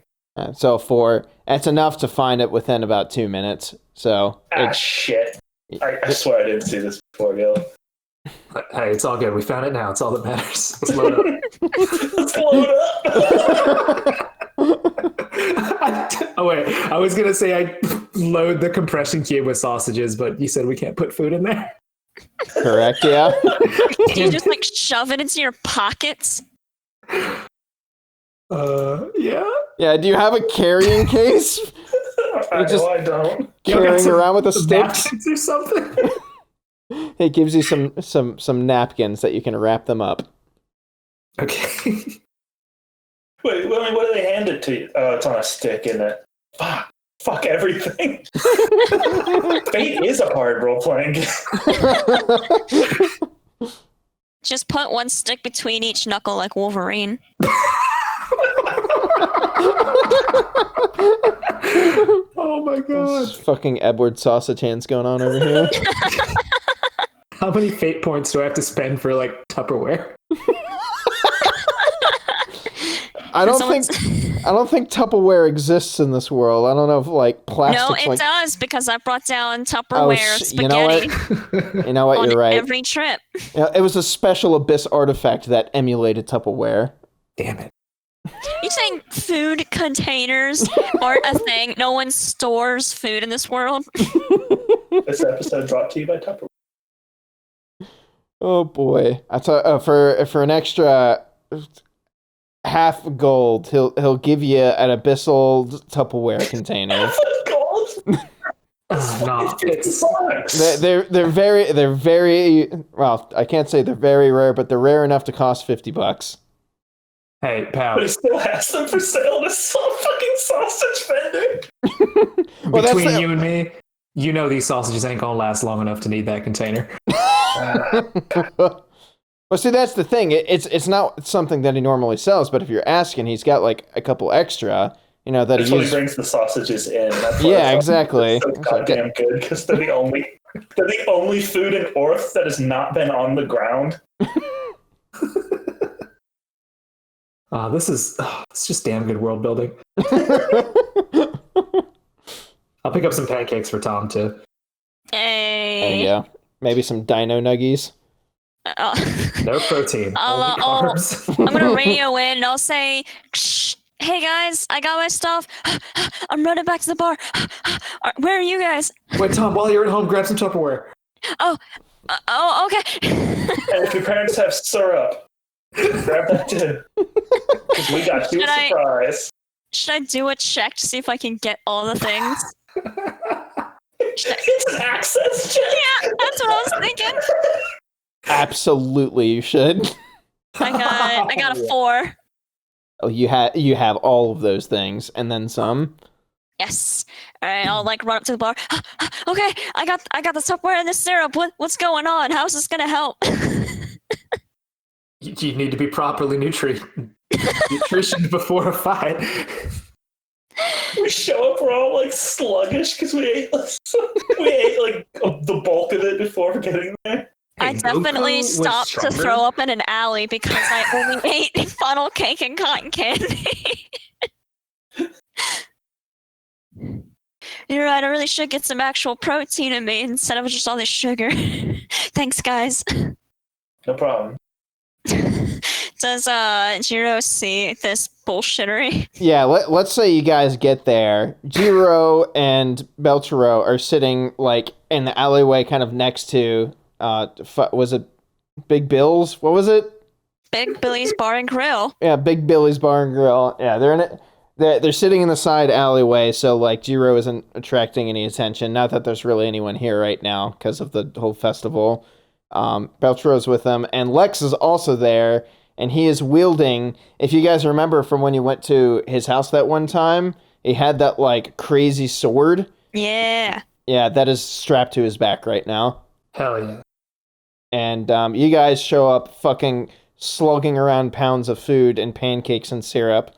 A: So 4. That's enough to find it within about 2 minutes. So
B: Shit. I swear I didn't see this before, Gil.
C: Hey, it's all good. We found it now. It's all that matters. Let's load up.
B: Let's load up.
C: Oh, wait. I was going to say I load the compression cube with sausages, but you said we can't put food in there.
A: correct, yeah.
D: Do you just like shove it into your pockets?
C: Yeah.
A: Yeah, do you have a carrying case just-
B: I don't.
A: Carrying around with a stick.
C: Napkins or something.
A: It gives you some napkins that you can wrap them up.
C: Okay.
B: Wait, what do they hand it to you? Oh, it's on a stick, isn't it? Fuck everything. Fate is a hard role-playing game.
D: Just put one stick between each knuckle like Wolverine.
C: Oh my god.
A: Fucking Edward sausage hands going on over here.
C: How many fate points do I have to spend for like Tupperware?
A: I don't think Tupperware exists in this world. I don't know if like plastic.
D: No, it does because I brought down Tupperware spaghetti
A: You know what?
D: on
A: You're right.
D: every trip.
A: Yeah, it was a special Abyss artifact that emulated Tupperware.
C: Damn it.
D: You saying food containers aren't a thing? No one stores food in this world.
B: This episode brought to you by Tupperware.
A: Oh boy! I thought for an extra half gold, he'll give you an abyssal Tupperware container.
B: Gold?
C: No, it's
A: They're very well. I can't say they're very rare, but they're rare enough to cost $50.
C: hey, pal.
B: But he still has them for sale at a fucking sausage vendor.
A: Well, that's
C: Between
A: the-
C: you and me, you know these sausages ain't gonna last long enough to need that container.
A: Well, see, that's the thing. It's not something that he normally sells, but if you're asking, he's got like a couple extra, that
B: That's
A: he
B: when he
A: uses.
B: brings the sausages in. That's why
A: Yeah,
B: the
A: exactly.
B: sausages are so goddamn good because they're the only food in Orth that has not been on the ground.
C: It's just damn good world building. I'll pick up some pancakes for Tom too.
D: Hey.
A: There you go. Maybe some dino nuggies.
C: No protein. Only carbs.
D: I'm gonna radio in and I'll say, "Shh, hey guys, I got my stuff. I'm running back to the bar. Where are you guys?
C: Wait, Tom, while you're at home, grab some Tupperware.
D: Oh, okay.
B: And if your parents have syrup, grab that too. Because we got you a surprise.
D: Should I do a check to see if I can get all the things?
B: It's an access check.
D: Yeah, that's what I was thinking.
A: Absolutely, you should.
D: I got a 4.
A: Oh, you have all of those things and then some.
D: Yes. All right, I'll like run up to the bar. Okay, I got the Tupperware and the syrup. What's going on? How's this gonna help?
C: You need to be properly nutritioned before a fight.
B: We show up, we're all like sluggish because we ate like the bulk of it before getting there.
D: I definitely
C: was
D: stopped to
C: stronger.
D: throw up in an alley because I only ate funnel cake and cotton candy. You're right, I really should get some actual protein in me instead of just all this sugar. Thanks, guys.
B: No problem.
D: Does Jiro see this bullshittery?
A: Yeah, let's say you guys get there. Jiro and Belchero are sitting like in the alleyway kind of next to was it Big Bill's? What was it?
D: Big Billy's Bar and Grill.
A: Yeah, Big Billy's Bar and Grill. Yeah, they're in it. They're sitting in the side alleyway, so like Jiro isn't attracting any attention. Not that there's really anyone here right now because of the whole festival. Belchero's with them, and Lex is also there, and he is wielding. If you guys remember from when you went to his house that one time, he had that like crazy sword.
D: Yeah.
A: Yeah, that is strapped to his back right now.
C: Hell yeah.
A: And you guys show up fucking slugging around pounds of food and pancakes and syrup,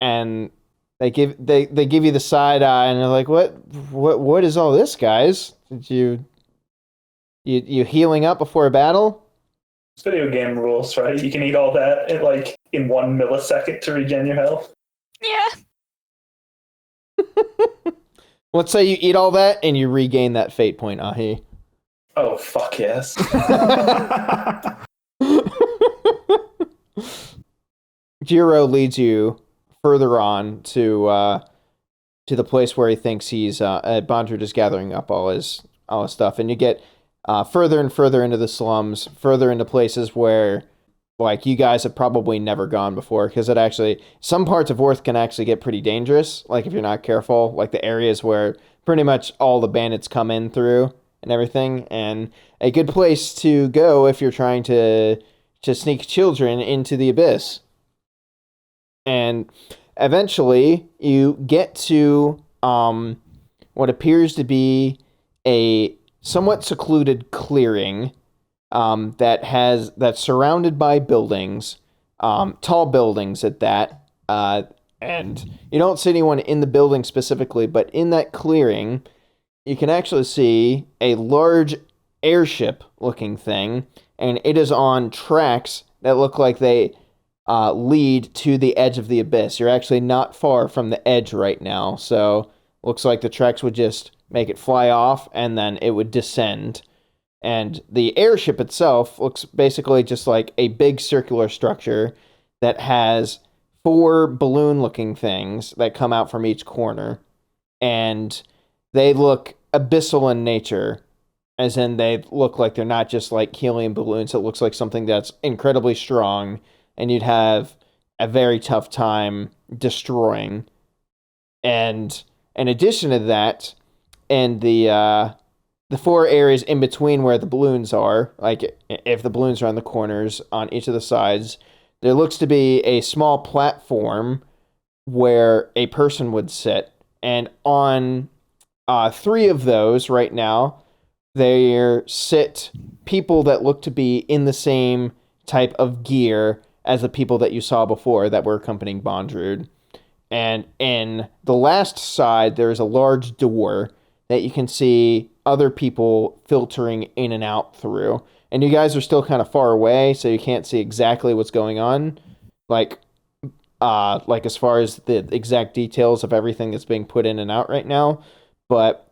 A: and they give you the side eye, and they're like, what is all this, guys? Did you healing up before a battle?
B: It's video game rules, right? You can eat all that in 1 millisecond to regen your health.
D: Yeah.
A: Let's say you eat all that and you regain that fate point, Ahi.
B: Oh, fuck yes.
A: Jiro leads you further on to the place where he thinks he's Bondrewd is gathering up all his stuff, and you get further and further into the slums, further into places where like you guys have probably never gone before, because it actually, some parts of Worth can actually get pretty dangerous, like if you're not careful, like the areas where pretty much all the bandits come in through and everything, and a good place to go if you're trying to sneak children into the abyss. And eventually you get to what appears to be a somewhat secluded clearing that's surrounded by buildings, tall buildings at that, and you don't see anyone in the building specifically, but in that clearing, you can actually see a large airship-looking thing, and it is on tracks that look like they lead to the edge of the abyss. You're actually not far from the edge right now, so looks like the tracks would just make it fly off, and then it would descend. And the airship itself looks basically just like a big circular structure that has 4 balloon-looking things that come out from each corner. And they look abyssal in nature, as in they look like they're not just like helium balloons. It looks like something that's incredibly strong, and you'd have a very tough time destroying. And in addition to that, and the 4 areas in between where the balloons are, like if the balloons are on the corners on each of the sides, there looks to be a small platform where a person would sit. And on 3 of those right now, there sit people that look to be in the same type of gear as the people that you saw before that were accompanying Bondrewd. And in the last side, there's a large door that you can see other people filtering in and out through. And you guys are still kind of far away, so you can't see exactly what's going on. Like as far as the exact details of everything that's being put in and out right now. But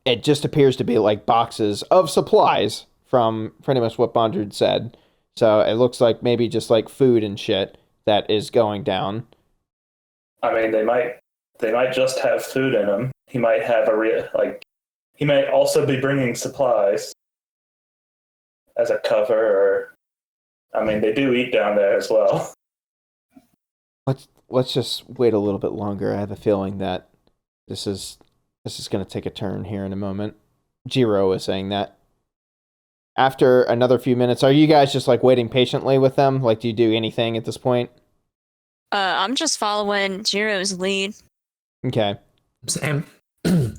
A: it just appears to be like boxes of supplies from pretty much what Bondrewd said. So it looks like maybe just like food and shit that is going down.
B: I mean, they might just have food in them. He might have he might also be bringing supplies as a cover, or I mean, they do eat down there as well.
A: Let's just wait a little bit longer. I have a feeling that this is going to take a turn here in a moment. Jiro is saying that. After another few minutes, are you guys just like waiting patiently with them? Like, do you do anything at this point?
D: I'm just following Jiro's lead.
A: Okay.
C: Same.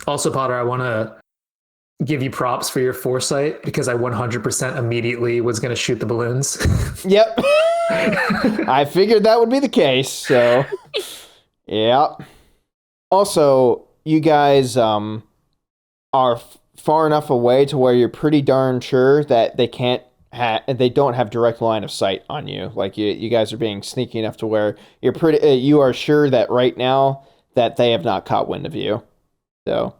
C: Also, Potter, I want to give you props for your foresight, because I 100% immediately was going to shoot the balloons.
A: Yep. I figured that would be the case, so yeah. Also, you guys are far enough away to where you're pretty darn sure that they don't have direct line of sight on you. Like you guys are being sneaky enough to where you are sure that right now that they have not caught wind of you. So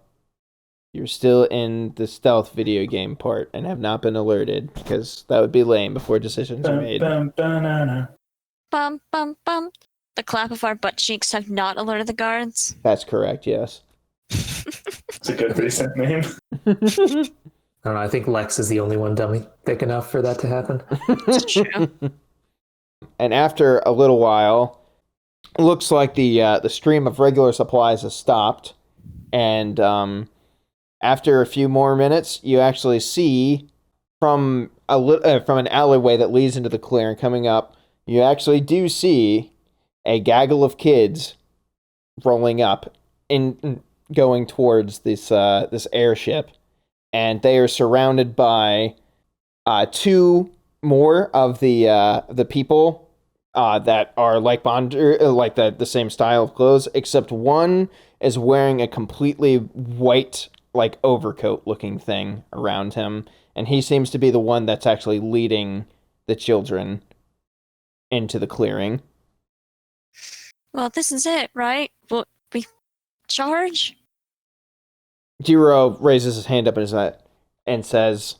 A: you're still in the stealth video game part and have not been alerted, because that would be lame before decisions are made.
D: Bum, bum, bum. The clap of our butt cheeks have not alerted the guards.
A: That's correct, yes.
B: It's a good recent meme.
C: I don't know, I think Lex is the only one dummy thick enough for that to happen.
D: It's true.
A: And after a little while, it looks like the stream of regular supplies has stopped. And after a few more minutes, you actually see from an alleyway that leads into the clearing coming up, you actually do see a gaggle of kids rolling up in going towards this airship, and they are surrounded by 2 more of the people that are like like the same style of clothes, except one is wearing a completely white like overcoat looking thing around him, and he seems to be the one that's actually leading the children into the clearing.
D: Well, this is it, right? Will we charge?
A: Jiro raises his hand up and says,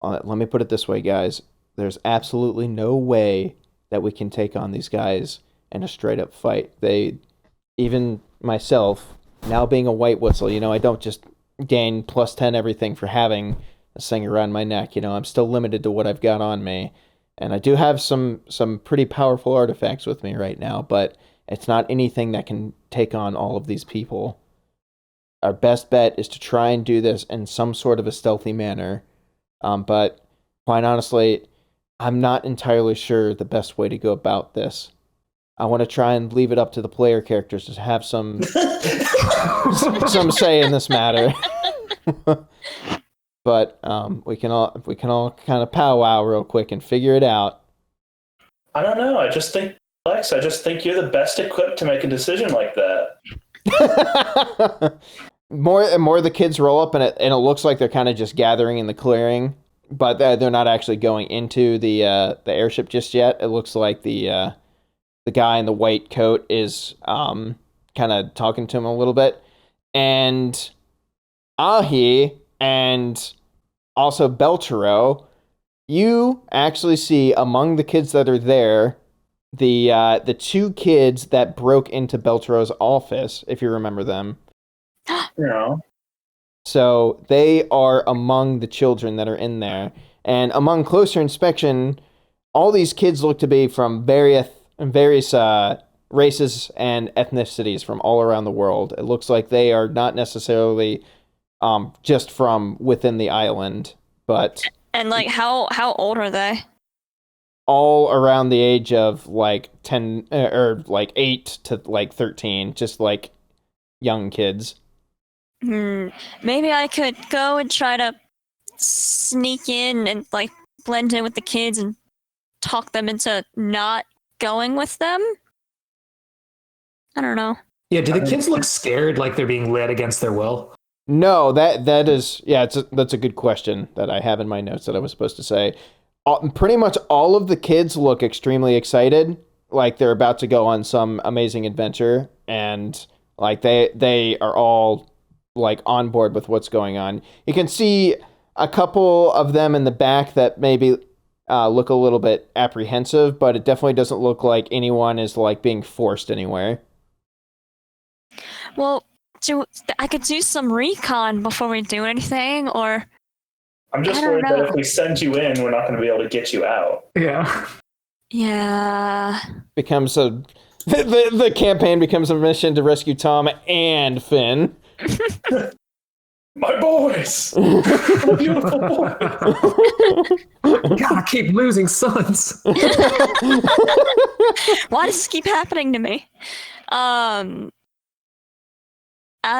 A: let me put it this way, guys. There's absolutely no way that we can take on these guys in a straight-up fight. Even myself, now being a white whistle, I don't just gain +10 everything for having a thing around my neck. I'm still limited to what I've got on me. And I do have some pretty powerful artifacts with me right now, but it's not anything that can take on all of these people. Our best bet is to try and do this in some sort of a stealthy manner. But quite honestly, I'm not entirely sure the best way to go about this. I want to try and leave it up to the player characters to have some say in this matter. But we can all kind of powwow real quick and figure it out.
B: I don't know. I just think, Lex, you're the best equipped to make a decision like that.
A: More and more the kids roll up, and it looks like they're kind of just gathering in the clearing, but they're not actually going into the airship just yet. It looks like the guy in the white coat is kind of talking to him a little bit, and Ahi and also Beltero, you actually see among the kids that are there the two kids that broke into Beltero's office, if you remember them.
B: Yeah.
A: So they are among the children that are in there. And among closer inspection, all these kids look to be from various races and ethnicities from all around the world. It looks like they are not necessarily just from within the island, but...
D: And, like, how old are they?
A: All around the age of, like, 10, or, like, 8 to, like, 13, just, like, young kids.
D: Maybe I could go and try to sneak in and, like, blend in with the kids and talk them into not going with them? I don't know.
C: Yeah, do the kids look scared, like they're being led against their will?
A: No, that is, yeah, that's a good question that I have in my notes that I was supposed to say. Pretty much all of the kids look extremely excited, like they're about to go on some amazing adventure, and like they are all like on board with what's going on. You can see a couple of them in the back that maybe look a little bit apprehensive, but it definitely doesn't look like anyone is like being forced anywhere.
D: Well, I could do some recon before we do anything, or...
B: I'm just worried that if we send you in, we're not going to be able to get you out.
C: Yeah.
D: Yeah.
A: The campaign becomes a mission to rescue Tom and Finn.
B: My boys! My beautiful boys!
C: God, I keep losing sons.
D: Why does this keep happening to me? I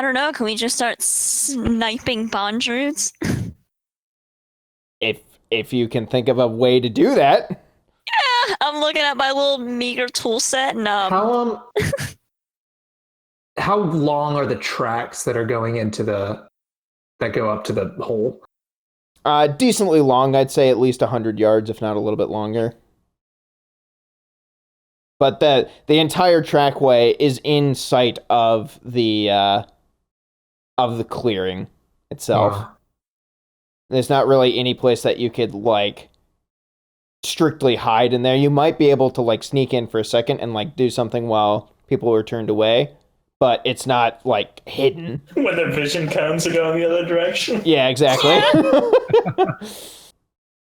D: don't know. Can we just start sniping Bondroods?
A: If you can think of a way to do that.
D: Yeah, I'm looking at my little meager tool set and
C: how long are the tracks that are going into that go up to the hole?
A: Decently long, I'd say at least 100 yards, if not a little bit longer. But the entire trackway is in sight of the clearing itself. There's not really any place that you could like strictly hide in there. You might be able to like sneak in for a second and like do something while people are turned away, but it's not like hidden.
B: When their vision comes to go in the other direction.
A: Yeah, exactly.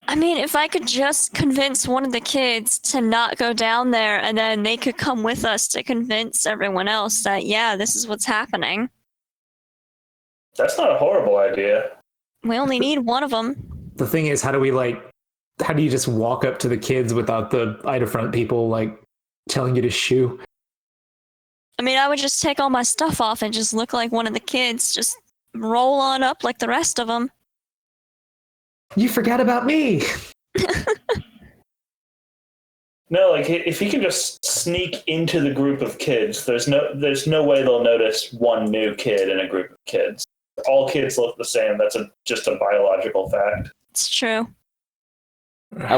D: I mean, if I could just convince one of the kids to not go down there, and then they could come with us to convince everyone else that, yeah, this is what's happening.
B: That's not a horrible idea.
D: We only need one of them.
C: The thing is, how do you just walk up to the kids without the Idafront people like telling you to shoo?
D: I mean, I would just take all my stuff off and just look like one of the kids, just roll on up like the rest of them.
C: You forgot about me.
B: No, like if you can just sneak into the group of kids, there's no way they'll notice one new kid in a group of kids. All kids look the same. That's just a biological fact.
D: It's true.
A: I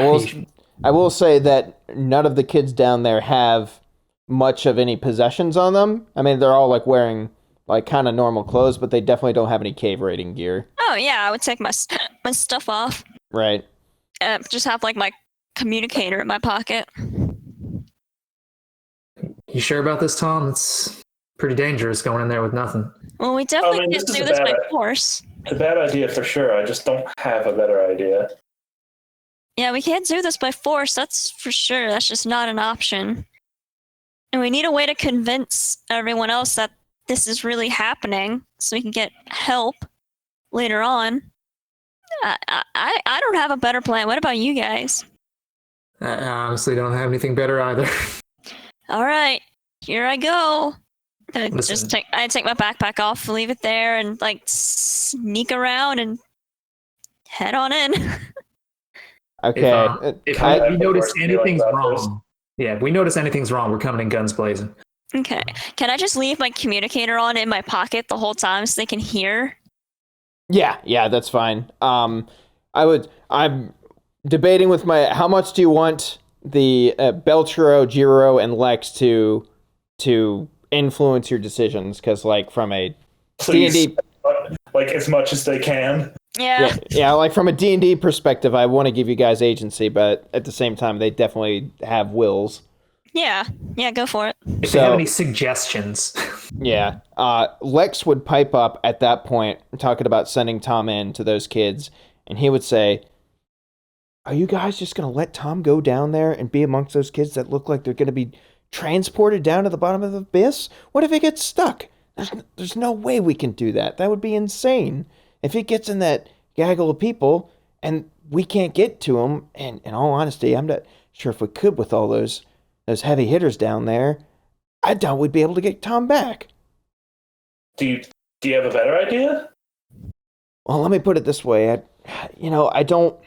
A: will say that none of the kids down there have much of any possessions on them. I mean, they're all like wearing like kind of normal clothes, but they definitely don't have any cave raiding gear.
D: Oh yeah, I would take my stuff off.
A: Right.
D: Just have like my communicator in my pocket.
C: You sure about this, Tom? It's pretty dangerous going in there with nothing.
D: Well, we definitely can't do this by force.
B: It's a bad idea for sure. I just don't have a better idea.
D: Yeah, we can't do this by force, that's for sure. That's just not an option. And we need a way to convince everyone else that this is really happening so we can get help later on. I don't have a better plan. What about you guys?
C: I honestly don't have anything better either.
D: All right, here I go. I
C: Listen.
D: take my backpack off, leave it there, and like sneak around and head on in.
A: Okay.
C: If
A: I-
C: we notice anything's
B: about this.
C: wrong, if we notice anything's wrong, we're coming in guns blazing.
D: Okay. Can I just leave my communicator on in my pocket the whole time so they can hear?
A: yeah, that's fine. I'm debating with how much do you want the Belchero, Jiro, and Lex to influence your decisions? Because like from a D&D,
B: like as much as they can.
D: Yeah.
A: like from a D&D perspective, I want to give you guys agency, but at the same time, they definitely have wills.
D: Yeah, go for it.
C: If you have any suggestions.
A: Yeah. Lex would pipe up at that point, talking about sending Tom in to those kids, and he would say, are you guys just going to let Tom go down there and be amongst those kids that look like they're going to be transported down to the bottom of the abyss? What if he gets stuck? There's no way we can do that. That would be insane. If he gets in that gaggle of people and we can't get to him, and in all honesty, I'm not sure if we could with all those heavy hitters down there, I doubt we'd be able to get Tom back.
B: Do you have a better idea?
A: Well, let me put it this way. I don't...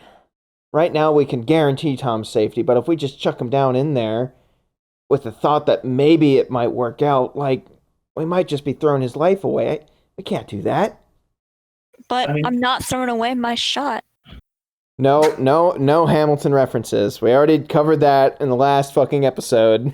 A: Right now, we can guarantee Tom's safety, but if we just chuck him down in there with the thought that maybe it might work out, like, we might just be throwing his life away. We can't do that.
D: But I'm not throwing away my shot.
A: No Hamilton references. We already covered that in the last fucking episode.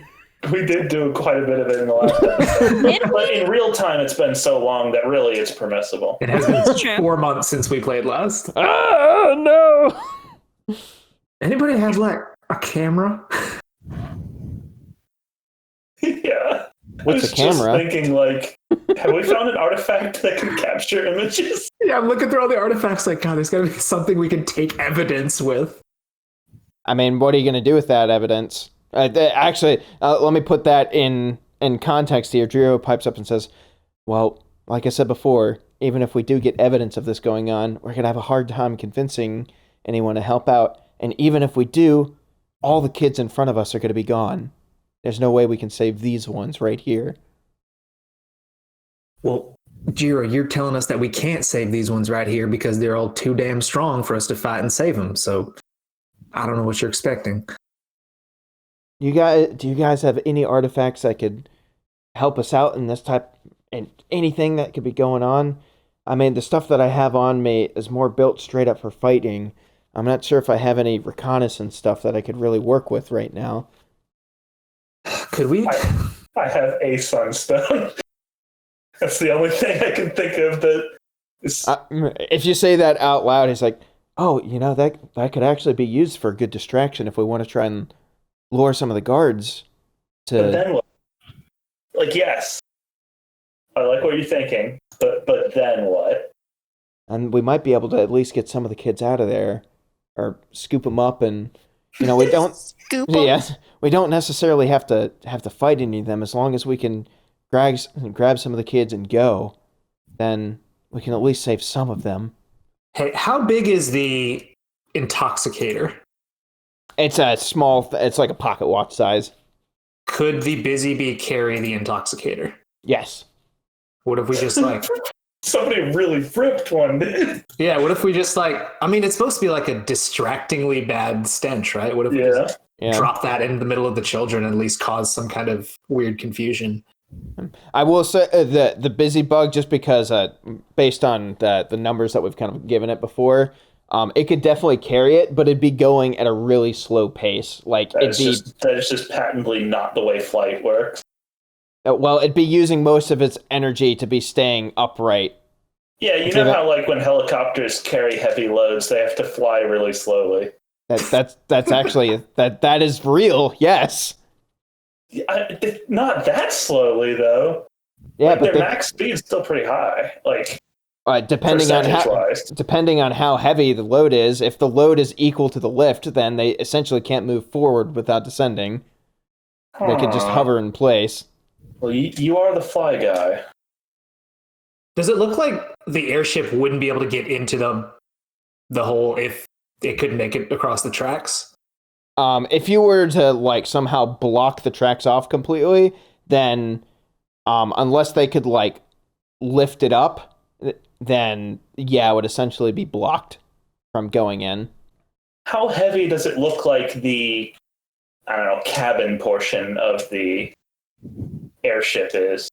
B: We did do quite a bit of it in the last episode. But in real time, it's been so long that really it's permissible.
C: It has been 4 months since we played last.
A: Oh, no!
C: Anybody have, like, a camera?
B: Yeah.
A: What's a camera?
B: I was just thinking, like, have we found an artifact that can capture images?
C: Yeah, I'm looking through all the artifacts like, God, there's got to be something we can take evidence with.
A: I mean, what are you going to do with that evidence? Actually, let me put that in context here. Drio pipes up and says, well, like I said before, even if we do get evidence of this going on, we're going to have a hard time convincing anyone to help out. And even if we do, all the kids in front of us are going to be gone. There's no way we can save these ones right here.
C: Well, Jiro, you're telling us that we can't save these ones right here because they're all too damn strong for us to fight and save them. So I don't know what you're expecting.
A: Do you guys have any artifacts that could help us out in this type, and anything that could be going on? I mean, the stuff that I have on me is more built straight up for fighting. I'm not sure if I have any reconnaissance stuff that I could really work with right now.
C: Could we?
B: I have a sunstone. That's the only thing I can think of that is...
A: if you say that out loud, he's like, oh, that could actually be used for a good distraction if we want to try and lure some of the guards to...
B: But then what? Like, yes. I like what you're thinking, but then what?
A: And we might be able to at least get some of the kids out of there, or scoop them up, and we don't...
D: Scoop 'em.
A: Yes, we don't necessarily have to fight any of them. As long as we can grab some of the kids and go, then we can at least save some of them.
C: Hey, how big is the intoxicator?
A: It's a small... it's like a pocket watch size.
C: Could the Busy Bee carry the intoxicator?
A: Yes.
C: What if we just like...
B: Somebody really ripped one, dude.
C: Yeah, what if we just like... I mean, it's supposed to be like a distractingly bad stench, right? What if we just drop that in the middle of the children and at least cause some kind of weird confusion?
A: I will say the busy bug, just because based on the numbers that we've kind of given it before, it could definitely carry it, but it'd be going at a really slow pace. Like
B: that is just patently not the way flight works.
A: Well, it'd be using most of its energy to be staying upright.
B: Yeah, you know how like when helicopters carry heavy loads, they have to fly really slowly.
A: That's actually that is real. Yes.
B: Not that slowly though.
A: Yeah,
B: like,
A: but
B: their max speed is still pretty high. Like
A: Depending on how heavy the load is, if the load is equal to the lift, then they essentially can't move forward without descending. They could just hover in place.
B: Well, you are the fly guy.
C: Does it look like the airship wouldn't be able to get into the hole if it couldn't make it across the tracks?
A: If you were to like somehow block the tracks off completely, then unless they could like lift it up, then yeah, it would essentially be blocked from going in.
B: How heavy does it look like the, I don't know, cabin portion of the airship is?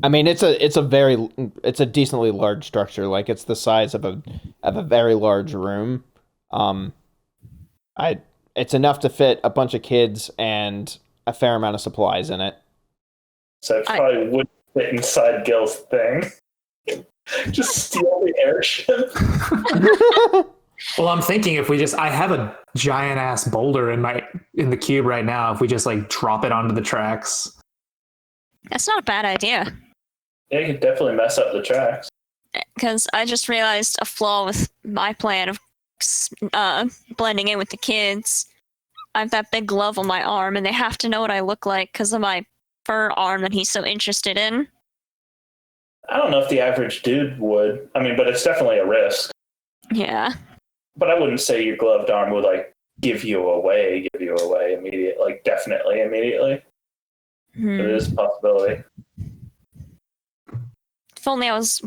A: I mean, it's a decently large structure. Like it's the size of a very large room. It's enough to fit a bunch of kids and a fair amount of supplies in it.
B: So it probably wouldn't fit inside Gil's thing. Just steal the airship.
C: Well, I'm thinking I have a giant ass boulder in the cube right now. If we just like drop it onto the tracks,
D: That's not a bad idea.
B: Yeah, you could definitely mess up the tracks.
D: Because I just realized a flaw with my plan of blending in with the kids. I have that big glove on my arm, and they have to know what I look like because of my fur arm that he's so interested in.
B: I don't know if the average dude would. I mean, but it's definitely a risk.
D: Yeah.
B: But I wouldn't say your gloved arm would like give you away immediately, like definitely immediately. It is a possibility.
D: If only I was.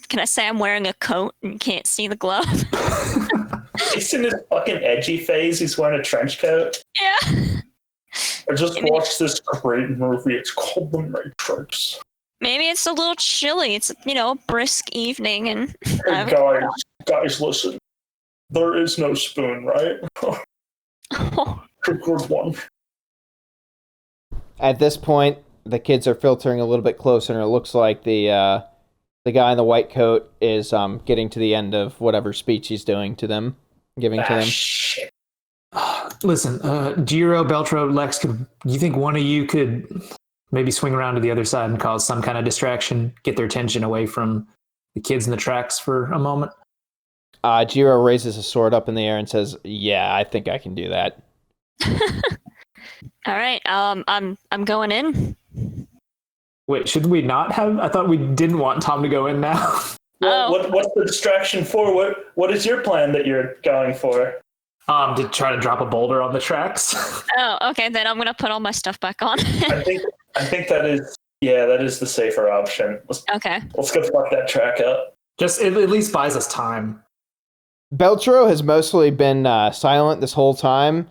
D: Can I say I'm wearing a coat and you can't see the glove?
B: He's in his fucking edgy phase. He's wearing a trench coat.
D: Yeah.
B: I just watched this great movie. It's called The Matrix.
D: Maybe it's a little chilly. It's, a brisk evening. And
B: Hey, guys, listen. There is no spoon, right? Good one.
A: At this point, the kids are filtering a little bit closer, and it looks like the guy in the white coat is getting to the end of whatever speech he's doing to them, giving to them.
B: Shit.
C: Listen, Jiro, Beltro, Lex, you think one of you could maybe swing around to the other side and cause some kind of distraction, get their attention away from the kids in the tracks for a moment?
A: Jiro raises his sword up in the air and says, "Yeah, I think I can do that."
D: All right. I'm going in.
C: Wait, should we not have? I thought we didn't want Tom to go in now.
B: Well, what's the distraction for? What is your plan that you're going for?
C: To try to drop a boulder on the tracks.
D: Oh, okay. Then I'm gonna put all my stuff back on.
B: I think that is the safer option.
D: Okay.
B: Let's go fuck that track up.
C: Just it at least buys us time.
A: Beltro has mostly been silent this whole time.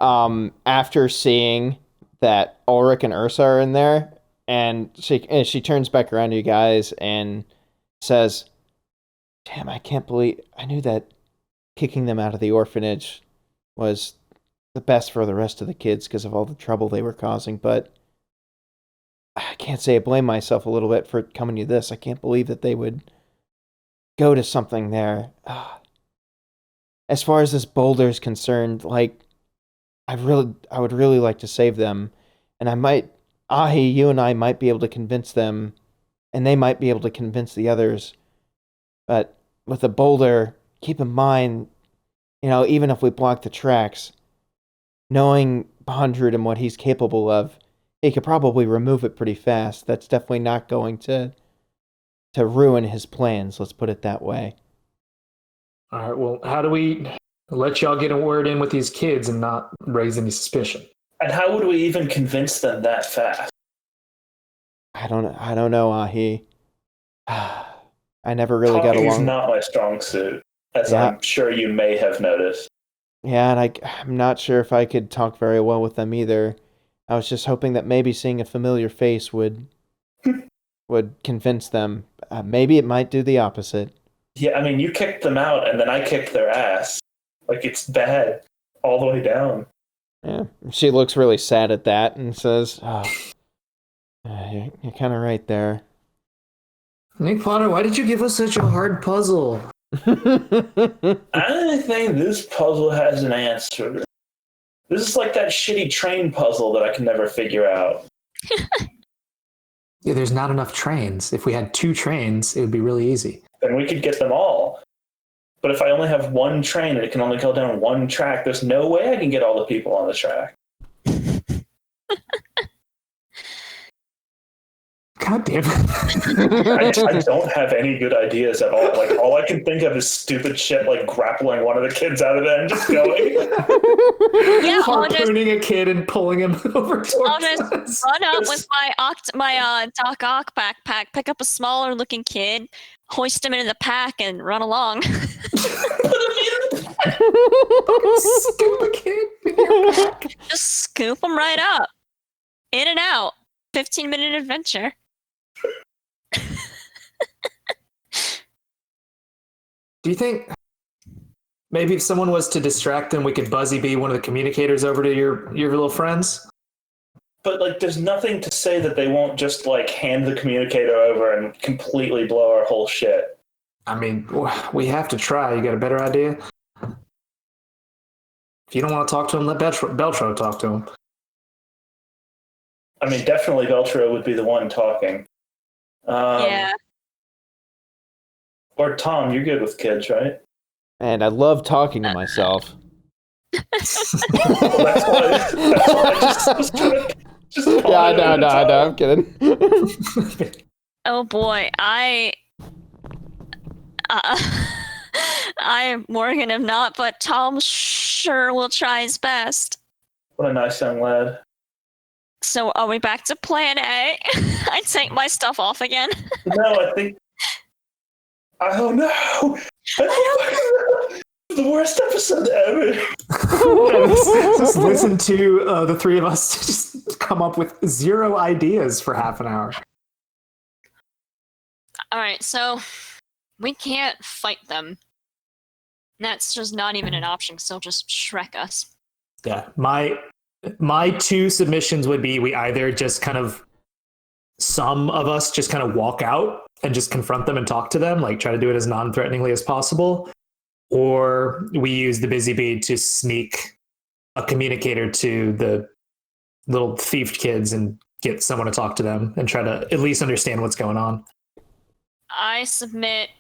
A: After seeing that Ulrich and Ursa are in there, and she turns back around to you guys and says, "Damn, I can't believe I knew that kicking them out of the orphanage was the best for the rest of the kids because of all the trouble they were causing, but I can't say I blame myself a little bit for coming to this. I can't believe that they would go to something there. As far as this boulder is concerned, like, I would really like to save them, and you and I might be able to convince them, and they might be able to convince the others, but with a boulder, keep in mind, even if we block the tracks, knowing Bondrewd and what he's capable of, he could probably remove it pretty fast. That's definitely not going to ruin his plans, let's put it that way."
C: All right, well, how do we let y'all get a word in with these kids and not raise any suspicion?
B: And how would we even convince them that fast?
A: I don't know, Ahi. I never really got
B: Talking
A: along.
B: is not my strong suit, as I'm sure you may have noticed.
A: Yeah, and I'm not sure if I could talk very well with them either. I was just hoping that maybe seeing a familiar face would convince them. Maybe it might do the opposite.
B: Yeah, I mean, you kicked them out, and then I kicked their ass. Like, it's bad all the way down.
A: Yeah, she looks really sad at that and says, you're kind of right there.
C: Nick Potter, why did you give us such a hard puzzle?
B: I think this puzzle has an answer. This is like that shitty train puzzle that I can never figure out.
C: Yeah, there's not enough trains. If we had 2 trains, it would be really easy.
B: then we could get them all. But if I only have one train and it can only go down one track, there's no way I can get all the people on the track.
C: God damn it.
B: I don't have any good ideas at all. Like, all I can think of is stupid shit like grappling one of the kids out of there and just going.
D: Yeah,
C: harpooning a kid and pulling him over towards
D: I'll just
C: us.
D: run up with my Doc Ock backpack, pick up a smaller looking kid, hoist him into the pack, and run along.
C: Scoop a kid in your pack.
D: Just scoop him right up. In and out. 15-minute adventure.
C: Do you think maybe if someone was to distract them, we could Buzzy be one of the communicators over to your little friends?
B: But like, there's nothing to say that they won't just like hand the communicator over and completely blow our whole shit.
C: I mean, we have to try. You got a better idea? If you don't want to talk to him, let Beltro talk to him.
B: I mean, definitely Beltro would be the one talking.
D: Yeah.
B: Or Tom, you're good with kids, right?
A: And I love talking to myself.
B: Well, that's why I just
A: Yeah, no, I'm kidding.
D: Oh boy, Morgan am not, but Tom sure will try his best.
B: What a nice young lad.
D: So are we back to plan A? I take my stuff off again.
B: No, I think. Oh no! The worst episode ever.
C: Just listen to the three of us just come up with 0 ideas for half an hour.
D: All right, so we can't fight them. That's just not even an option, because they'll just Shrek us.
C: Yeah, my 2 submissions would be we either just kind of, some of us just kind of walk out and just confront them and talk to them, like try to do it as non-threateningly as possible, or we use the Busy Bee to sneak a communicator to the little thieved kids and get someone to talk to them and try to at least understand what's going on.
D: I submit,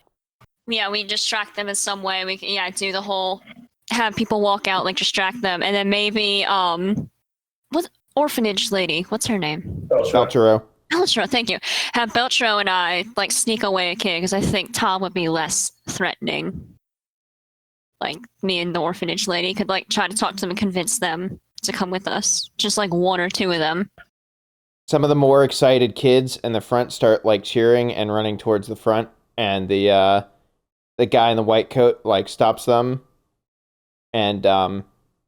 D: we distract them in some way. We can, do the whole have people walk out, like distract them, and then maybe what orphanage lady? What's her name?
A: Beltro.
D: Beltro, thank you. Have Beltro and I like sneak away a kid because I think Tom would be less threatening. Like me and the orphanage lady could like try to talk to them and convince them to come with us. Just like 1 or 2 of them.
A: Some of the more excited kids in the front start like cheering and running towards the front, and the guy in the white coat like stops them and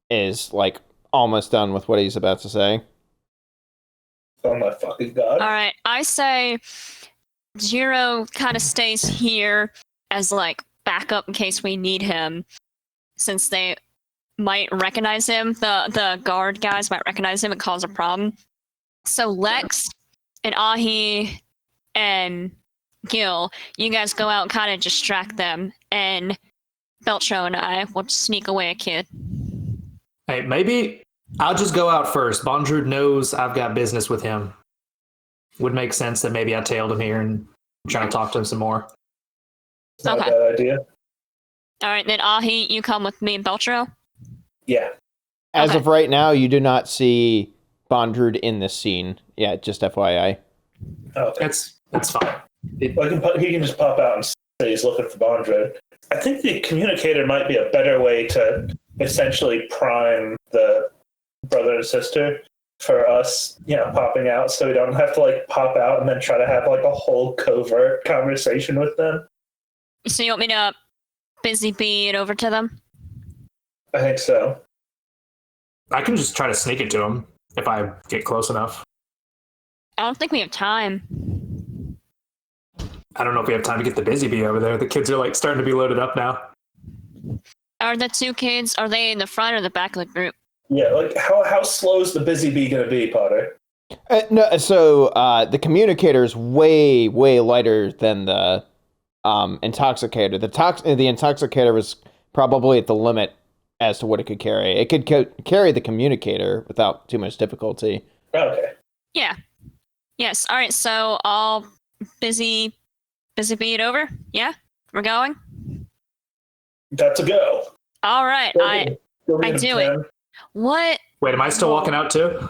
A: is like almost done with what he's about to say.
B: Oh my fucking god.
D: Alright, I say Jiro kind of stays here as like backup in case we need him, since they might recognize him. The guard guys might recognize him and cause a problem. So Lex and Ahi and Gil, you guys go out and kind of distract them, and Beltro and I will sneak away a kid.
C: Hey, maybe I'll just go out first. Bondrud knows I've got business with him. Would make sense that maybe I tailed him here and try to talk to him some more.
B: Not
D: Okay.
B: a bad idea.
D: All right, then Ahi, you come with me and Beltro.
B: Yeah.
A: As
D: Okay.
A: of right now, you do not see Bondrud in this scene. Yeah, just FYI.
B: Oh,
C: That's fine.
B: well, he can just pop out and say he's looking for Bondrud. I think the communicator might be a better way to essentially prime the brother and sister for us, popping out, so we don't have to like pop out and then try to have like a whole covert conversation with them.
D: So you want me to Busy Bee it over to them?
B: I think so.
C: I can just try to sneak it to him if I get close enough.
D: I don't think we have time.
C: I don't know if we have time to get the Busy Bee over there. The kids are like starting to be loaded up now.
D: Are the 2 kids, are they in the front or the back of the group?
B: Yeah, like how slow is the Busy Bee going to be, Potter?
A: No, so the communicator is way, way lighter than the intoxicator. The intoxicator was probably at the limit as to what it could carry. It could carry the communicator without too much difficulty.
B: Okay.
D: Yeah. Yes. All right. So I'll busy Bee it over. Yeah. We're going?
B: That's a go.
D: All right. I do it. What?
C: Wait, am I still walking out too?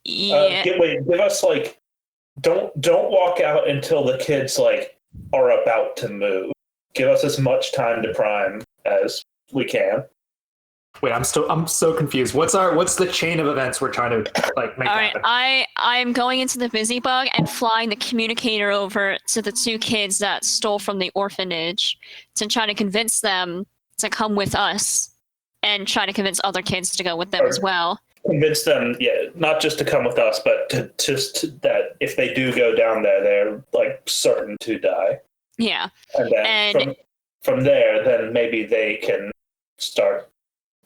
D: Yeah.
B: Give us like, don't walk out until the kids like are about to move. Give us as much time to prime as we can.
C: Wait, I'm so confused. What's the chain of events we're trying to like make happen?
D: All right, I'm going into the busy bug and flying the communicator over to the two kids that stole from the orphanage to try to convince them to come with us and try to convince other kids to go with them as well.
B: Convince them, not just to come with us, but that if they do go down there, they're like certain to die.
D: Yeah.
B: And then from there, then maybe they can start,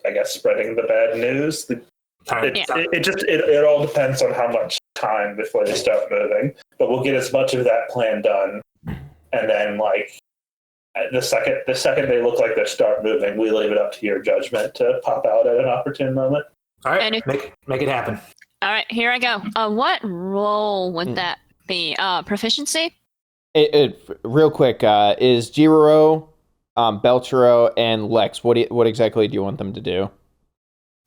B: I guess, spreading the bad news. It all depends on how much time before they start moving. But we'll get as much of that plan done, and then like the second they look like they start moving, we leave it up to your judgment to pop out at an opportune moment.
C: All right, make it happen.
D: All right, here I go. What role would that be? Proficiency?
A: Real quick, is Jiroro, Belchero, and Lex, what exactly do you want them to do?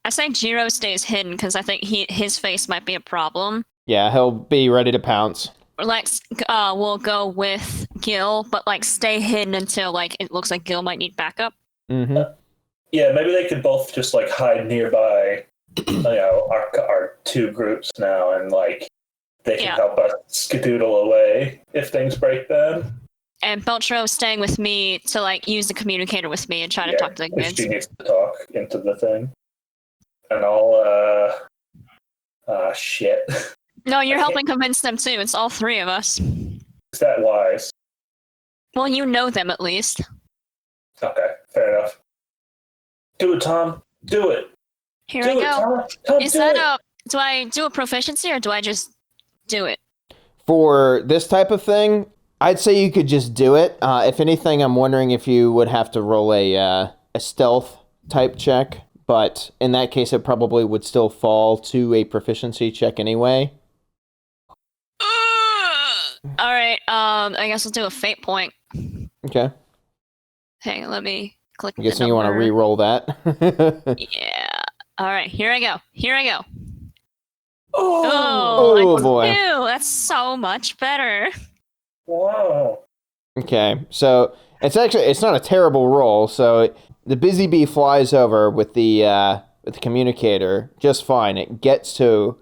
D: I say Jiro stays hidden because I think his face might be a problem.
A: Yeah, he'll be ready to pounce.
D: Lex will go with Gil, but like stay hidden until like it looks like Gil might need backup.
A: Mm-hmm.
B: Yeah, maybe they could both just like hide nearby, our two groups now, and like they can help us skedoodle away if things break down.
D: And Beltro staying with me to like use the communicator with me and try to talk to the kids.
B: She needs to talk into the thing. And I'll shit.
D: No, you're helping convince them too. It's all three of us.
B: Is that wise?
D: Well, you know them at least.
B: Okay, fair enough. Do it, Tom. Do it.
D: Here I go.
B: Tom,
D: Is that do I do a proficiency or do I just do it?
A: For this type of thing, I'd say you could just do it. If anything, I'm wondering if you would have to roll a stealth type check. But in that case, it probably would still fall to a proficiency check anyway.
D: All right. I guess I'll do a fate point.
A: Okay.
D: Hey, let me click.
A: I'm guessing you want to re-roll that.
D: Yeah. All right. Here I go.
A: Oh boy.
D: Ew, that's so much better.
B: Wow.
A: Okay, so it's not a terrible roll. So the busy bee flies over with the communicator just fine. It gets to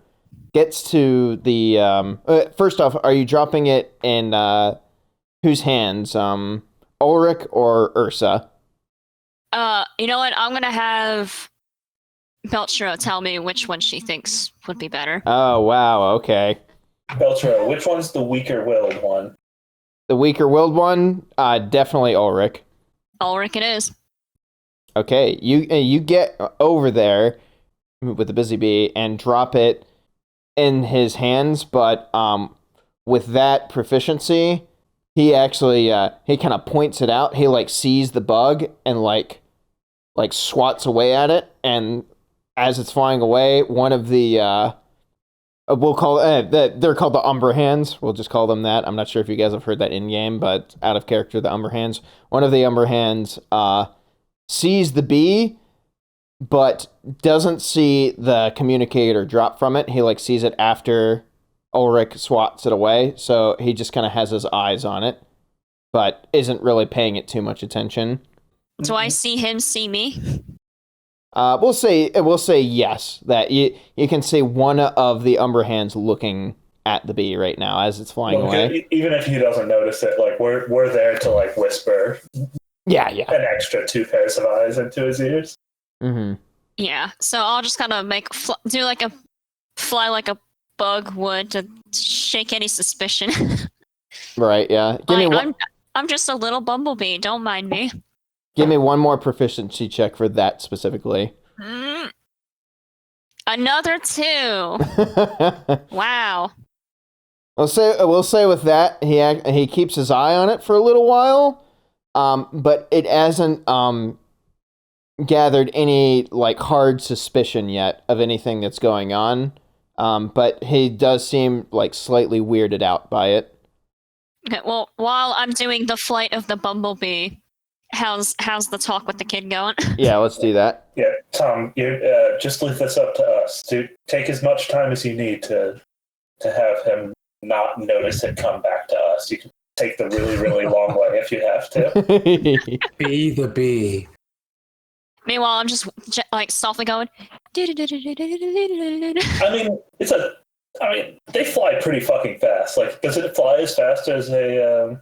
A: the first off, are you dropping it in whose hands? Ulrich or Ursa?
D: You know what? I'm gonna have Belchero tell me which one she thinks would be better.
A: Oh wow, okay.
B: Belchero, which one's the weaker-willed one?
A: The weaker-willed one? Definitely Ulrich.
D: Ulrich it is.
A: Okay, you get over there with the busy bee and drop it in his hands, but with that proficiency, he actually he kind of points it out. He like sees the bug and like swats away at it, and as it's flying away, one of the we'll call they're called the Umber Hands. We'll just call them that. I'm not sure if you guys have heard that in game, but out of character, the Umber Hands. One of the Umber Hands sees the bee, but doesn't see the communicator drop from it. He like sees it after Ulrich swats it away, so he just kind of has his eyes on it, but isn't really paying it too much attention.
D: Do I see him see me?
A: We'll say yes, that you can see one of the Umber Hands looking at the bee right now as it's flying away.
B: Even if he doesn't notice it, like we're there to like whisper.
A: Yeah.
B: An extra 2 pairs of eyes into his ears.
A: Mm-hmm.
D: Yeah. So I'll just kind of do like a fly like a bug would to shake any suspicion.
A: Right. Yeah.
D: I'm just a little bumblebee. Don't mind me.
A: Give me one more proficiency check for that specifically.
D: Another 2. Wow.
A: We'll say with that he keeps his eye on it for a little while, but it hasn't gathered any like hard suspicion yet of anything that's going on. But he does seem like slightly weirded out by it.
D: Okay, well, while I'm doing the flight of the bumblebee, how's the talk with the kid going?
A: Yeah, let's do that.
B: Yeah, Tom, you just leave this up to us. To take as much time as you need to have him not notice it come back to us. You can take the really, really long way if you have to.
C: Be the bee.
D: Meanwhile, I'm just like softly going.
B: I mean, they fly pretty fucking fast. Like, does it fly as fast as a?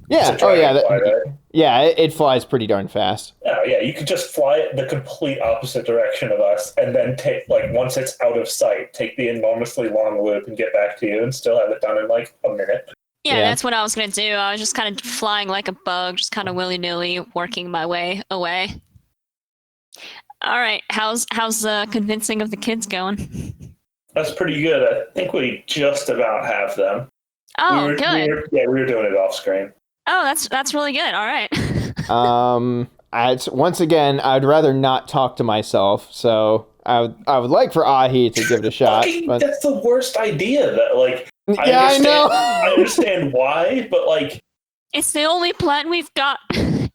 A: Yeah. Oh, yeah. Right? Yeah, it flies pretty darn fast.
B: Oh, yeah. You could just fly it the complete opposite direction of us, and then take once it's out of sight, take the enormously long loop and get back to you, and still have it done in like a minute.
D: Yeah, that's what I was gonna do. I was just kind of flying like a bug, just kind of willy-nilly working my way away. All right, how's the convincing of the kids going?
B: That's pretty good. I think we just about have them.
D: Oh, good.
B: We were doing it off screen.
D: Oh, that's really good. All right.
A: Once again, I'd rather not talk to myself, so I would like for Ahi to give it a shot. But...
B: That's the worst idea. That
A: I know.
B: I understand why, but
D: it's the only plan we've got.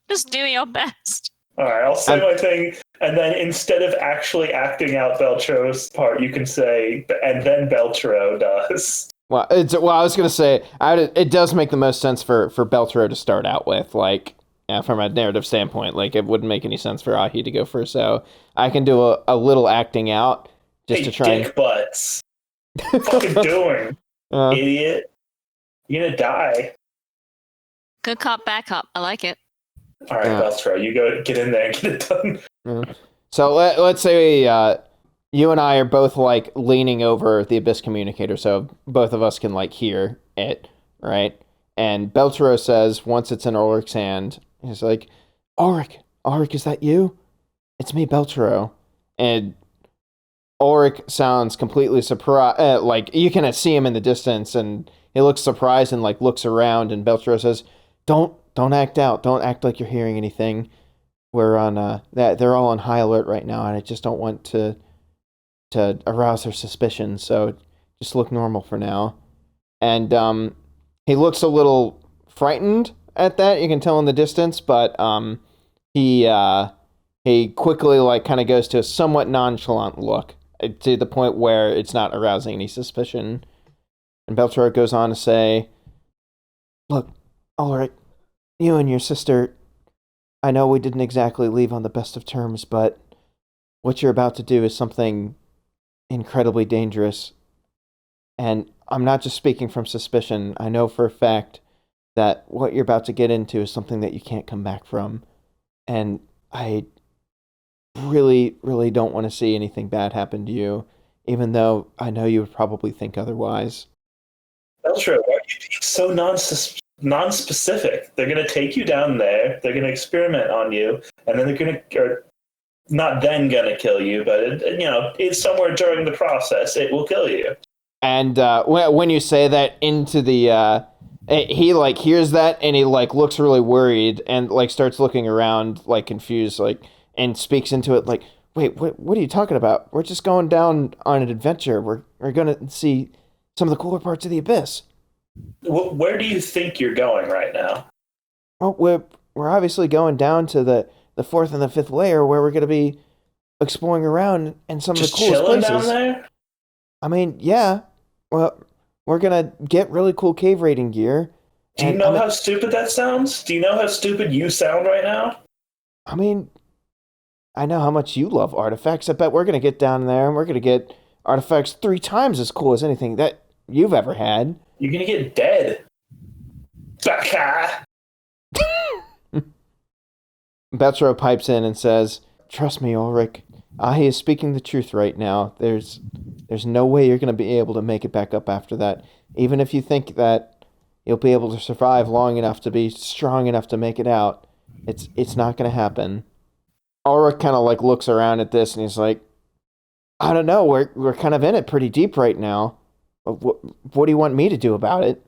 D: Just do your best.
B: All right, I'll say my thing, and then instead of actually acting out Beltro's part, you can say, and then Beltro does.
A: Well, I was going to say, it does make the most sense for Beltro to start out with, from a narrative standpoint. Like, it wouldn't make any sense for Ahi to go first, so I can do a little acting out just to try
B: dick butts. What fucking doing, idiot? You're gonna die.
D: Good cop, bad cop. I like it.
B: All right, Beltro, you go get in there and get it done.
A: So let's say you and I are both leaning over the Abyss communicator, so both of us can hear it, right? And Beltro says once it's in Ulrich's hand, he's like, Ulrich, is that you? It's me, Beltro. And Ulrich sounds completely surprised. You can see him in the distance, and he looks surprised and looks around. And Beltro says, "Don't act out. Don't act like you're hearing anything. We're on that. They're all on high alert right now, and I just don't want to arouse their suspicion. So just look normal for now." And he looks a little frightened at that. You can tell in the distance, but he quickly kind of goes to a somewhat nonchalant look to the point where it's not arousing any suspicion. And Beltro goes on to say, "Look, Ulrich, you and your sister, I know we didn't exactly leave on the best of terms, but what you're about to do is something incredibly dangerous. And I'm not just speaking from suspicion. I know for a fact that what you're about to get into is something that you can't come back from. And I really, really don't want to see anything bad happen to you, even though I know you would probably think otherwise."
B: Beltro, why are you being so non-specific? They're going to take you down there, they're going to experiment on you, and then they're going to, or not then going to kill you, but it's somewhere during the process, it will kill you.
A: And when you say that into the, he hears that and he looks really worried and starts looking around confused, and speaks into it wait, what are you talking about? We're just going down on an adventure. We're going to see some of the cooler parts of the Abyss.
B: Where do you think you're going right now?
A: Well, we're obviously going down to the fourth and the fifth layer, where we're going to be exploring around in some of the coolest places.
B: Down there?
A: I mean, yeah. Well, we're going to get really cool cave raiding gear.
B: Do you know how stupid that sounds? Do you know how stupid you sound right now?
A: I mean, I know how much you love artifacts. I bet we're going to get down there and we're going to get artifacts 3 times as cool as anything that you've ever had.
B: You're going to get dead. Baka!
A: Beltro pipes in and says, "Trust me, Ulrich. Ahi is speaking the truth right now. There's no way you're going to be able to make it back up after that. Even if you think that you'll be able to survive long enough to be strong enough to make it out, it's not going to happen." Ulrich kind of looks around at this and he's like, "I don't know. We're kind of in it pretty deep right now. What do you want me to do about it?"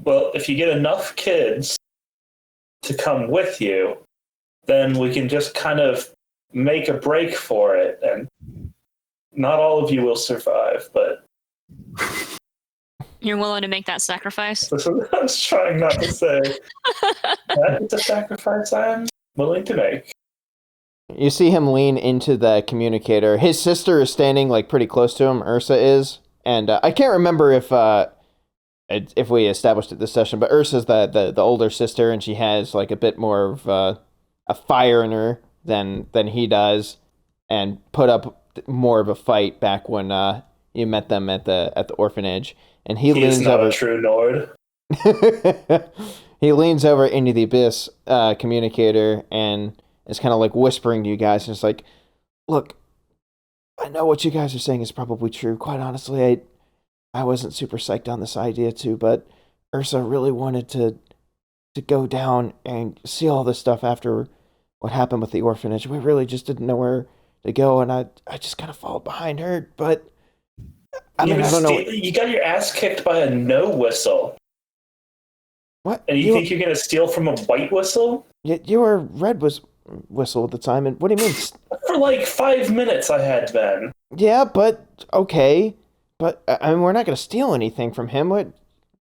B: Well, if you get enough kids to come with you, then we can just kind of make a break for it, and not all of you will survive, but
D: You're willing to make that sacrifice?
B: That's what I was trying not to say. That is a sacrifice I'm willing to make.
A: You see him lean into the communicator. His sister is standing like pretty close to him. Ursa is, and I can't remember if we established it this session, but Ursa's the older sister, and she has like a bit more of a fire in her than he does, and put up more of a fight back when you met them at the orphanage. And he leans
B: is not
A: over.
B: A true Nord.
A: He leans over into the abyss communicator and is kind of like whispering to you guys, and it's like, look, I know what you guys are saying is probably true. Quite honestly, I wasn't super psyched on this idea too, but Ursa really wanted to go down and see all this stuff after what happened with the orphanage. We really just didn't know where to go, and I just kind of followed behind her, but I don't know.
B: You got your ass kicked by a no whistle.
A: What?
B: And you think you're going to steal from a white whistle?
A: You were red whistle at the time, and what do you mean?
B: For like 5 minutes I had been.
A: Yeah, but okay. But I mean, we're not going to steal anything from him.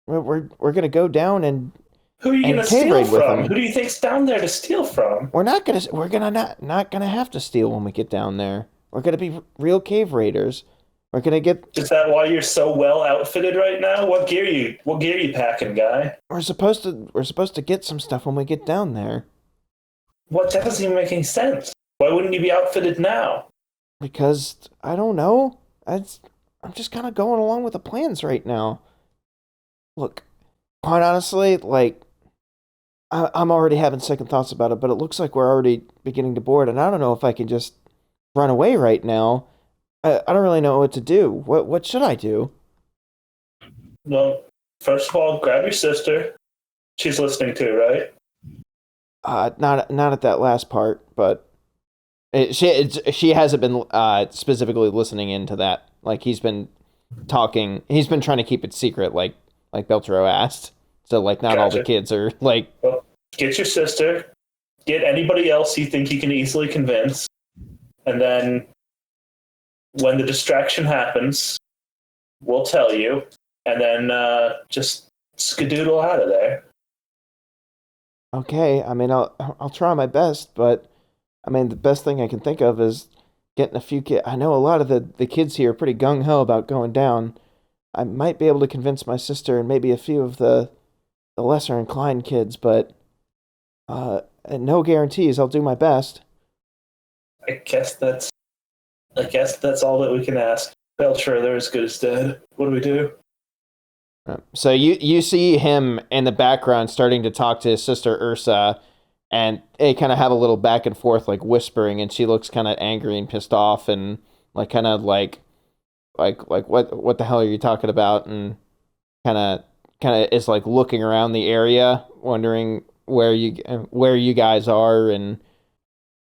A: We're going to go down and
B: who are you going to steal from? Who do you think's down there to steal from?
A: We're not going to have to steal when we get down there. We're going to be real cave raiders. We're going to get.
B: Is that why you're so well outfitted right now? What gear you packing, guy?
A: We're supposed to get some stuff when we get down there.
B: What? That doesn't even make any sense. Why wouldn't you be outfitted now?
A: Because I don't know. I'm just kind of going along with the plans right now. Look, quite honestly, like, I'm already having second thoughts about it, but it looks like we're already beginning to board, and I don't know if I can just run away right now. I don't really know what to do. What should I do?
B: Well, first of all, grab your sister. She's listening too, right?
A: Not at that last part, but she hasn't been specifically listening into that. Like, he's been talking. He's been trying to keep it secret, like Beltro asked. So like, not all the kids are like.
B: Well, get your sister. Get anybody else you think you can easily convince, and then when the distraction happens, we'll tell you, and then just skedoodle out of there.
A: Okay, I mean, I'll try my best, but I mean, the best thing I can think of is getting a few kids. I know a lot of the kids here are pretty gung-ho about going down. I might be able to convince my sister and maybe a few of the lesser inclined kids, but no guarantees. I'll do my best.
B: I guess that's all that we can ask. Belcher, they're as good as dead. What do we do?
A: So you see him in the background starting to talk to his sister Ursa, and they kind of have a little back and forth, like whispering, and she looks kind of angry and pissed off, and like kind of like what the hell are you talking about? And kind of is like looking around the area, wondering where you guys are, and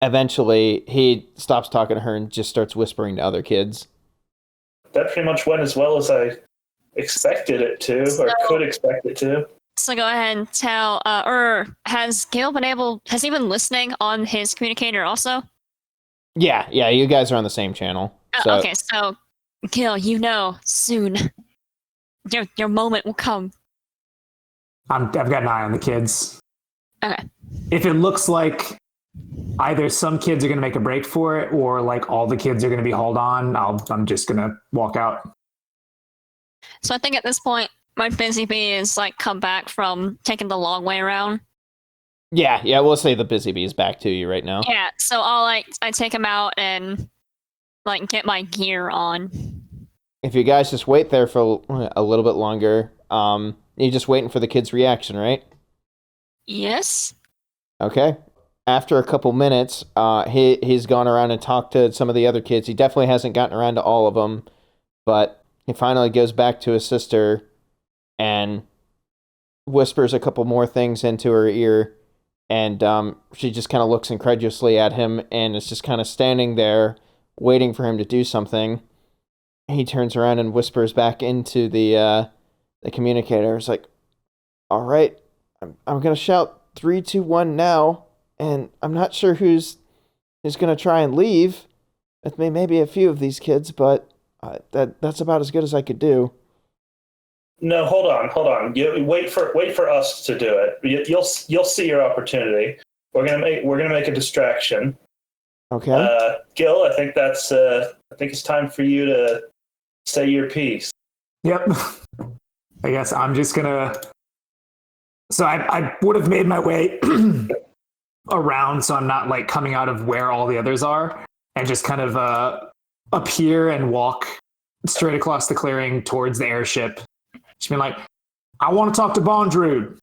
A: eventually he stops talking to her and just starts whispering to other kids.
B: That pretty much went as well as I expected it to, or could expect it to.
D: So go ahead and tell, has Gil has he been listening on his communicator also?
A: Yeah, you guys are on the same channel. So.
D: Okay, so Gil, soon your moment will come.
C: I've got an eye on the kids.
D: Okay.
C: If it looks like either some kids are going to make a break for it, or like all the kids are going to be hauled on, I'm just going to walk out.
D: So I think at this point, my busy bee is like come back from taking the long way around.
A: Yeah, we'll say the busy bee is back to you right now.
D: Yeah, so I take him out and like get my gear on.
A: If you guys just wait there for a little bit longer, you're just waiting for the kid's reaction, right?
D: Yes.
A: Okay. After a couple minutes, he's gone around and talked to some of the other kids. He definitely hasn't gotten around to all of them, but he finally goes back to his sister and whispers a couple more things into her ear, and she just kind of looks incredulously at him and is just kind of standing there waiting for him to do something. He turns around and whispers back into the communicator. It's like, all right, I'm going to shout 3, 2, 1 now, and I'm not sure who's going to try and leave with me, maybe a few of these kids, but that's about as good as I could do.
B: No, hold on. You wait for us to do it. You'll see your opportunity. We're gonna make a distraction.
A: Okay.
B: Gil, I think it's time for you to say your piece.
C: Yep. I guess I'm just gonna. So I would have made my way around, so I'm not like coming out of where all the others are, and just kind of appear and walk straight across the clearing towards the airship. Just being like, I want to talk to Bondrude.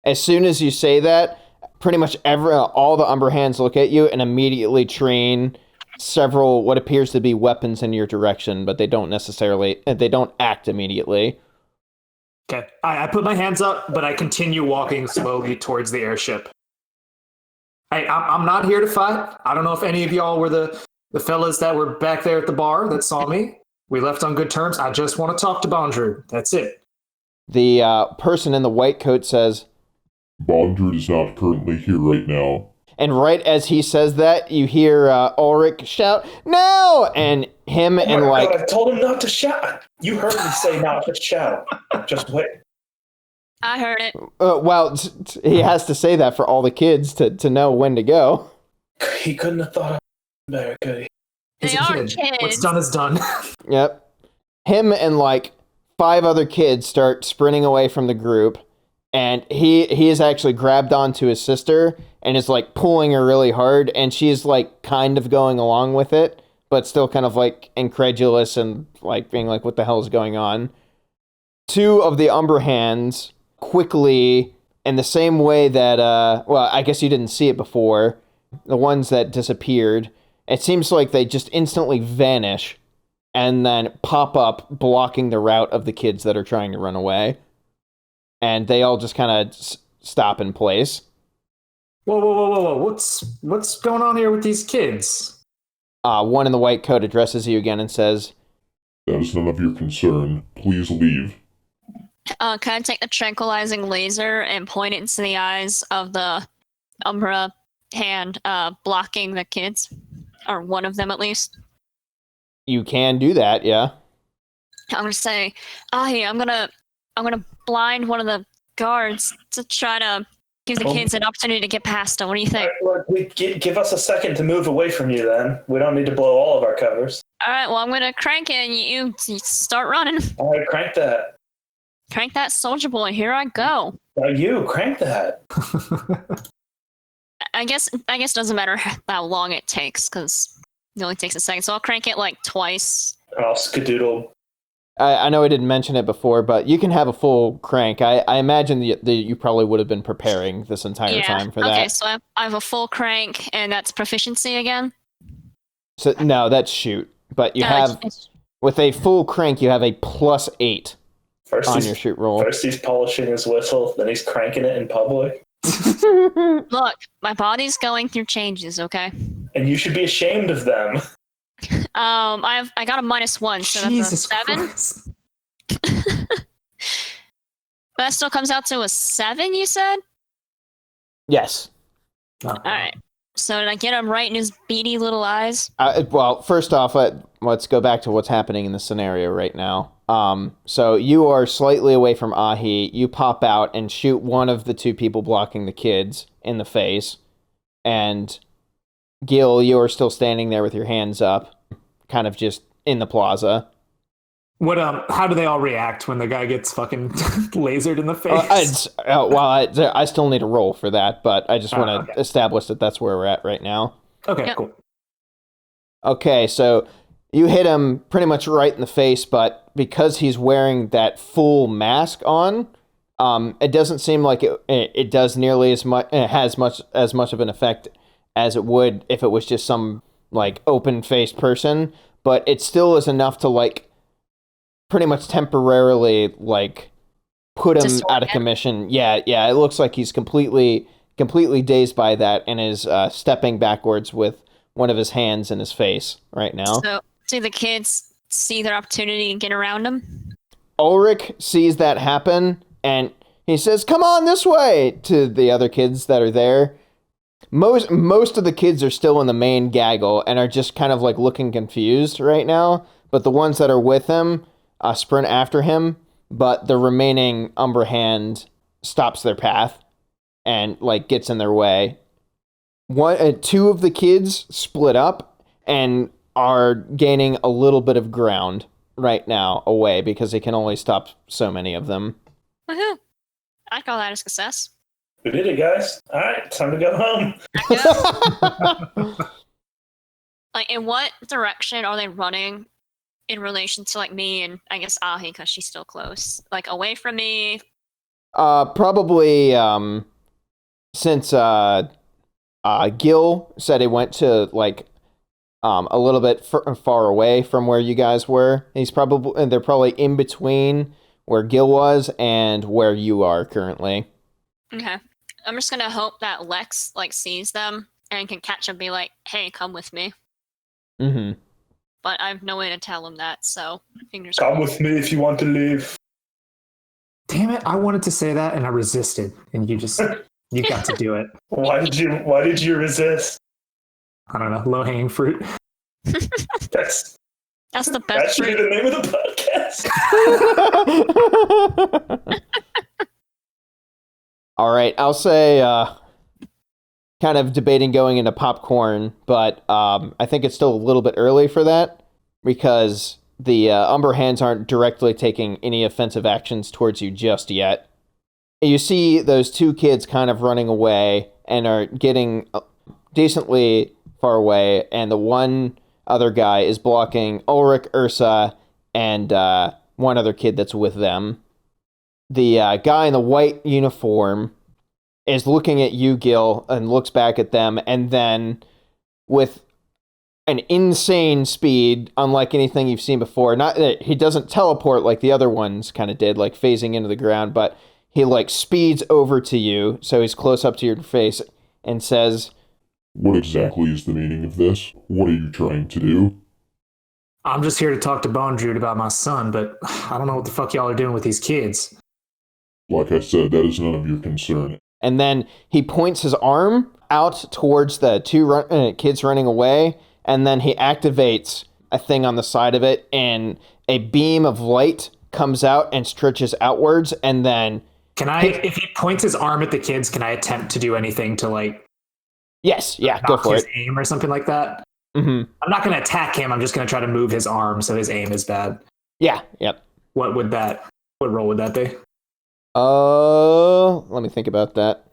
A: As soon as you say that, pretty much all the Umber Hands look at you and immediately train several what appears to be weapons in your direction, but they don't act immediately.
C: Okay. I put my hands up, but I continue walking slowly towards the airship. Hey, I'm not here to fight. I don't know if any of y'all were the fellas that were back there at the bar that saw me. We left on good terms. I just want to talk to Bondrude. That's it.
A: The person in the white coat says,
E: Bondrude is not currently here right now.
A: and right as he says that, you hear Ulrich shout, "No!" And him and
B: God,
A: like...
B: I told him not to shout. You heard me say not to shout. Just wait.
D: I heard it.
A: Well, he has to say that for all the kids to know when to go.
B: He couldn't have thought of it better, could he?
C: He's
D: They
C: a
D: are
C: kid.
D: kids.
C: What's done is done.
A: Yep. Him and like 5 other kids start sprinting away from the group, and he is actually grabbed onto his sister and is like pulling her really hard, and she's like kind of going along with it, but still kind of like incredulous and like being like, what the hell is going on? 2 of the Umber Hands quickly, in the same way that, well, I guess you didn't see it before, the ones that disappeared, it seems like they just instantly vanish and then pop up, blocking the route of the kids that are trying to run away. And they all just kind of stop in place.
C: Whoa. What's going on here with these kids?
A: One in the white coat addresses you again and says,
E: That is none of your concern. Please leave.
D: Can I take the tranquilizing laser and point it into the eyes of the Umbra hand blocking the kids? Or one of them at least?
A: you can do that, yeah.
D: I'm gonna say, hey, I'm gonna blind one of the guards to try to give the kids an opportunity to get past them. What do you think?
B: Give us a second to move away from you then. We don't need to blow all of our covers.
D: Alright, well, I'm gonna crank it and you start running.
B: All right, crank that.
D: Crank that, soldier boy. Here I go.
B: Now you, crank that.
D: I guess it doesn't matter how long it takes, because it only takes a second. So I'll crank it like twice.
B: And I'll skedoodle.
A: I know I didn't mention it before, but you can have a full crank. I imagine that you probably would have been preparing this entire time for that.
D: Okay, so I have a full crank, and that's proficiency again?
A: So no, that's shoot. But you have, with a full crank, you have a +8 on your shoot roll.
B: First he's polishing his whistle, then he's cranking it in public.
D: Look, my body's going through changes, okay?
B: And you should be ashamed of them.
D: I got a -1, so
C: Jesus
D: that's a 7.
C: Christ.
D: But that still comes out to a 7, you said?
A: Yes.
D: Alright. So did I get him right in his beady little eyes?
A: Well, first off, let's go back to what's happening in the scenario right now. So you are slightly away from Ahi. You pop out and shoot one of the 2 people blocking the kids in the face. And Gil, you are still standing there with your hands up, kind of just in the plaza.
C: What? How do they all react when the guy gets fucking lasered in the face?
A: I still need a roll for that, but I just want to establish that that's where we're at right now.
C: Okay,
D: Yep.
C: cool.
A: Okay, so you hit him pretty much right in the face, but because he's wearing that full mask on, it doesn't seem like it does nearly as much. It has as much of an effect as it would if it was just some like open-faced person. But it still is enough to like pretty much temporarily like put him out of commission. Yeah. It looks like he's completely dazed by that and is stepping backwards with one of his hands in his face right now.
D: So do the kids see their opportunity and get around him?
A: Ulrich sees that happen and he says, "Come on this way," to the other kids that are there. Most of the kids are still in the main gaggle and are just kind of like looking confused right now, but the ones that are with him sprint after him, but the remaining Umbra Hand stops their path and like gets in their way. Two of the kids split up and are gaining a little bit of ground right now away because they can only stop so many of them.
D: Woohoo! I call that a success.
B: We did it, guys. All right, time to go home.
D: Like, in what direction are they running in relation to like me and I guess Ahi because she's still close? Like away from me?
A: Probably since Gil said he went to like a little bit far away from where you guys were. They're probably in between where Gil was and where you are currently.
D: Okay. I'm just gonna hope that Lex like sees them and can catch them and be like, hey, come with me.
A: Mm-hmm.
D: But I have no way to tell him that, so fingers
B: Come
D: crossed.
B: with me if you want to leave.
C: Damn it! I wanted to say that and I resisted, and you got to do it.
B: Why did you resist?
C: I don't know, low hanging fruit.
B: That's
D: That's the
B: that
D: best
B: should be
D: fruit.
B: the name of the podcast.
A: All right, I'll say kind of debating going into popcorn, but I think it's still a little bit early for that because the Umber Hands aren't directly taking any offensive actions towards you just yet. You see those two kids kind of running away and are getting decently far away, and the one other guy is blocking Ulrich, Ursa, and one other kid that's with them. The guy in the white uniform is looking at you, Gil, and looks back at them, and then with an insane speed, unlike anything you've seen before, not that he doesn't teleport like the other ones kind of did, like phasing into the ground, but he like speeds over to you, so he's close up to your face, and says,
E: What exactly is the meaning of this? What are you trying to do?
C: I'm just here to talk to Bondrude about my son, but I don't know what the fuck y'all are doing with these kids.
E: Like I said, that is none of your concern.
A: and then he points his arm out towards the two kids running away, and then he activates a thing on the side of it, and a beam of light comes out and stretches outwards, and then...
C: Can I, if he points his arm at the kids, can I attempt to do anything to, like...
A: Yes, yeah, go for
C: his
A: it.
C: aim or something like that?
A: Mm-hmm.
C: I'm not going to attack him, I'm just going to try to move his arm so his aim is bad.
A: Yeah, yep.
C: What role would that be?
A: Let me think about that.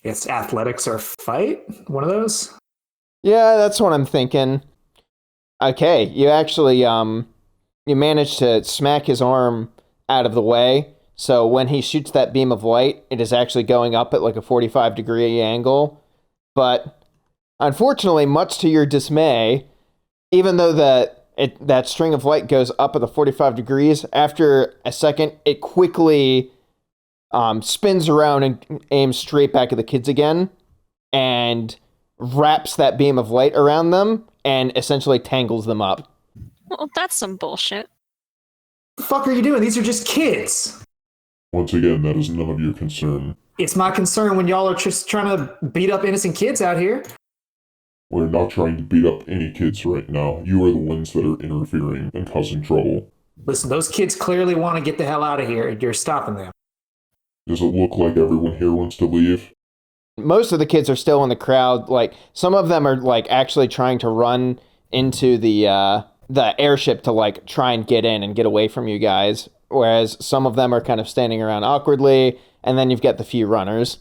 C: It's athletics or fight? One of those?
A: Yeah, that's what I'm thinking. Okay, you actually, you managed to smack his arm out of the way, so when he shoots that beam of light, it is actually going up at like a 45-degree angle. But unfortunately, much to your dismay, even though that string of light goes up at the 45 degrees, after a second, it quickly spins around and aims straight back at the kids again, and wraps that beam of light around them, and essentially tangles them up.
D: Well, that's some bullshit.
C: What the fuck are you doing? These are just kids.
E: Once again, that is none of your concern.
C: It's my concern when y'all are just trying to beat up innocent kids out here.
E: We're not trying to beat up any kids right now. You are the ones that are interfering and causing trouble.
C: Listen, those kids clearly want to get the hell out of here, and you're stopping them.
E: Does it look like everyone here wants to leave?
A: Most of the kids are still in the crowd. Like, some of them are like actually trying to run into the airship to like try and get in and get away from you guys, whereas some of them are kind of standing around awkwardly, and then you've got the few runners.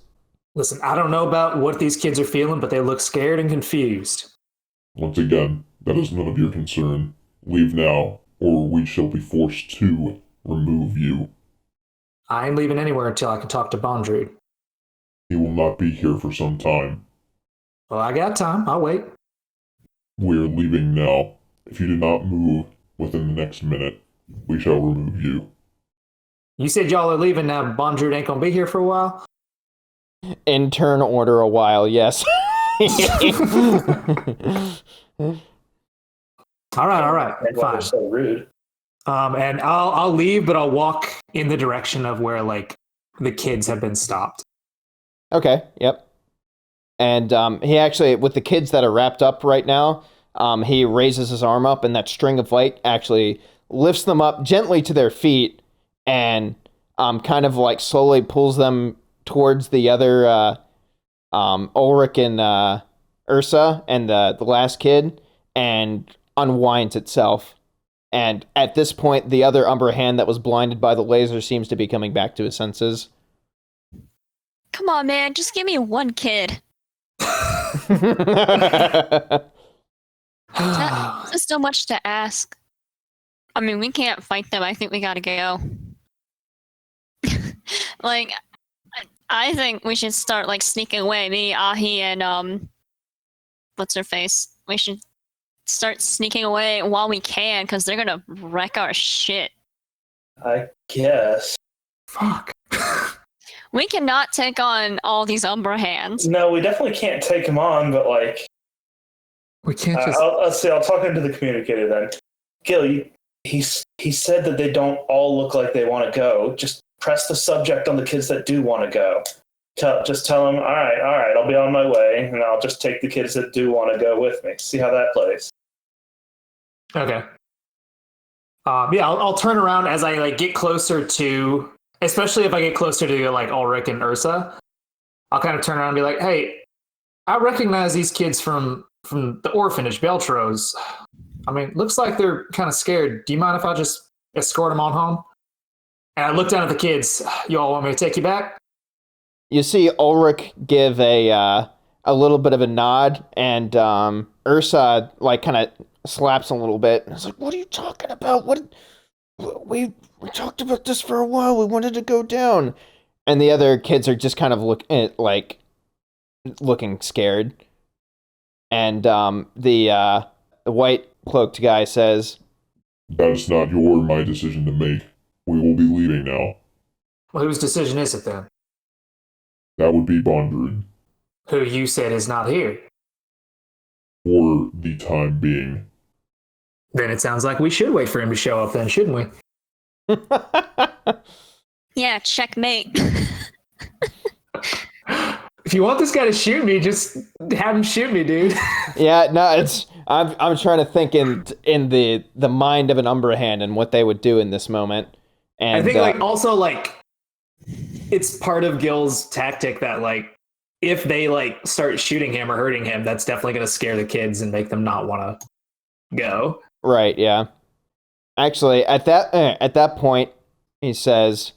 C: Listen, I don't know about what these kids are feeling, but they look scared and confused.
E: Once again, that is none of your concern. Leave now, or we shall be forced to remove you.
C: I ain't leaving anywhere until I can talk to Bondrude.
E: He will not be here for some time.
C: Well, I got time. I'll wait.
E: We are leaving now. If you do not move within the next minute, we shall remove you.
C: You said y'all are leaving now. Bondrude ain't gonna be here for a while?
A: In turn order a while, yes.
C: All right,
B: Why
C: fine.
B: they're so rude.
C: And I'll leave, but I'll walk in the direction of where like the kids have been stopped.
A: Okay, yep. And he actually, with the kids that are wrapped up right now, he raises his arm up, and that string of light actually lifts them up gently to their feet, and kind of like slowly pulls them towards the other Ulrich and Ursa and the last kid, and unwinds itself. And at this point, the other Umber hand that was blinded by the laser seems to be coming back to his senses.
D: Come on, man, just give me one kid. Is that so much to ask? I mean, we can't fight them. I think we gotta go. Like, I think we should start, like, sneaking away. Me, Ahi, and, what's her face? We should start sneaking away while we can, because they're gonna wreck our shit.
B: I guess.
C: Fuck.
D: We cannot take on all these Umbra hands.
B: No, we definitely can't take him on, but, like...
C: We can't just...
B: Let's see, I'll talk into the communicator then. Gil, he said that they don't all look like they want to go. Just press the subject on the kids that do want to go. Just tell them, all right, I'll be on my way, and I'll just take the kids that do want to go with me. See how that plays.
C: Okay. Yeah, I'll turn around as I like get closer to, especially if I get closer to like Ulrich and Ursa. I'll kind of turn around and be like, "Hey, I recognize these kids from the orphanage, Beltros. I mean, looks like they're kind of scared. Do you mind if I just escort them on home?" And I look down at the kids. You all want me to take you back?
A: You see Ulrich give a little bit of a nod, and Ursa like kind of slaps a little bit. It's like, "What are you talking about? We talked about this for a while. We wanted to go down." And the other kids are just kind of looking scared. And the white cloaked guy says,
E: "That is not your or my decision to make. We will be leaving now."
C: Well, whose decision is it then?
E: That would be Bondrud.
C: Who you said is not here.
E: For the time being.
C: Then it sounds like we should wait for him to show up then, shouldn't we?
D: Yeah, checkmate.
C: If you want this guy to shoot me, just have him shoot me, dude.
A: Yeah, no, I'm trying to think in the mind of an Umbra hand and what they would do in this moment. And
C: I think like also like it's part of Gil's tactic that like if they like start shooting him or hurting him, that's definitely going to scare the kids and make them not want to go.
A: Right, yeah. Actually, at that point, he says,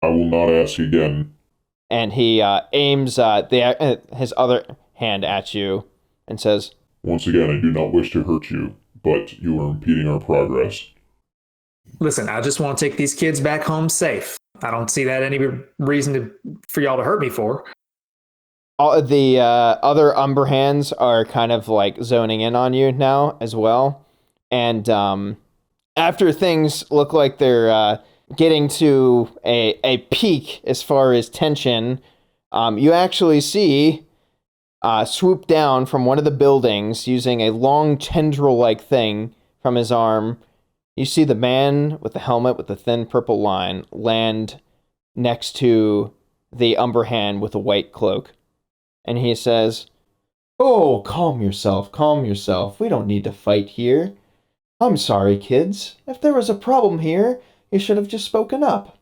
E: "I will not ask again."
A: And he aims his other hand at you and says,
E: "Once again, I do not wish to hurt you, but you are impeding our progress."
C: Listen, I just want to take these kids back home safe. I don't see that any reason for y'all to hurt me for.
A: All the other Umber hands are kind of like zoning in on you now as well. And after things look like they're getting to a peak as far as tension, you actually see swoop down from one of the buildings using a long tendril-like thing from his arm. You see the man with the helmet with the thin purple line land next to the Umber hand with a white cloak. And he says, "Oh, calm yourself. We don't need to fight here. I'm sorry, kids. If there was a problem here, you should have just spoken up.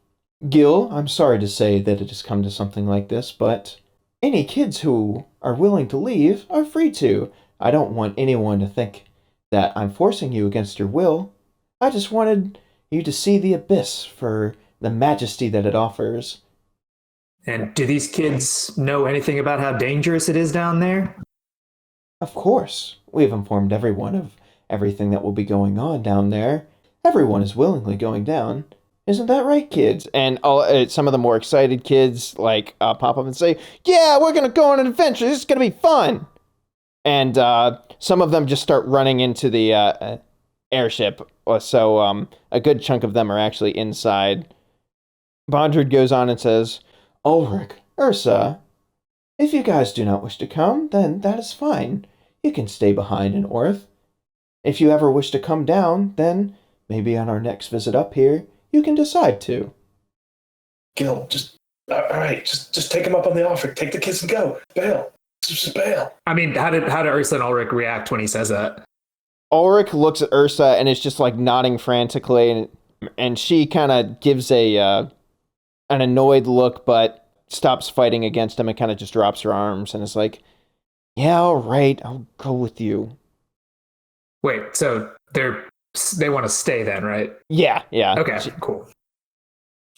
A: Gil, I'm sorry to say that it has come to something like this, but any kids who are willing to leave are free to. I don't want anyone to think that I'm forcing you against your will. I just wanted you to see the abyss for the majesty that it offers."
C: And do these kids know anything about how dangerous it is down there?
A: Of course. We've informed everyone of everything that will be going on down there. Everyone is willingly going down. Isn't that right, kids? And some of the more excited kids like pop up and say, "Yeah, we're going to go on an adventure. This is going to be fun." And some of them just start running into the airship. So a good chunk of them are actually inside. Bondrud goes on and says, "Ulrich, Ursa, if you guys do not wish to come, then that is fine. You can stay behind in Orth. If you ever wish to come down, then maybe on our next visit up here, you can decide to."
B: Gil, all right, just take him up on the offer. Take the kids and go. Bail. Just bail.
C: I mean, how did Ursa and Ulrich react when he says that?
A: Ulrich looks at Ursa and is just like nodding frantically, and And she kind of gives an annoyed look, but stops fighting against him and kind of just drops her arms and is like, yeah, all right, I'll go with you.
C: Wait, so they want to stay then, right?
A: Yeah.
C: Okay, cool.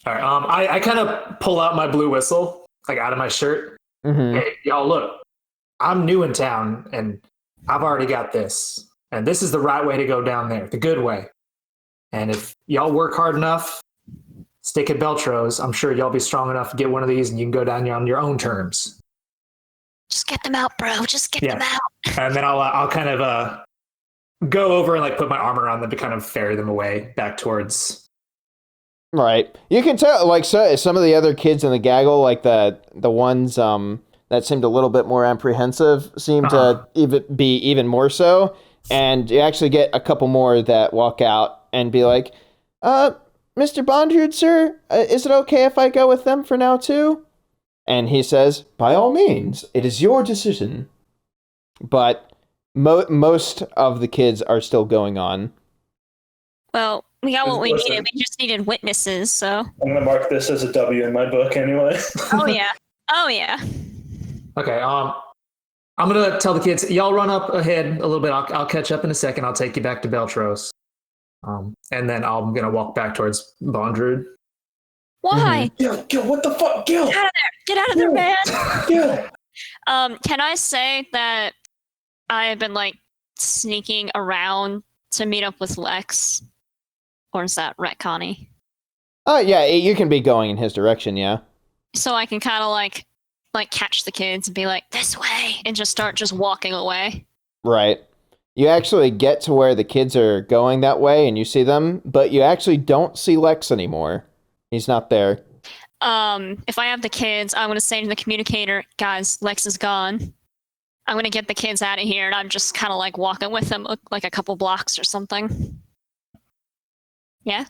C: All right. I kind of pull out my blue whistle, like out of my shirt.
A: Mm-hmm.
C: Hey, y'all, look, I'm new in town, and I've already got this. And this is the right way to go down there, the good way. And if y'all work hard enough, stick at Beltro's, I'm sure y'all be strong enough to get one of these, and you can go down on your own terms.
D: Just get them out, bro. Just get them out.
C: And then I'll kind of go over and like put my arm around them to kind of ferry them away back towards.
A: Right. You can tell, like, some of the other kids in the gaggle, like the ones that seemed a little bit more apprehensive, seem to be even more so. And you actually get a couple more that walk out and be like, Mr. Bondrewd, sir, is it okay if I go with them for now, too? And he says, by all means, it is your decision. But most of the kids are still going on.
D: Well, we got what we needed. We just needed witnesses, so.
B: I'm going to mark this as a W in my book anyway.
D: Oh, yeah.
C: Okay, I'm going to tell the kids, y'all run up ahead a little bit. I'll catch up in a second. I'll take you back to Beltro's. And then I'm going to walk back towards Bondrewd.
D: Why?
B: Gil, what the fuck? Gil!
D: Get out of there! Get out of there, man!
B: Gil!
D: Can I say that I have been, like, sneaking around to meet up with Lex? Or is that retconny?
A: Oh, yeah, you can be going in his direction, yeah.
D: So I can kind of, like catch the kids and be like, this way! And just start just walking away.
A: Right. You actually get to where the kids are going that way, and you see them, but you actually don't see Lex anymore. He's not there.
D: If I have the kids, I'm going to say to the communicator, guys, Lex is gone. I'm going to get the kids out of here, and I'm just kind of like walking with them like a couple blocks or something. Yeah?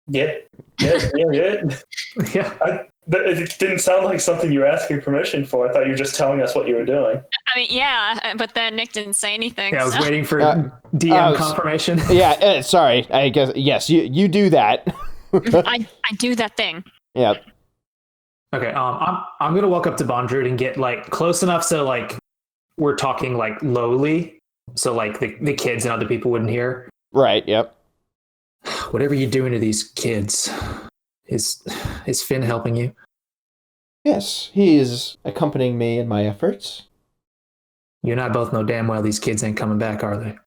B: Yeah.
C: Yeah.
B: It didn't sound like something you were asking permission for. I thought you were just telling us what you were doing.
D: I mean, yeah, but then Nick didn't say anything.
C: Yeah, I was
D: so.
C: waiting for DM confirmation.
A: Yeah, sorry. I guess, yes, you do that.
D: I do that thing.
A: Yep.
C: Okay, I'm gonna walk up to Bondrewd and get like close enough so like we're talking like lowly, so like the kids and other people wouldn't hear.
A: Right. Yep.
C: Whatever you're doing to these kids, is Finn helping you?
A: Yes, he is accompanying me in my efforts.
C: You and I both know damn well these kids ain't coming back, are they?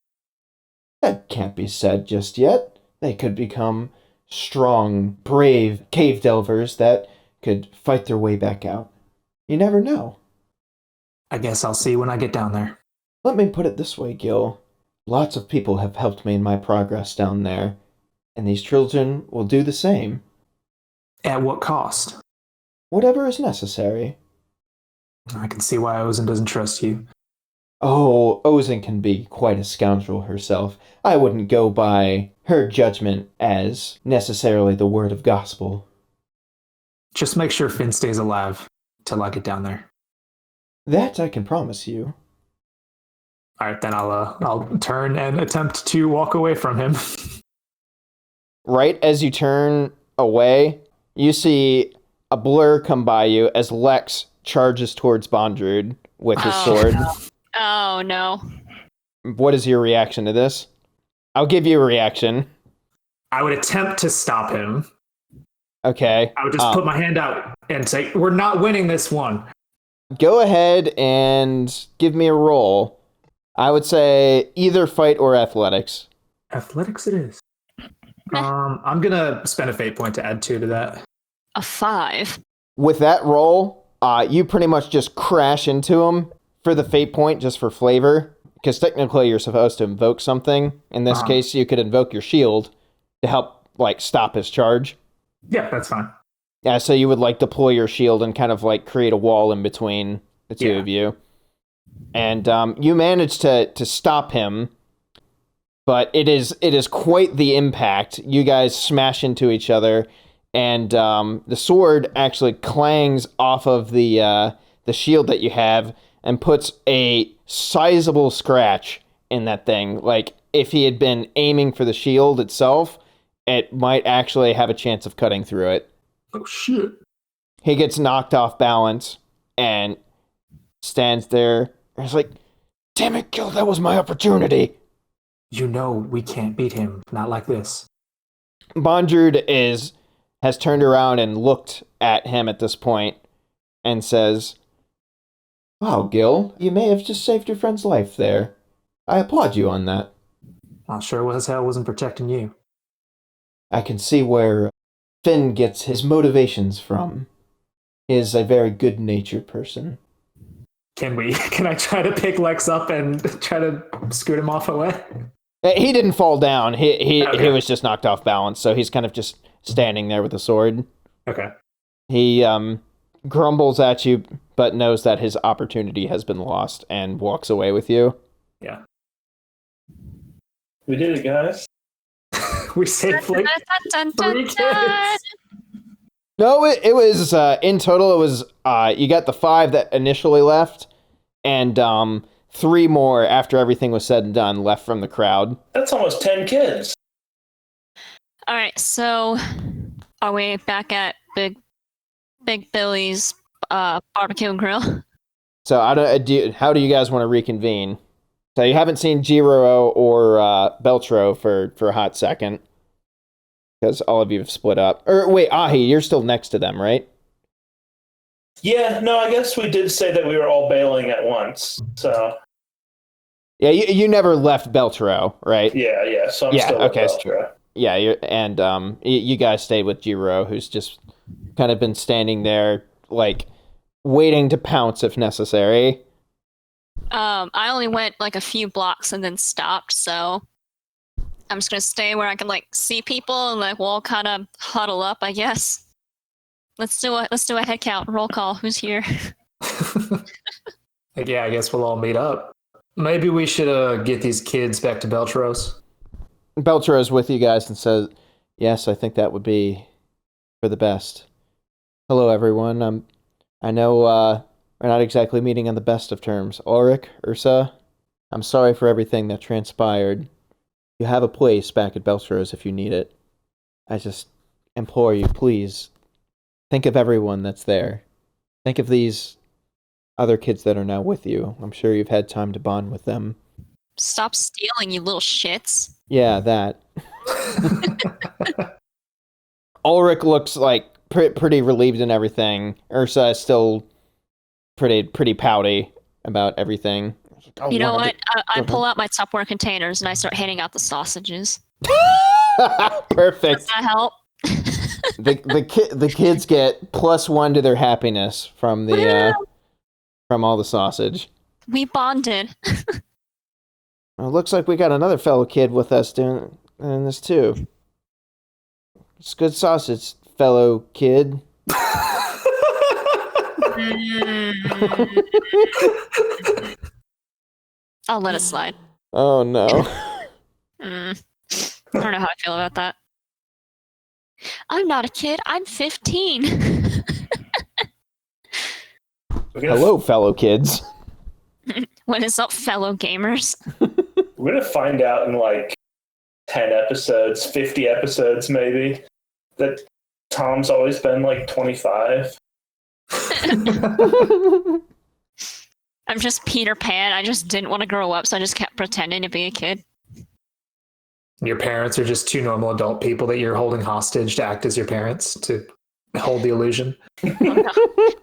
A: That can't be said just yet. They could become strong, brave cave delvers that could fight their way back out. You never know.
C: I guess I'll see when I get down there.
A: Let me put it this way, Gil. Lots of people have helped me in my progress down there, and these children will do the same.
C: At what cost?
A: Whatever is necessary.
C: I can see why Ozen doesn't trust you.
A: Oh, Ozen can be quite a scoundrel herself. I wouldn't go by her judgment as necessarily the word of gospel.
C: Just make sure Finn stays alive till I get down there.
A: That I can promise you.
C: All right, then I'll turn and attempt to walk away from him.
A: Right as you turn away, you see a blur come by you as Lex charges towards Bondrewd with his sword.
D: No. Oh, no.
A: What is your reaction to this? I'll give you a reaction.
C: I would attempt to stop him.
A: Okay.
C: I would just put my hand out and say, we're not winning this one.
A: Go ahead and give me a roll. I would say either fight or athletics.
C: Athletics it is. I'm going to spend a fate point to add 2 to that.
D: A 5.
A: With that roll, you pretty much just crash into him for the fate point, just for flavor. Because technically you're supposed to invoke something. In this case, you could invoke your shield to help, like, stop his charge.
C: Yeah, that's fine.
A: Yeah, so you would, like, deploy your shield and kind of, like, create a wall in between the two of you. And you manage to stop him, but it is quite the impact. You guys smash into each other, and the sword actually clangs off of the shield that you have and puts a sizable scratch in that thing. Like, if he had been aiming for the shield itself, it might actually have a chance of cutting through it.
C: Oh, shit.
A: He gets knocked off balance and stands there. He's like, damn it, Gil, that was my opportunity.
C: You know we can't beat him. Not like this.
A: Bondrewd has turned around and looked at him at this point and says, wow, Gil, you may have just saved your friend's life there. I applaud you on that.
C: I sure as hell wasn't protecting you.
A: I can see where Finn gets his motivations from. He is a very good-natured person.
C: Can I try to pick Lex up and try to scoot him off away?
A: He didn't fall down. He
C: Okay.
A: was just knocked off balance, so he's kind of just standing there with a sword.
C: Okay.
A: He grumbles at you, but knows that his opportunity has been lost and walks away with you.
C: Yeah.
B: We did it, guys.
C: We saved like
D: Dun, dun,
C: 3
D: dun, dun.
C: kids.
A: No, it was, in total, it was, you got the 5 that initially left, and 3 more after everything was said and done left from the crowd.
B: That's almost 10 kids.
D: All right, so are we back at Big Billy's barbecue and grill?
A: So how do you guys want to reconvene? So you haven't seen Jiro or Beltro for a hot second, because all of you have split up. Or wait, Ahi, you're still next to them, right?
B: Yeah, no, I guess we did say that we were all bailing at once. So
A: Yeah, you never left Beltro, right?
B: yeah. So I'm
A: Yeah,
B: still
A: okay,
B: with
A: that's true.
B: Velcro.
A: Yeah, and you guys stayed with Jiro, who's just kind of been standing there, like, waiting to pounce if necessary.
D: I only went like a few blocks and then stopped, so I'm just gonna stay where I can like see people and like we'll all kind of huddle up, I guess. Let's do a head count, roll call. Who's here?
C: Yeah, I guess we'll all meet up. Maybe we should get these kids back to Beltros.
A: Beltro's with you guys and says, yes, I think that would be for the best. Hello, everyone. I know we're not exactly meeting on the best of terms. Ulrich, Ursa, I'm sorry for everything that transpired. You have a place back at Beltro's if you need it. I just implore you, please, think of everyone that's there. Think of these other kids that are now with you. I'm sure you've had time to bond with them.
D: Stop stealing, you little shits.
A: Yeah, that. Ulrich looks like pretty relieved and everything. Ursa is still pretty pouty about everything.
D: You know what? I pull out my Tupperware containers and I start handing out the sausages.
A: Perfect.
D: Does that help?
A: The kids get +1 to their happiness from all the sausage.
D: We bonded.
A: Well, it looks like we got another fellow kid with us doing this too. It's good sausage, fellow kid.
D: I'll let it slide.
A: Oh no.
D: I don't know how I feel about that. I'm not a kid. I'm 15.
A: Hello, fellow kids.
D: What is up, fellow gamers?
B: We're going to find out in like 10 episodes, 50 episodes maybe, that Tom's always been like 25.
D: I'm just Peter Pan. I just didn't want to grow up, so I just kept pretending to be a kid.
C: Your parents are just 2 normal adult people that you're holding hostage to act as your parents to hold the illusion.
D: Oh, no.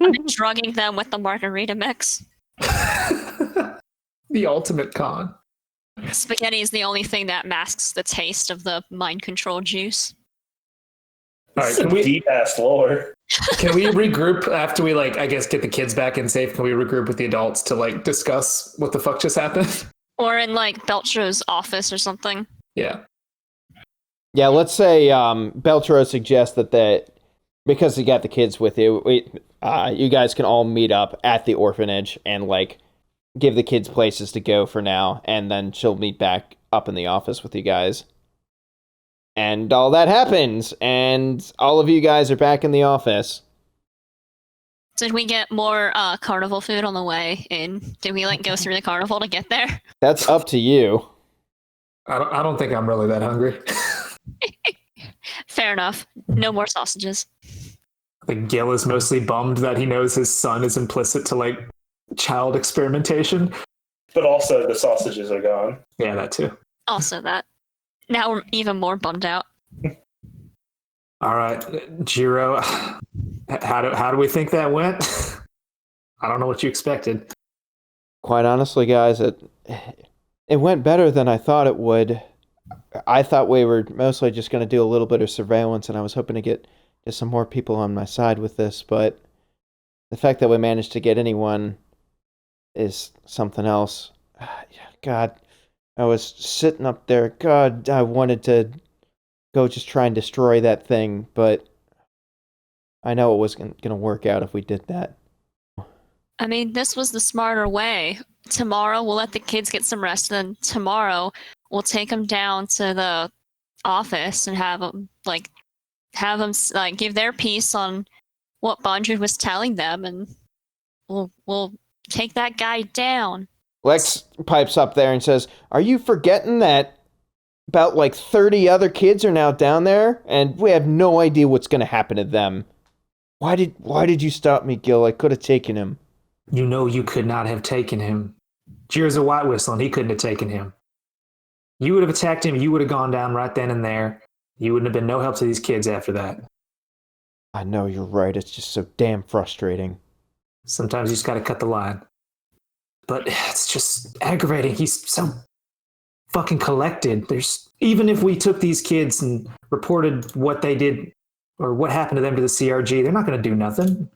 D: I'm drugging them with the margarita mix.
C: The ultimate con.
D: Spaghetti is the only thing that masks the taste of the mind control juice.
C: All right,
B: Some deep ass lore.
C: can we regroup after we I guess get the kids back in safe? Can we regroup with the adults to discuss what the fuck just happened?
D: Or in Beltro's office or something.
C: Yeah.
A: Yeah, let's say Beltro suggests that because you got the kids with you, you guys can all meet up at the orphanage and give the kids places to go for now, and then she'll meet back up in the office with you guys. And all that happens, and all of you guys are back in the office.
D: Did we get more carnival food on the way in? Did we go through the carnival to get there?
A: That's up to you.
C: I don't think I'm really that hungry.
D: Fair enough. No more sausages.
C: I think Gil is mostly bummed that he knows his son is implicit to like child experimentation.
B: But also the sausages are gone.
C: Yeah, that too.
D: Also that. Now we're even more bummed out.
C: All right, Jiro, how do we think that went? I don't know what you expected.
A: Quite honestly, guys, it went better than I thought it would. I thought we were mostly just going to do a little bit of surveillance, and I was hoping to get some more people on my side with this, but the fact that we managed to get anyone is something else. God, I was sitting up there. God, I wanted to go just try and destroy that thing, but I know it was going to work out if we did that.
D: I mean, this was the smarter way. Tomorrow we'll let the kids get some rest, and then tomorrow we'll take them down to the office and have them give their piece on what Bondred was telling them, and we'll take that guy down.
A: Lex pipes up there and says, "Are you forgetting that about like 30 other kids are now down there, and we have no idea what's going to happen to them? Why did you stop me, Gil? I could have taken him."
C: You know you could not have taken him. Jiro's a white whistle, and he couldn't have taken him. You would have attacked him. You would have gone down right then and there. You wouldn't have been no help to these kids after that.
A: I know, you're right. It's just so damn frustrating.
C: Sometimes you just got to cut the line. But it's just aggravating. He's so fucking collected. Even if we took these kids and reported what they did or what happened to them to the CRG, they're not going to do nothing.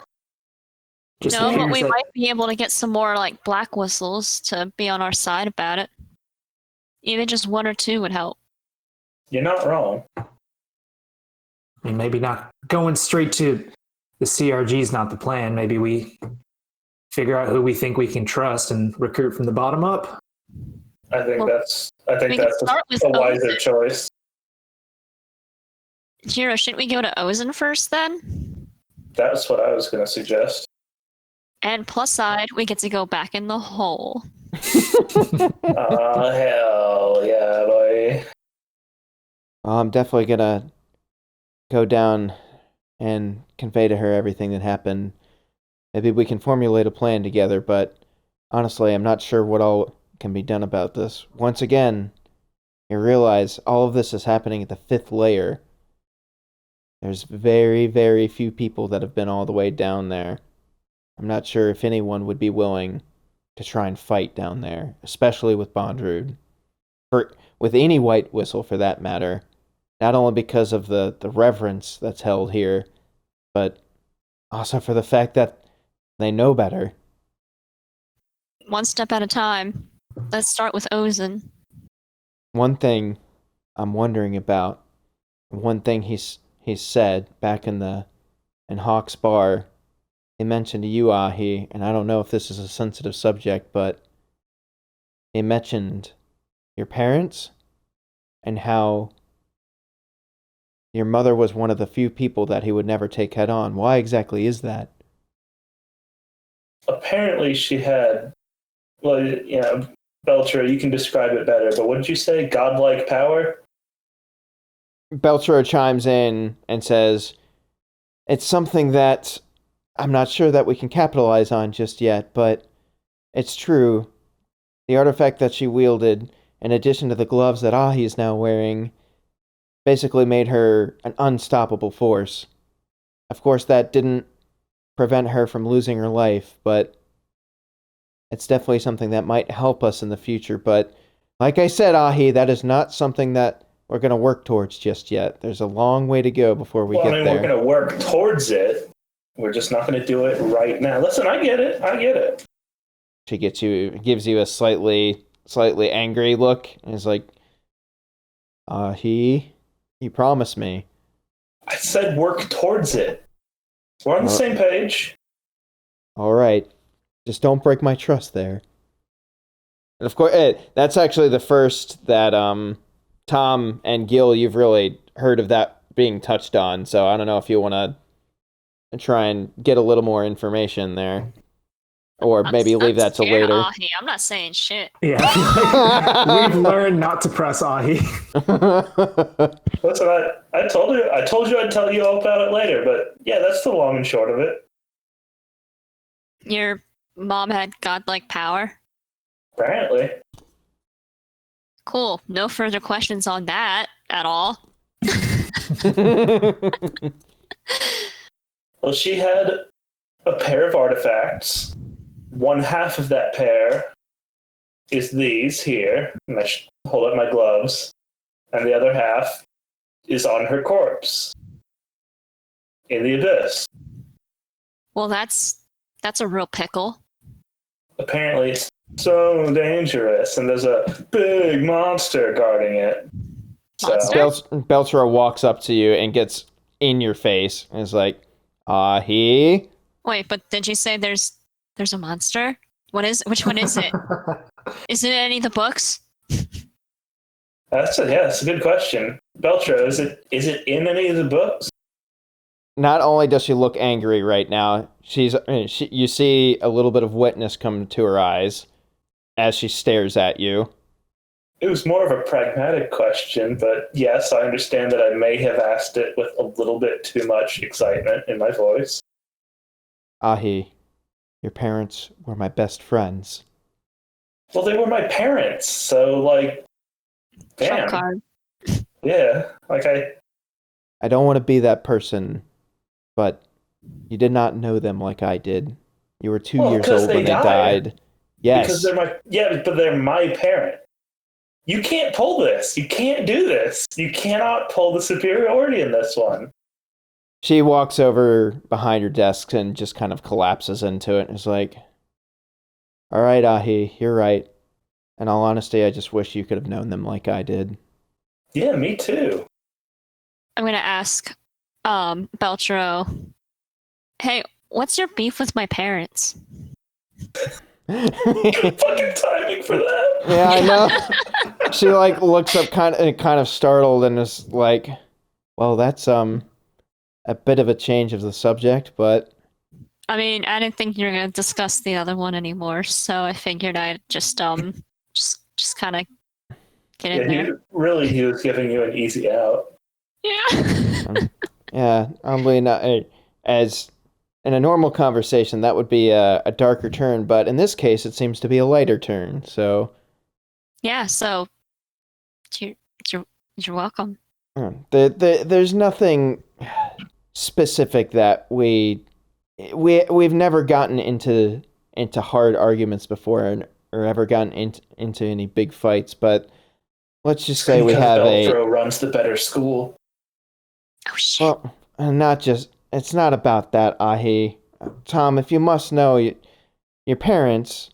D: No, but we might be able to get some more like black whistles to be on our side about it. Even just one or two would help.
B: You're not wrong.
C: I mean, maybe not going straight to the CRG is not the plan. Maybe we figure out who we think we can trust and recruit from the bottom up.
B: I think that's a wiser
D: Ozen.
B: choice.
D: Jiro, shouldn't we go to Ozen first then?
B: That's what I was going to suggest.
D: And plus side, we get to go back in the hole.
B: Oh, hell yeah, boy.
A: I'm definitely going to go down and convey to her everything that happened. Maybe we can formulate a plan together, but honestly, I'm not sure what all can be done about this. Once again, you realize all of this is happening at the 5th layer. There's very, very few people that have been all the way down there. I'm not sure if anyone would be willing to try and fight down there, especially with Bondrewd. With any white whistle, for that matter. Not only because of the reverence that's held here, but also for the fact that they know better.
D: One step at a time. Let's start with Ozen.
A: One thing I'm wondering about, one thing he's said back in Hawk's bar, he mentioned to you, Ahi, and I don't know if this is a sensitive subject, but he mentioned your parents and how your mother was one of the few people that he would never take head on. Why exactly is that?
B: Apparently she had, Belcher, you can describe it better, but what did you say? Godlike power?
A: Belcher chimes in and says, "It's something that I'm not sure that we can capitalize on just yet, but it's true. The artifact that she wielded, in addition to the gloves that Ahi is now wearing, basically made her an unstoppable force. Of course, that didn't prevent her from losing her life, but it's definitely something that might help us in the future. But like I said, Ahi, that is not something that we're going to work towards just yet. There's a long way to go before we get there.
B: We're going to work towards it. We're just not going to do it right now. Listen, I get it.
A: She gives you a slightly angry look, and is like, he promised me.
B: I said work towards it. We're on the same page.
A: All right. Just don't break my trust there. And of course, that's actually the first that Tom and Gil, you've really heard of that being touched on, so I don't know if you want to try and get a little more information there. Or maybe leave that till
D: scared,
A: later.
D: Ahi. I'm not saying shit.
C: Yeah, I feel like we've learned not to press Ahi.
B: Listen, I told you I'd tell you all about it later, but yeah, that's the long and short of it.
D: Your mom had godlike power?
B: Apparently.
D: Cool. No further questions on that at all.
B: Well, she had a pair of artifacts. One half of that pair is these here, and I hold up my gloves, and the other half is on her corpse in the abyss.
D: Well, that's a real pickle.
B: Apparently, it's so dangerous, and there's a big monster guarding it.
D: Monster?
A: Beltro walks up to you and gets in your face and is like, Ahi.
D: Wait, but did you say there's a monster? Which one is it? Is it any of the books?
B: That's a good question. Beltro, is it in any of the books?
A: Not only does she look angry right now, you see a little bit of wetness come to her eyes as she stares at you.
B: It was more of a pragmatic question, but yes, I understand that I may have asked it with a little bit too much excitement in my voice.
A: Ahi, your parents were my best friends.
B: Well, they were my parents, so, like,
D: Trump
B: damn.
D: card.
B: Yeah, like
A: I don't want to be that person, but you did not know them like I did. You were 2 years old when they died. Yes.
B: Because but they're my parent. You can't pull this. You can't do this. You cannot pull the superiority in this one.
A: She walks over behind her desk and just kind of collapses into it and is like, all right, Ahi, you're right. In all honesty, I just wish you could have known them like I did.
B: Yeah, me too.
D: I'm gonna ask Beltro, hey, what's your beef with my parents?
B: Fucking timing for that.
A: Yeah, I know. She looks up kind of startled and is like, well, that's a bit of a change of the subject, but
D: I mean, I didn't think you were gonna discuss the other one anymore, so I figured I'd just kind of get in there.
B: He was giving you an easy out.
D: Yeah.
A: Yeah, oddly not. As in a normal conversation, that would be a darker turn, but in this case, it seems to be a lighter turn. So
D: yeah. So you're welcome.
A: There's nothing specific that we've never gotten into hard arguments before or ever gotten into any big fights, but let's just say we have
B: Beltro runs the better school.
D: Oh shit.
A: Well, it's not about that, Ahi. Tom, if you must know, your parents,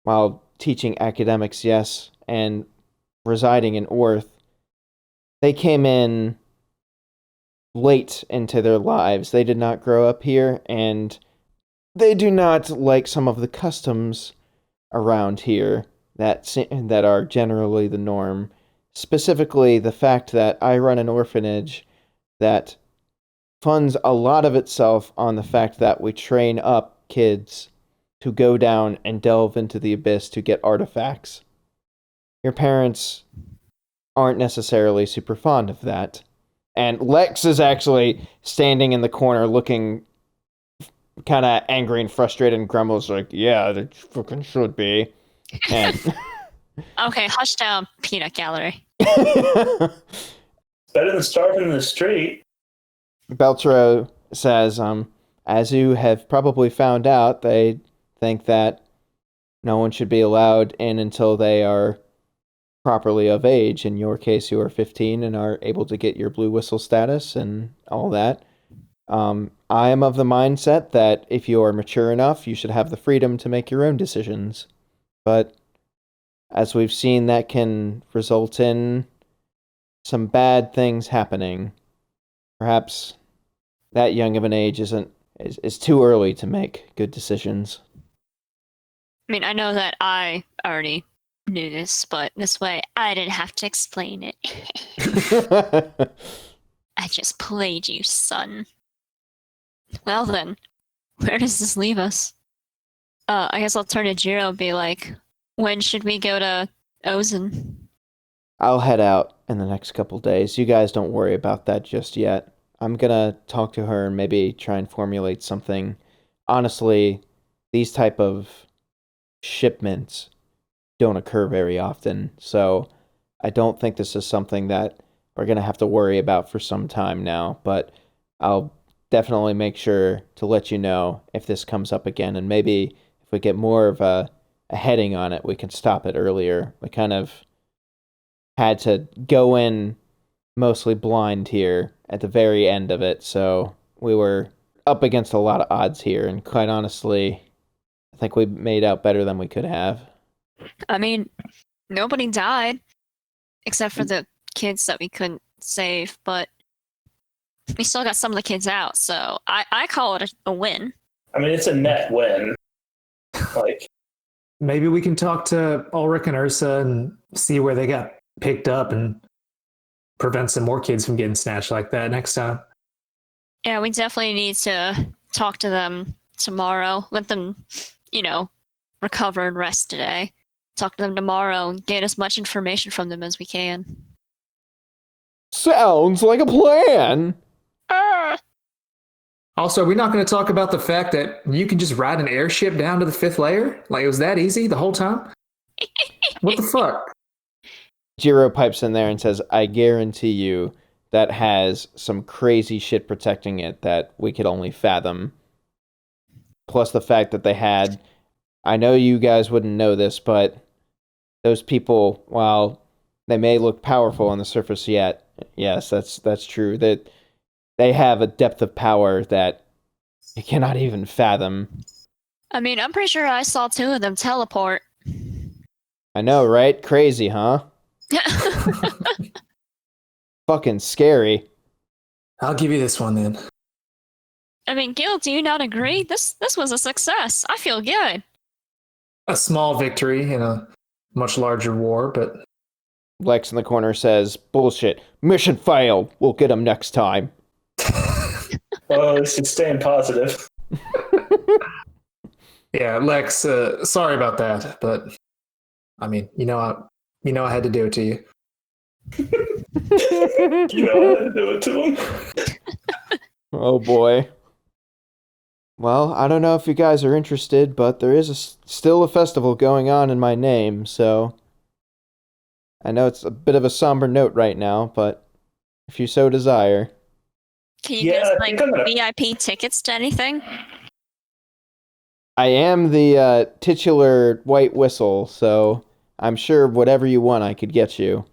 A: while teaching academics, yes, and residing in Orth, they came in late into their lives. They did not grow up here, and they do not like some of the customs around here that are generally the norm. Specifically, the fact that I run an orphanage that funds a lot of itself on the fact that we train up kids to go down and delve into the abyss to get artifacts. Your parents aren't necessarily super fond of that. And Lex is actually standing in the corner looking kind of angry and frustrated and grumbles like, yeah, they fucking should be. And
D: Okay, hush down, peanut gallery.
B: Better than starving in the street.
A: Beltro says, as you have probably found out, they think that no one should be allowed in until they are properly of age. In your case, you are 15 and are able to get your blue whistle status and all that. I am of the mindset that if you are mature enough, you should have the freedom to make your own decisions. But as we've seen, that can result in some bad things happening. Perhaps that young of an age is too early to make good decisions.
D: I mean, I know that I already knew this, but this way I didn't have to explain it. I just played you, son. Well then, where does this leave us? I guess I'll turn to Jiro and be like, when should we go to Ozen?
A: I'll head out in the next couple days. You guys don't worry about that just yet. I'm gonna talk to her and maybe try and formulate something. Honestly, these type of shipments don't occur very often, so I don't think this is something that we're gonna have to worry about for some time now, but I'll definitely make sure to let you know if this comes up again, and maybe if we get more of a heading on it, we can stop it earlier. We kind of had to go in mostly blind here at the very end of it, so we were up against a lot of odds here, and quite honestly, I think we made out better than we could have.
D: I mean, nobody died except for the kids that we couldn't save, but we still got some of the kids out, so I call it a win.
B: I mean, it's a net win. Like,
C: Maybe we can talk to Ulrich and Ursa and see where they got picked up and prevent some more kids from getting snatched like that next time.
D: Yeah, we definitely need to talk to them tomorrow. Let them, recover and rest today. Talk to them tomorrow and get as much information from them as we can.
A: Sounds like a plan!
C: Also, we're not going to talk about the fact that you can just ride an airship down to the 5th layer? Like, it was that easy the whole time? What the fuck?
A: Jiro pipes in there and says, I guarantee you that has some crazy shit protecting it that we could only fathom. Plus the fact that they had, I know you guys wouldn't know this, but those people, while they may look powerful on the surface yet, yes, that's true, that they have a depth of power that you cannot even fathom.
D: I mean, I'm pretty sure I saw 2 of them teleport.
A: I know, right? Crazy, huh? Fucking scary.
C: I'll give you this one then.
D: I mean, Gil, do you not agree? This was a success. I feel good.
C: A small victory in a much larger war, but
A: Lex in the corner says, bullshit. Mission failed. We'll get him next time.
B: well, at least it's staying positive.
C: yeah, Lex, sorry about that, but I mean, I had to do it to you.
B: You know how to do it to him.
A: Oh boy. Well, I don't know if you guys are interested, but there is still a festival going on in my name, so I know it's a bit of a somber note right now, but if you so desire.
D: Can you get VIP tickets to anything?
A: I am the titular white whistle, so I'm sure whatever you want I could get you.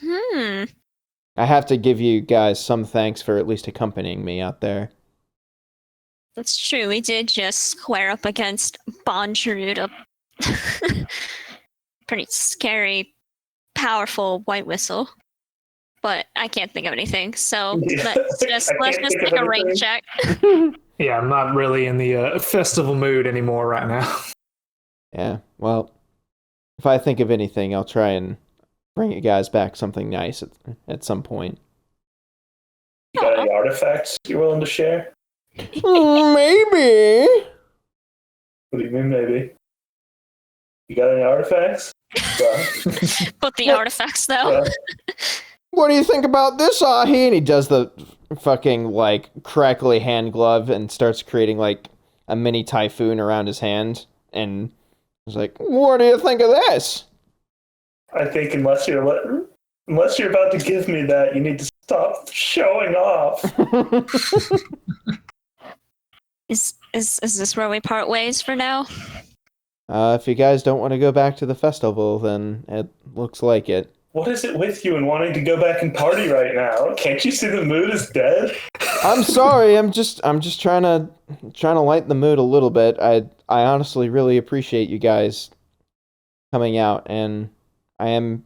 A: I have to give you guys some thanks for at least accompanying me out there.
D: That's true. We did just square up against Bonjarud, a pretty scary, powerful white whistle. But I can't think of anything, so let's just take a rank check.
C: Yeah, I'm not really in the festival mood anymore right now.
A: Yeah, well, if I think of anything, I'll try and bring you guys back something nice at some point.
B: You got any artifacts you're willing to share?
A: Maybe.
B: What do you mean, maybe? You got any artifacts?
D: But the artifacts, though.
A: What do you think about this, Ahi? And he does the fucking, crackly hand glove and starts creating, a mini typhoon around his hand. And he's like, what do you think of this?
B: I think unless you're about to give me that, you need to stop showing off.
D: Is this where we part ways for now?
A: If you guys don't want to go back to the festival, then it looks like it.
B: What is it with you and wanting to go back and party right now? Can't you see the mood is dead?
A: I'm sorry. I'm just trying to lighten the mood a little bit. I honestly really appreciate you guys coming out, and I am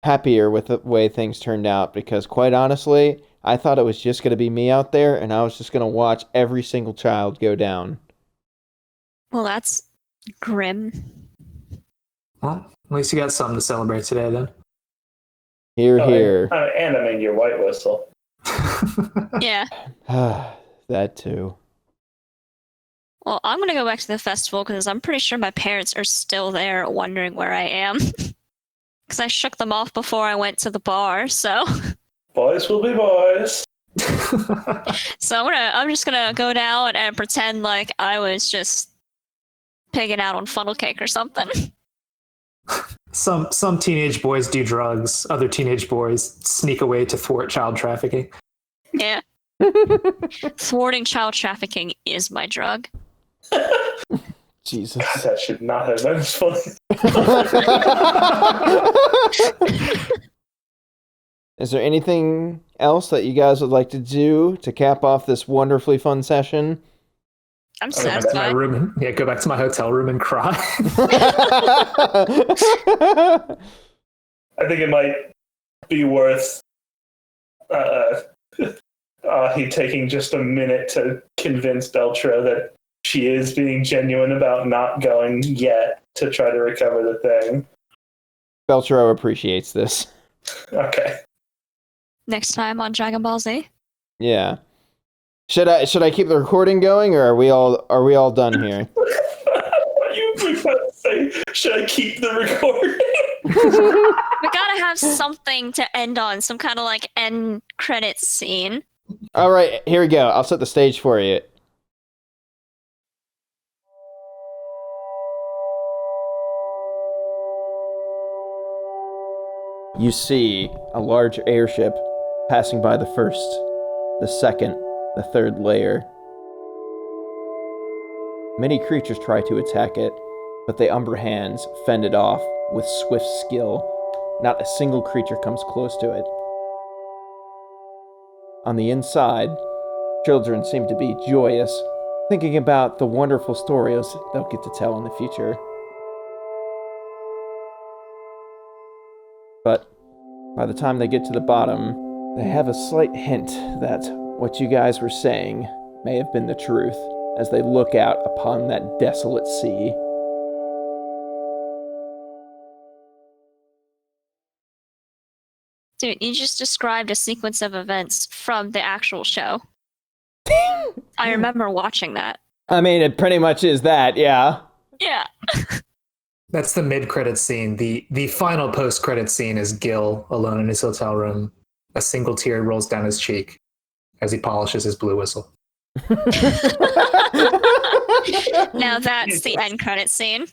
A: happier with the way things turned out because, quite honestly, I thought it was just going to be me out there, and I was just going to watch every single child go down.
D: Well, that's grim.
C: Well, at least you got something to celebrate today, then.
A: Here.
B: And I mean your white whistle.
D: Yeah.
A: That too.
D: Well, I'm gonna go back to the festival because I'm pretty sure my parents are still there wondering where I am. Because I shook them off before I went to the bar, so.
B: Boys will be boys.
D: So I'm just gonna go down and pretend like I was just pigging out on funnel cake or something.
C: Some teenage boys do drugs. Other teenage boys sneak away to thwart child trafficking.
D: Yeah. Thwarting child trafficking is my drug.
A: Jesus.
B: God, that should not have been as funny.
A: Is there anything else that you guys would like to do to cap off this wonderfully fun session?
D: I'm
C: Go back to my
D: satisfied.
C: room. Yeah, go back to my hotel room and cry.
B: I think it might be worth he taking just a minute to convince Beltra that she is being genuine about not going yet to try to recover the thing.
A: Beltro appreciates this.
B: Okay.
D: Next time on Dragon Ball Z.
A: Yeah. Should I keep the recording going, or are we all done here?
B: You were about to say, should I keep the recording?
D: We gotta have something to end on, some kind of like end credits scene.
A: All right, here we go. I'll set the stage for you. You see a large airship passing by the first, the second, the third layer. Many creatures try to attack it, but the Umbra hands fend it off with swift skill. Not a single creature comes close to it. On the inside, children seem to be joyous, thinking about the wonderful stories they'll get to tell in the future. But by the time they get to the bottom, they have a slight hint that what you guys were saying may have been the truth as they look out upon that desolate sea.
D: Dude, you just described a sequence of events from the actual show. I remember watching that.
A: I mean, it pretty much is that, yeah.
D: Yeah.
C: That's the mid-credit scene. The final post-credit scene is Gil alone in his hotel room. A single tear rolls down his cheek as he polishes his blue whistle.
D: Now that's the end credit scene.